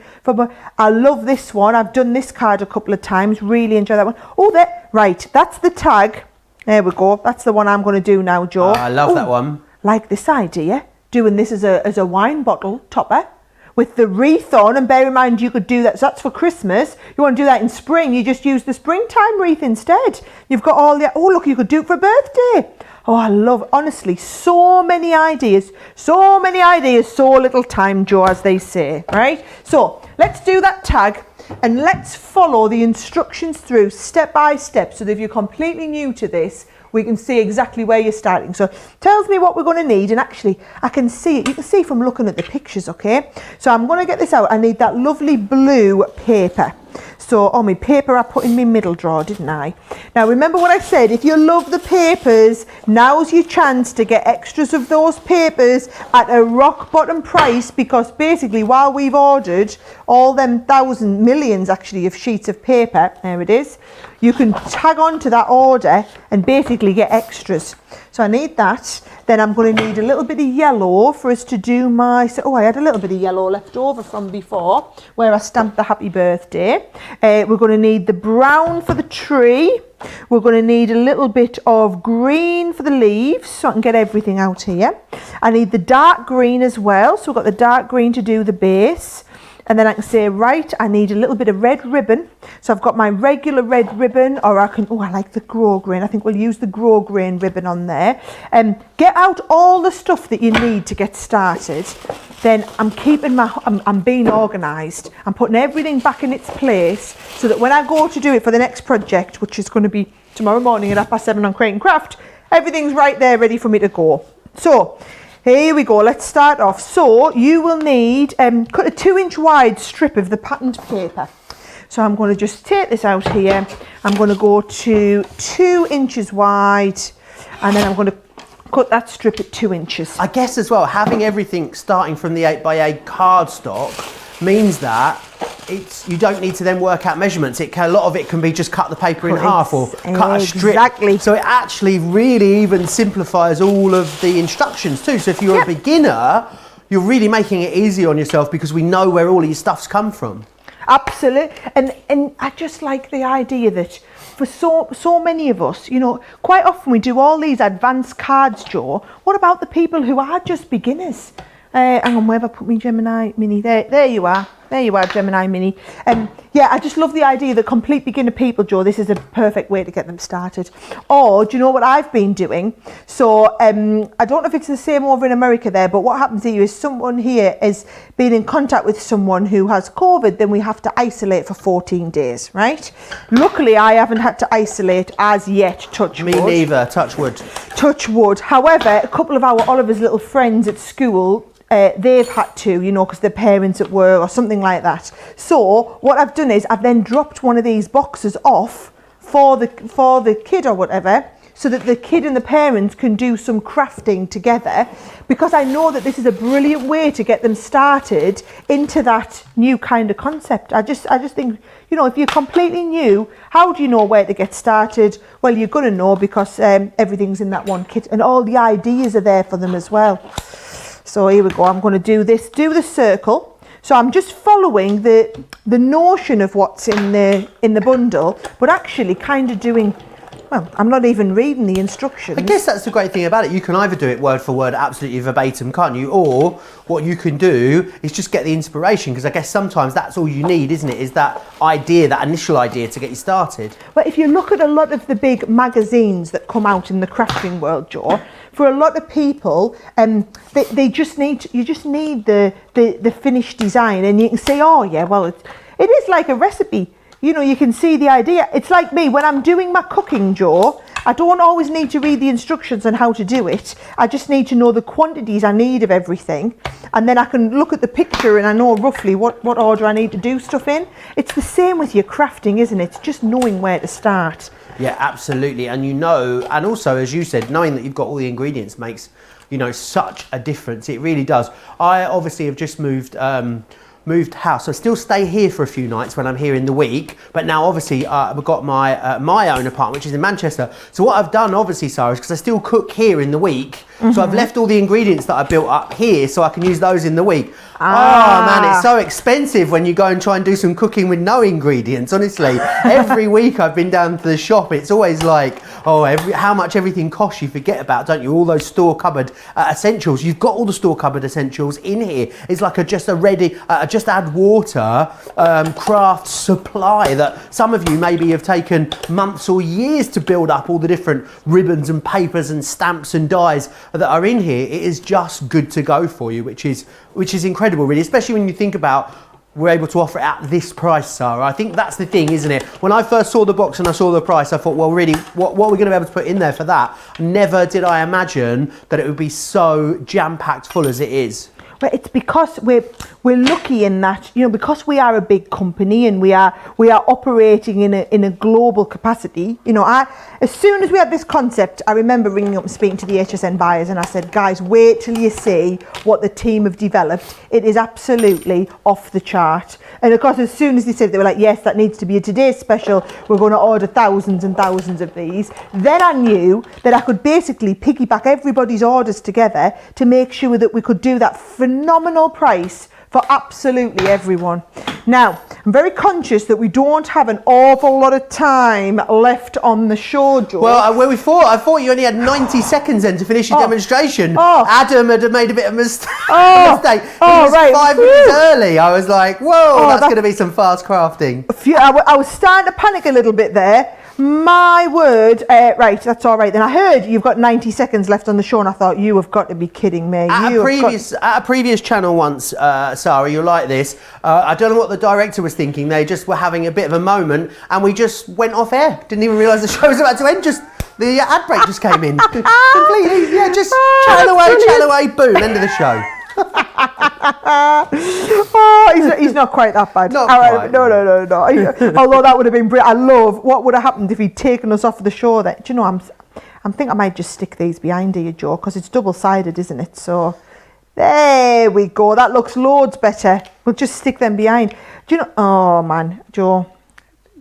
I love this one. I've done this card a couple of times. Really enjoy that one. Oh, there. Right, that's the tag. There we go. That's the one I'm going to do now, Joe. I love that one. like this idea, doing this as a wine bottle topper with the wreath on, and bear in mind you could do that, so that's for Christmas. You want to do that in spring, you just use the springtime wreath instead. You've got all the, oh look, you could do it for a birthday. Oh, I love, honestly, so many ideas, so little time, Joe, as they say, right? So let's do that tag and let's follow the instructions through step by step, so that if you're completely new to this, we can see exactly where you're starting. So tells me what we're going to need, and actually I can see it. You can see from looking at the pictures, okay? So I'm going to get this out. I need that lovely blue paper. So, oh, my paper I put in my middle drawer, didn't I? Now, remember what I said, if you love the papers, now's your chance to get extras of those papers at a rock bottom price, because basically while we've ordered all them millions actually of sheets of paper, there it is, you can tag on to that order and basically get extras. So I need that. Then I'm going to need a little bit of yellow for us to do my, oh, I had a little bit of yellow left over from before where I stamped the happy birthday. We're going to need the brown for the tree. We're going to need a little bit of green for the leaves, so I can get everything out here. I need the dark green as well, so we've got the dark green to do the base. And then I can say, right, I need a little bit of red ribbon. So I've got my regular red ribbon, or I can, oh, I like the grosgrain. I think we'll use the grosgrain ribbon on there. Get out all the stuff that you need to get started. Then I'm being organised. I'm putting everything back in its place, so that when I go to do it for the next project, which is going to be tomorrow morning at 7:30 on Crate and Craft, everything's right there ready for me to go. So here we go, let's start off. So you will need cut a 2-inch wide strip of the patterned paper. So I'm going to just take this out here. I'm going to go to 2 inches wide, and then I'm going to cut that strip at 2 inches. I guess as well, having everything starting from the 8x8 cardstock means that you don't need to then work out measurements. A lot of it can be just cut the paper in half or cut a strip. Exactly. So it actually really even simplifies all of the instructions too. So if you're a beginner, you're really making it easy on yourself, because we know where all of your stuff's come from. Absolutely. And I just like the idea that for so many of us, you know, quite often we do all these advanced cards, Joe. What about the people who are just beginners? Hang on, where have I put my Gemini Mini? There you are. There you are, Gemini Mini. Yeah, I just love the idea that complete beginner people, Joe, this is a perfect way to get them started. Or, do you know what I've been doing? So, I don't know if it's the same over in America there, but what happens here is someone here has been in contact with someone who has COVID, then we have to isolate for 14 days, right? Luckily, I haven't had to isolate as yet, touch wood. Me neither, touch wood. Touch wood. However, a couple of Oliver's little friends at school, they've had to, you know, because their parents at work or something like that. So what I've done is I've then dropped one of these boxes off for the kid or whatever, so that the kid and the parents can do some crafting together, because I know that this is a brilliant way to get them started into that new kind of concept. I just think, you know, if you're completely new, how do you know where to get started? Well, you're going to know, because everything's in that one kit, and all the ideas are there for them as well. So here we go, I'm going to do the circle. So I'm just following the notion of what's in the bundle, but actually kind of doing, well, I'm not even reading the instructions. I guess that's the great thing about it. You can either do it word for word, absolutely verbatim, can't you? Or what you can do is just get the inspiration, because I guess sometimes that's all you need, isn't it? Is that idea, that initial idea to get you started. Well, if you look at a lot of the big magazines that come out in the crafting world, Joe, for a lot of people, you just need the finished design, and you can say, oh yeah, well, it is like a recipe. You know, you can see the idea. It's like me, when I'm doing my cooking, Joe, I don't always need to read the instructions on how to do it. I just need to know the quantities I need of everything. And then I can look at the picture and I know roughly what order I need to do stuff in. It's the same with your crafting, isn't it? It's just knowing where to start. Yeah, absolutely. And you know, and also, as you said, knowing that you've got all the ingredients makes, you know, such a difference. It really does. I obviously have just moved moved house. So I still stay here for a few nights when I'm here in the week. But now, obviously, I've got my own apartment, which is in Manchester. So what I've done, obviously, Sarah, is because I still cook here in the week. So I've left all the ingredients that I built up here so I can use those in the week. Oh man, it's so expensive when you go and try and do some cooking with no ingredients. Honestly, every week I've been down to the shop. It's always like, how much everything costs. You forget about, don't you? All those store cupboard essentials. You've got all the store cupboard essentials in here. It's like just add water craft supply that some of you maybe have taken months or years to build up. All the different ribbons and papers and stamps and dies that are in here. It is just good to go for you, which is incredible, really, especially when you think about we're able to offer it at this price, Sarah. I think that's the thing, isn't it? When I first saw the box and I saw the price, I thought, well, really, what are we going to be able to put in there for that? Never did I imagine that it would be so jam-packed full as it is. But it's because we're lucky in that, because we are a big company and we are operating in a global capacity. As soon as we had this concept, I remember ringing up and speaking to the HSN buyers, and I said, guys, wait till you see what the team have developed. It is absolutely off the chart. And of course, as soon as they said, they were like, yes, that needs to be a today's special. We're going to order thousands and thousands of these. Then I knew that I could basically piggyback everybody's orders together to make sure that we could do that phenomenal price for absolutely everyone. Now, I'm very conscious that we don't have an awful lot of time left on the show, Joe. Well, I thought you only had 90 seconds then to finish your demonstration. Adam had made a bit of a mistake. He was 5 minutes early. I was like, whoa, that's going to be some fast crafting. I was starting to panic a little bit there. My word. Right, that's all right. Then I heard you've got 90 seconds left on the show, and I thought, you have got to be kidding me. At a previous channel once, Sarah, you're like this. I don't know what the director was thinking. They just were having a bit of a moment, and we just went off air. Didn't even realise the show was about to end. Just the ad break just came in. Completely, just chatting away, boom, end of the show. He's not quite that bad. Not quite. No. Although that would have been brilliant. I love what would have happened if he'd taken us off the show. That, do you know, I'm thinking I might just stick these behind here, Joe, because it's double-sided, isn't it? So there we go. That looks loads better. We'll just stick them behind. Do you know? Oh man, Joe,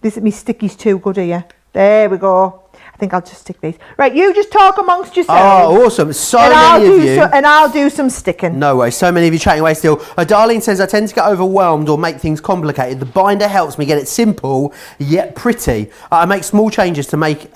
this is me stickies too good here. There we go. I think I'll just stick these. Right, you just talk amongst yourselves. Oh, awesome. Many of you. And I'll do some sticking. No way. So many of you chatting away still. Darlene says, I tend to get overwhelmed or make things complicated. The binder helps me get it simple, yet pretty. I make small changes to make...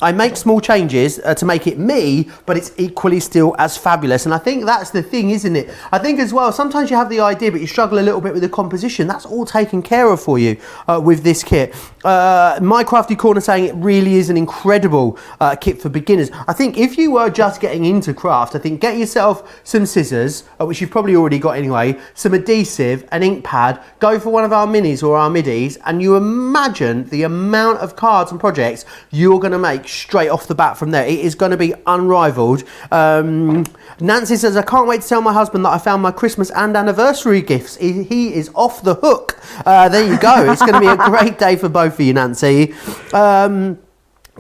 I make small changes to make it me, but it's equally still as fabulous. And I think that's the thing, isn't it? I think as well, sometimes you have the idea, but you struggle a little bit with the composition. That's all taken care of for you with this kit. My Crafty Corner saying it really is an incredible kit for beginners. I think if you were just getting into craft, I think get yourself some scissors, which you've probably already got anyway, some adhesive, an ink pad, go for one of our minis or our midis, and you imagine the amount of cards and projects you're going to make straight off the bat from there. It is going to be unrivaled. Nancy says, I can't wait to tell my husband that I found my Christmas and anniversary gifts. He is off the hook. There you go. It's going to be a great day for both of you, Nancy.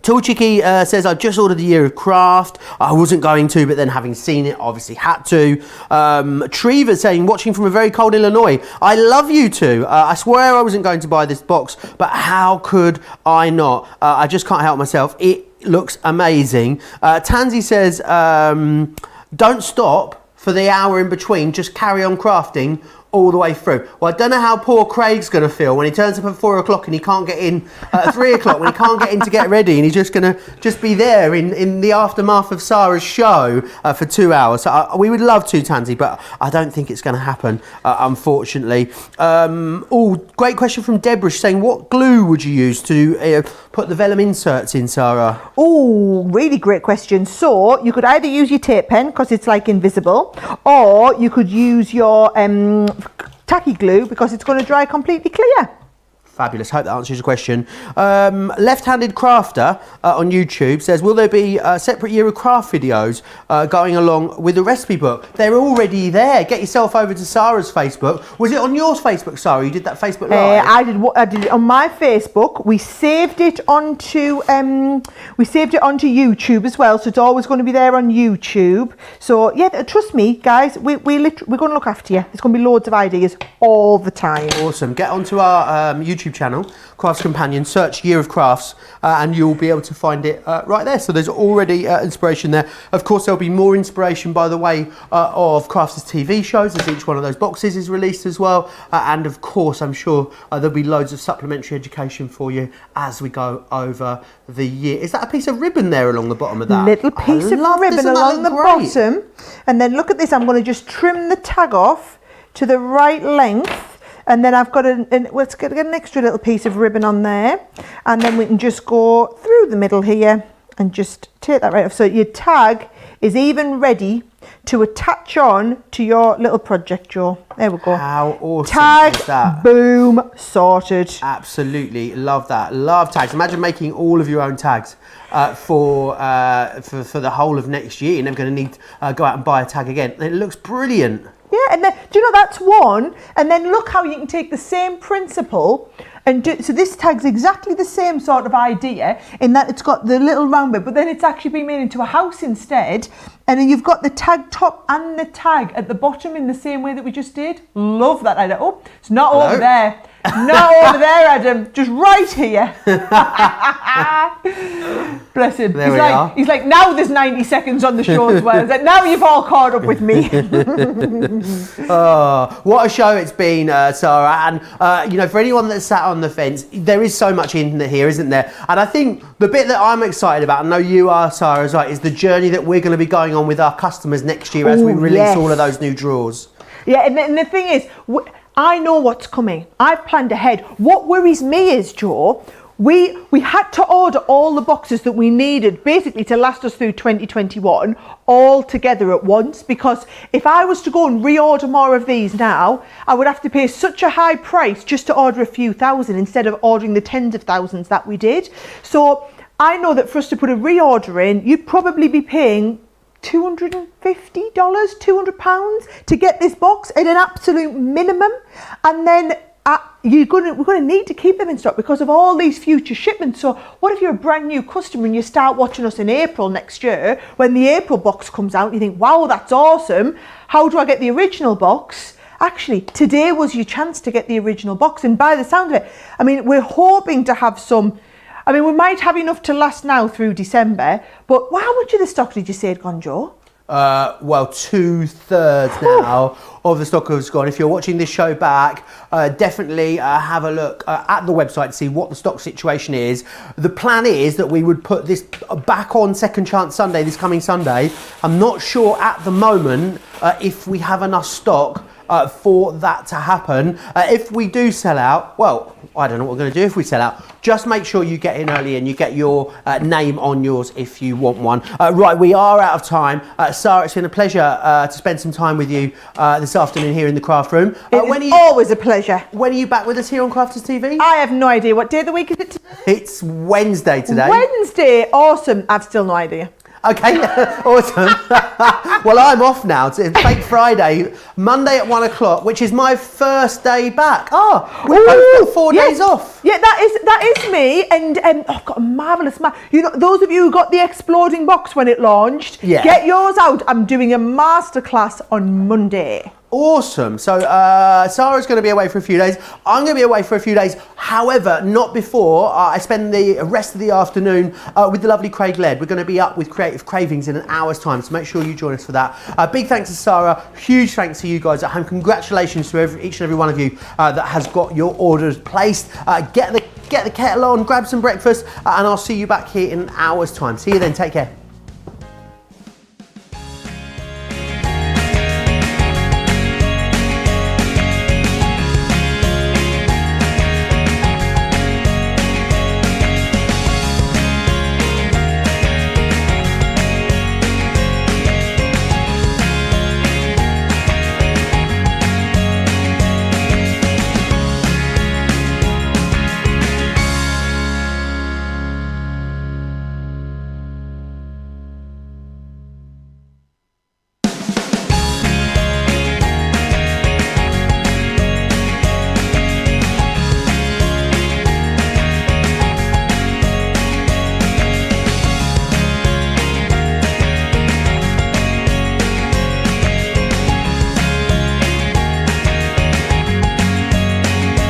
Tall Chicky says, I've just ordered the Year of Craft. I wasn't going to, but then having seen it, obviously had to. Treva saying, watching from a very cold Illinois. I love you two. I swear I wasn't going to buy this box, but how could I not? I just can't help myself. It looks amazing. Tansy says, don't stop for the hour in between. Just carry on crafting all the way through. Well, I don't know how poor Craig's going to feel when he turns up at 4 o'clock and he can't get in at 3 o'clock, when he can't get in to get ready, and he's just going to be there in the aftermath of Sarah's show for 2 hours. So we would love to, Tansy, but I don't think it's going to happen, unfortunately. Great question from Deborah saying, what glue would you use to put the vellum inserts in, Sarah? Oh, really great question. So you could either use your tape pen, because it's like invisible, or you could use your tacky glue, because it's going to dry completely clear. Fabulous. Hope that answers your question. Left-handed crafter on YouTube says, will there be a separate year of craft videos going along with the recipe book? They're already there. Get yourself over to Sara's Facebook. Was it on yours Facebook, Sara? You did that Facebook Live? I did it on my Facebook. We saved it onto YouTube as well, so it's always going to be there on YouTube. So yeah, trust me, guys, we're going to look after you. There's going to be loads of ideas all the time. Awesome. Get onto our YouTube channel, Crafts Companion, search Year of Crafts, and you'll be able to find it right there. So there's already inspiration there. Of course, there'll be more inspiration by the way of Crafters TV shows as each one of those boxes is released as well. And of course, I'm sure there'll be loads of supplementary education for you as we go over the year. Is that a piece of ribbon there along the bottom of that? Little piece of ribbon along the bottom. And then look at this. I'm going to just trim the tag off to the right length. And then I've got let's get an extra little piece of ribbon on there. And then we can just go through the middle here and just take that right off. So your tag is even ready to attach on to your little project, Joe. There we go. How awesome tag, is that? Boom, sorted. Absolutely, love that. Love tags. Imagine making all of your own tags for the whole of next year. You're never going to need to go out and buy a tag again. It looks brilliant. Yeah, and then, do you know, that's one. And then look how you can take the same principle and do, so this tag's exactly the same sort of idea in that it's got the little round bit, but then it's actually been made into a house instead. And then you've got the tag top and the tag at the bottom in the same way that we just did. Love that idea. Oh, it's not over there. Not over there, Adam. Just right here. Bless him. He's like, now there's 90 seconds on the show as well. He's like, now you've all caught up with me. Oh, what a show it's been, Sara. And, you know, for anyone that's sat on the fence, there is so much in here, isn't there? And I think the bit that I'm excited about, I know you are, Sara, as well, is the journey that we're going to be going on with our customers next year as we release all of those new drawers. Yeah, and the thing is, I know what's coming. I've planned ahead. What worries me is, Joe, we had to order all the boxes that we needed basically to last us through 2021 all together at once, because if I was to go and reorder more of these now, I would have to pay such a high price just to order a few thousand instead of ordering the tens of thousands that we did. So I know that for us to put a reorder in, you'd probably be paying $250, £200 to get this box at an absolute minimum, and then we're going to need to keep them in stock because of all these future shipments. So what if you're a brand new customer and you start watching us in April next year, when the April box comes out, you think, wow, that's awesome, how do I get the original box? Actually, today was your chance to get the original box, and by the sound of it, I mean, we're hoping to have some. I mean, we might have enough to last now through December, but how much of the stock did you say had gone, Joe? Well, 2/3 now of the stock has gone. If you're watching this show back, definitely have a look at the website to see what the stock situation is. The plan is that we would put this back on Second Chance Sunday, this coming Sunday. I'm not sure at the moment if we have enough stock for that to happen. If we do sell out, well, I don't know what we're going to do if we sell out. Just make sure you get in early and you get your name on yours if you want one. Right, we are out of time. Sara, it's been a pleasure to spend some time with you this afternoon here in the craft room. It's always a pleasure. When are you back with us here on Crafters TV? I have no idea. What day of the week is it today? It's Wednesday today. Wednesday, awesome. I've still no idea. Okay, awesome. Well, I'm off now. It's Fake Friday, Monday at 1 o'clock, which is my first day back. Oh, we've both got 4 days off. Yeah, that is me. And I've got a marvellous you know, those of you who got the exploding box when it launched, get yours out. I'm doing a masterclass on Monday. Awesome. So Sara's going to be away for a few days. I'm going to be away for a few days. However, not before I spend the rest of the afternoon with the lovely Craig Led. We're going to be up with Creative Cravings in an hour's time, so make sure you join us for that. Big thanks to Sara. Huge thanks to you guys at home. Congratulations to each and every one of you that has got your orders placed. Get the kettle on, grab some breakfast, and I'll see you back here in an hour's time. See you then. Take care.